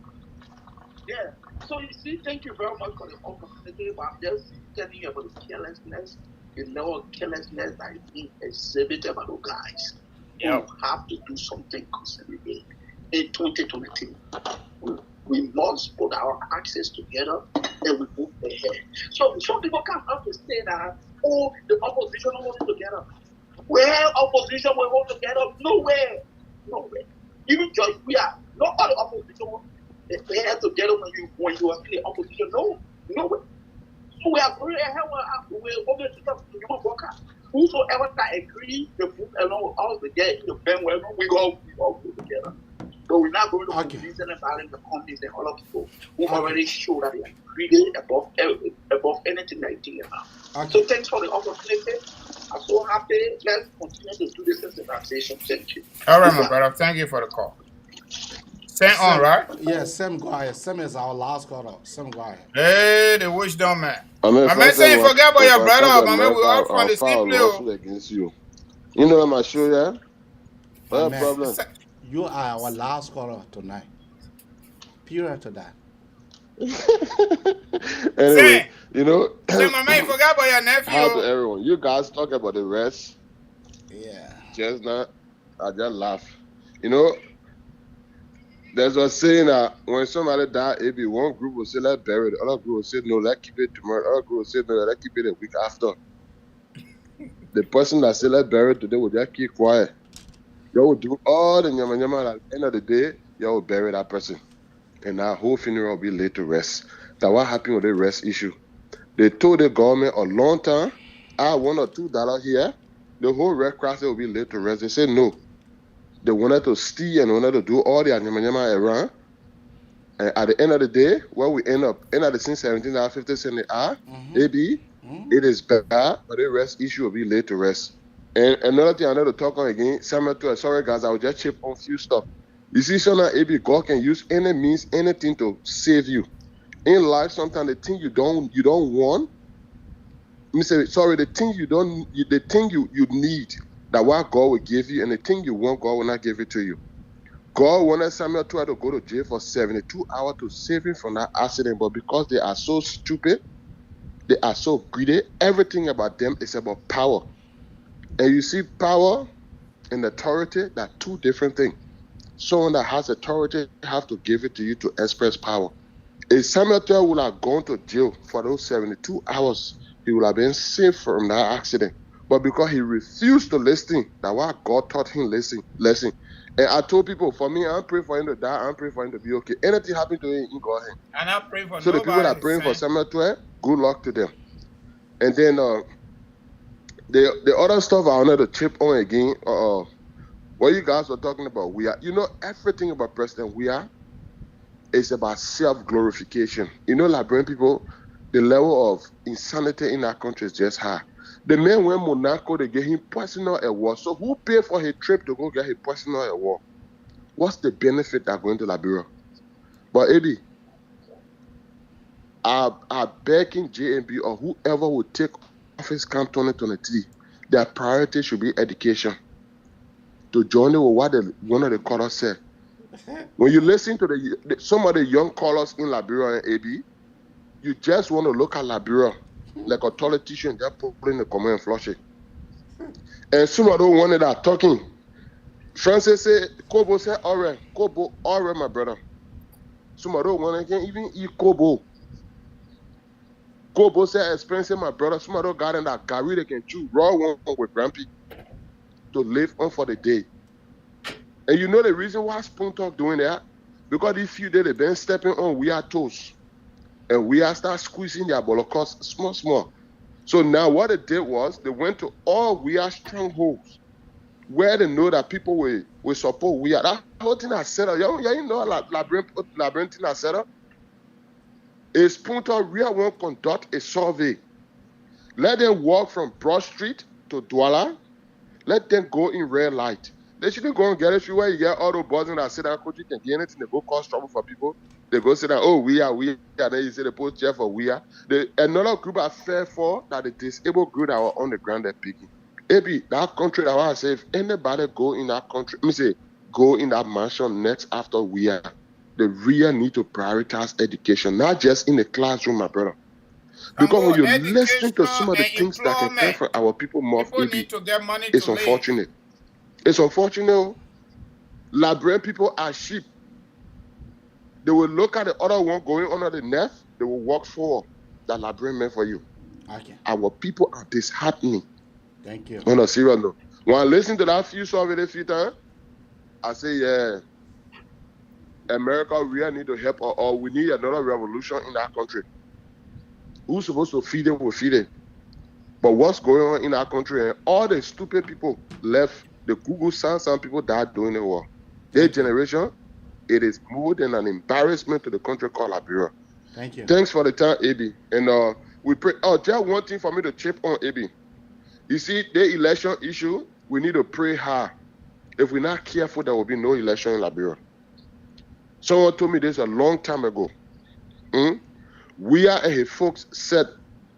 Yeah. So you see, thank you very much for the opportunity. But I'm just telling you about the carelessness, the level of carelessness that is being exhibited by those guys. Yep. We have to do something concerning it. In 2022, we must put our axes together and we move ahead. So some people come out to say that, oh, the opposition will hold together. Where opposition will hold together? Nowhere. Even George, we are not all the opposition. They have together when you are in the opposition. Nowhere. So we are going ahead. We're going to talk to human worker. Whosoever that agree, the move along with us, the get in the band, wherever we go together. So we're not going to convince anybody in the companies and other people who already show that they are greedy above anything they think about. So thanks for the opportunity. I'm so happy. Let's continue to do this sensitization. Thank you. All right, my brother. Thank you for the call. Sam on, right? Yes, Sam, go ahead. Sam is our last caller. Sam, go ahead. Hey, the wisdom man. I mean, My man say you forget about your brother. My man, we all from the same place. Against you. You know my show, yeah? No problem. You are our last caller tonight. Period to that. Anyway, you know. Say, my man, you forgot about your nephew. How to everyone? You guys talk about the rest. Yeah. Just not. I just laugh. You know, There's a saying that when somebody die, it be one group will say let's bury it, the other group will say no, let's keep it tomorrow, the other group will say no, let's keep it a week after. The person that say let's bury it today will just keep quiet. You will do all the nyama nyama. At the end of the day, you will bury that person, and that whole funeral will be laid to rest. That what happened with the rest issue? They told the government a long time, $1 or $2 here, the whole red cross will be laid to rest. They said no. They wanted to steal and wanted to do all the nyama nyama around. And at the end of the day, where we end up at the $17.50 the hour, AB, it is bad, but the rest issue will be laid to rest. And another thing I need to talk on again, sorry guys, I will just chip on few stuff. You see, so now AB, God can use any means, anything to save you. In life, sometimes the thing you don't want, the thing the thing you need, that what God will give you, and the thing you want, God will not give it to you. God wanted Samuel to go to jail for 72 hours to save him from that accident, but because they are so stupid, they are so greedy, everything about them is about power. And you see, power and authority, they're two different things. Someone that has authority have to give it to you to express power. If Samuel would have gone to jail for those 72 hours, he would have been saved from that accident. But because he refused to listen, that's why God taught him lesson. And I told people, for me, I'm praying for him to die, I'm praying for him to be okay. Anything happen to him, he go ahead. And I pray for So the people that are praying for Samuel, good luck to them. And then the other stuff I wanted to chip on again, what you guys were talking about, everything about President it's about self-glorification. Liberian people, the level of insanity in our country is just high. The man went Monaco to get him personal award. So who paid for his trip to go get his personal award? What's the benefit of going to Liberia? But Eddie, I begging JMB or whoever will take office come 2023, their priority should be education. To join with what one of the callers said. When you listen to some of the young callers in Liberia and AB, you just want to look at Liberia like a politician just putting the comment and flush it. And some of those ones that are talking, Francis said, Kobo said, Kobo, my brother. Some of those ones can't even eat Kobo. Kobo said, expensive, my brother. Some of those guys in that Gary, they can chew raw one with Grampy to live on for the day. And you know the reason why Spoon Talk doing that? Because these few days they've been stepping on we are toes. And we are start squeezing their bolocos small. So now what they did was they went to all we are strongholds where they know that people will support we are. That whole thing I set up. You know Labyrinth thing I set up? A Spoon Talk, we are going to conduct a survey. Let them walk from Broad Street to Douala. Let them go in red light. They shouldn't go and get it where you get all those buzzing that say that country can get anything. They go cause trouble for people. They go say that, oh, we are. Then you say they post chair for we are. Another group are fair for that the disabled group that were on the ground they're picking. Maybe that country that I say, if anybody go in that country, go in that mansion next after we are, they really need to prioritize education, not just in the classroom, my brother. Because when you listen to some of the things that can come from our people more, need to get money it's to unfortunate. It's unfortunate. Liberian people are sheep. They will look at the other one going under the net. They will walk forward. That Liberian meant for you. Okay. Our people are disheartening. Thank you. On a serious note. When I listen to that few songs a few times, I say, yeah, America really need to help, or we need another revolution in our country. Who's supposed to feed them will feed them. But what's going on in our country, and all the stupid people left, the Google some people died doing the war. Their generation, it is more than an embarrassment to the country called Liberia. Thank you. Thanks for the time, AB. And we pray. Oh, just one thing for me to chip on, AB. You see, the election issue, we need to pray hard. If we're not careful, there will be no election in Liberia. Someone told me this a long time ago. We are and his folks set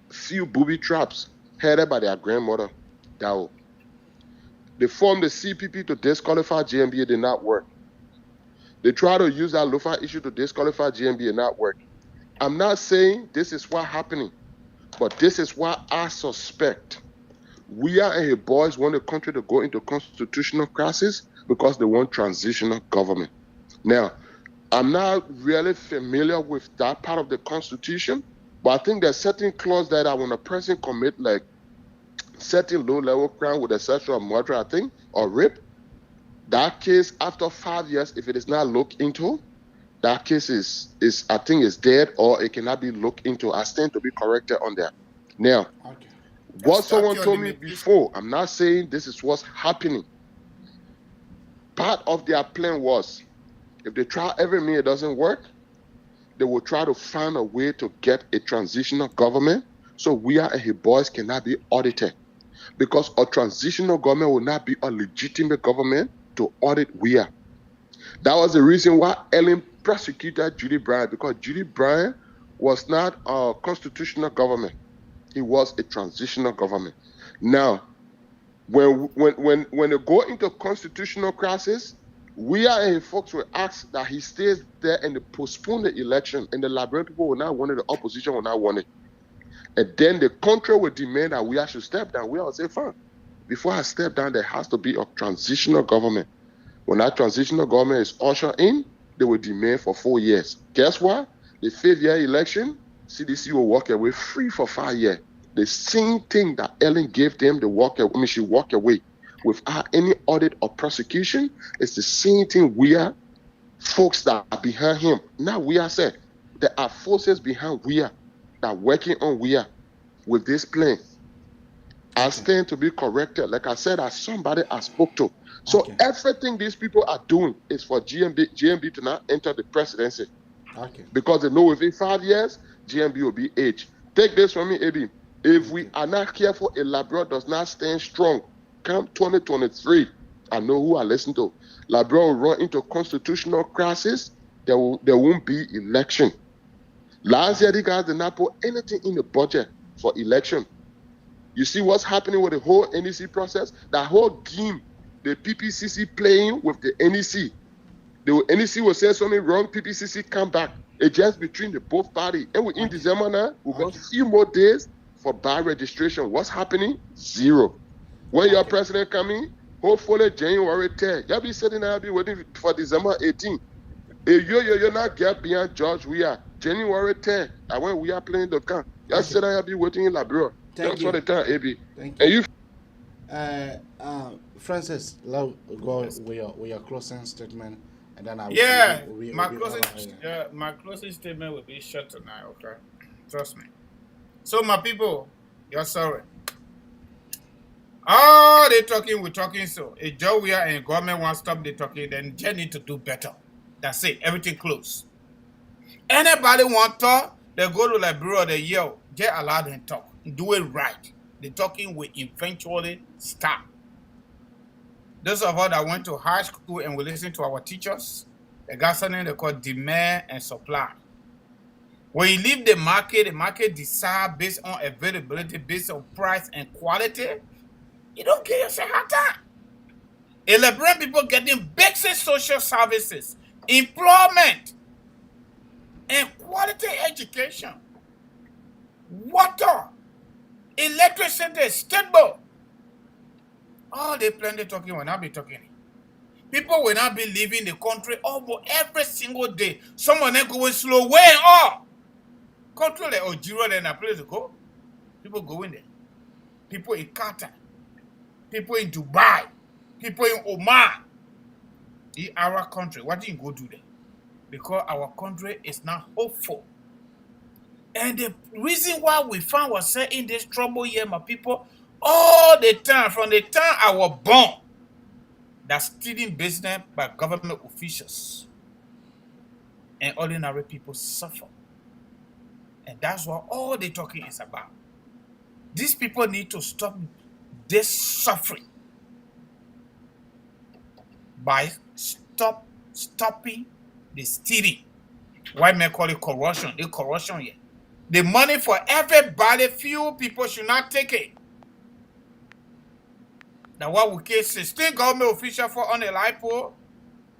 few booby traps headed by their grandmother, Dao. They formed the CPP to disqualify GMB, it did not work. They tried to use that Lufa issue to disqualify GMB, it did not work. I'm not saying this is what's happening, but this is what I suspect. We are and his boys want the country to go into constitutional crisis because they want transitional government. Now, I'm not really familiar with that part of the Constitution, but I think there's certain clause that when a person commit like certain low-level crime with a sexual murder, I think, or rape, that case after 5 years, if it is not looked into, that case is I think is dead or it cannot be looked into. I stand to be corrected on that. Now, what someone told me before, I'm not saying this is what's happening. Part of their plan was, if they try every minute it doesn't work, they will try to find a way to get a transitional government so we and his boys cannot be audited. Because a transitional government will not be a legitimate government to audit we are. That was the reason why Ellen prosecuted Judy Bryant, because Judy Bryant was not a constitutional government. He was a transitional government. Now, when they go into constitutional crisis, we are and folks will ask that he stays there and they postpone the election, and the Liberian people will not want it, the opposition will not want it. And then the country will demand that we should step down. We all say, fine. Before I step down, there has to be a transitional government. When that transitional government is ushered in, they will demand for 4 years. Guess what? The 5th-year election, CDC will walk away free for 5 years. The same thing that Ellen gave them, she walked away without any audit or prosecution. It's the same thing we are, folks that are behind him. Now we are said, there are forces behind we are that are working on we are with this plan. I stand to be corrected. Like I said, as somebody I spoke to. So everything these people are doing is for GMB to not enter the presidency. Because they know within 5 years, GMB will be aged. Take this from me, AB. If we are not careful, a Liberia does not stand strong. Come 2023, I know who I listen to. Liberia will run into constitutional crisis. There won't be election. Last year, the guys did not put anything in the budget for election. You see what's happening with the whole NEC process? That whole game, the PPCC playing with the NEC. The NEC will say something wrong, PPCC come back. It's just between the both parties. And we're in December now, we've got a few more days for bar registration. What's happening? Zero. When your president coming, hopefully January 10th. You'll be sitting there, be waiting for December 18th. If you're not get beyond George, we are January 10th. And when we are playing the camp, you'll sit there, be waiting in Liberia. Thanks for the time, AB. Thank you. And you, Francis, let's go with your closing statement, and then my closing statement will be short tonight. Okay, trust me. So my people, you're sorry. Oh, they talking, we're talking. So if Joe we are and government wants to stop the talking, then they need to do better. That's it. Everything closed. Anybody want to talk, they go to Liberia, they yell, just allow them talk. Do it right. The talking will eventually stop. Those of us that went to high school and we listen to our teachers, they got something they call demand and supply. When you leave the market decide based on availability, based on price and quality, you don't get yourself hard time. A Liberian people getting basic social services, employment, and quality education, water, electricity, stable. All they plenty talking will not be talking. People will not be leaving the country almost every single day. Some of them going slow way up. Country like Algeria, then a place to go. People go in there. People in Qatar. People in Dubai. People in Oman. In our country, what do you go do there? Because our country is not hopeful. And the reason why we found ourselves in this trouble here, my people, all the time, from the time I was born, that's stealing business by government officials. And ordinary people suffer. And that's what all the talking is about. These people need to stop this suffering by stopping the stealing. White men call it corruption. The corruption here. The money for everybody, few people should not take it. Now what we can 16 government officials for on the LIPO,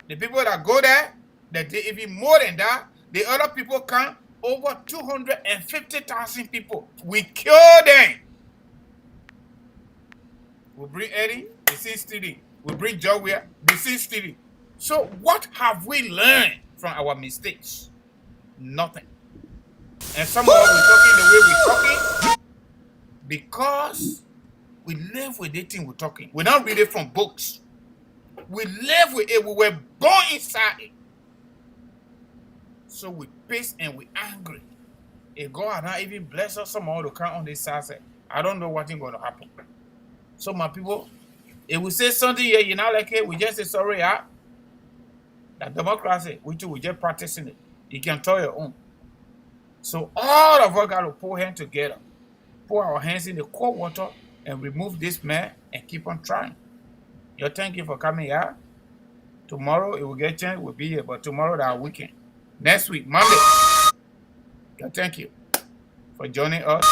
the people that go there, they did even more than that. The other people come, over 250,000 people. We kill them. We bring Eddie, they see stealing. We bring Joe, they see stealing. So what have we learned from our mistakes. Nothing. And some of us we're talking the way we're talking because we live with the thing we're talking. We don't read it from books. We live with it. We were born inside it. So we pissed and we angry. If God had not even blessed us somehow to come on this side, I don't know what's going to happen. So my people, if we say something here, you not like it, we just say sorry, that democracy, which we just practicing it. You can tell your own. So all of us got to pull hands together, put our hands in the cold water and remove this man and keep on trying. Yo, thank you for coming here. Tomorrow, it will get chance, we'll be here, but tomorrow, that weekend. Next week, Monday. Yo, thank you for joining us.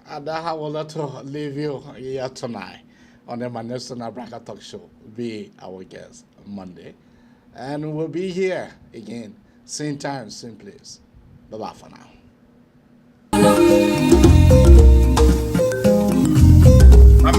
And I will to leave you here tonight on the National Braga Talk Show. Be our guest Monday. And we'll be here again, same time, same place. Bye-bye for now. I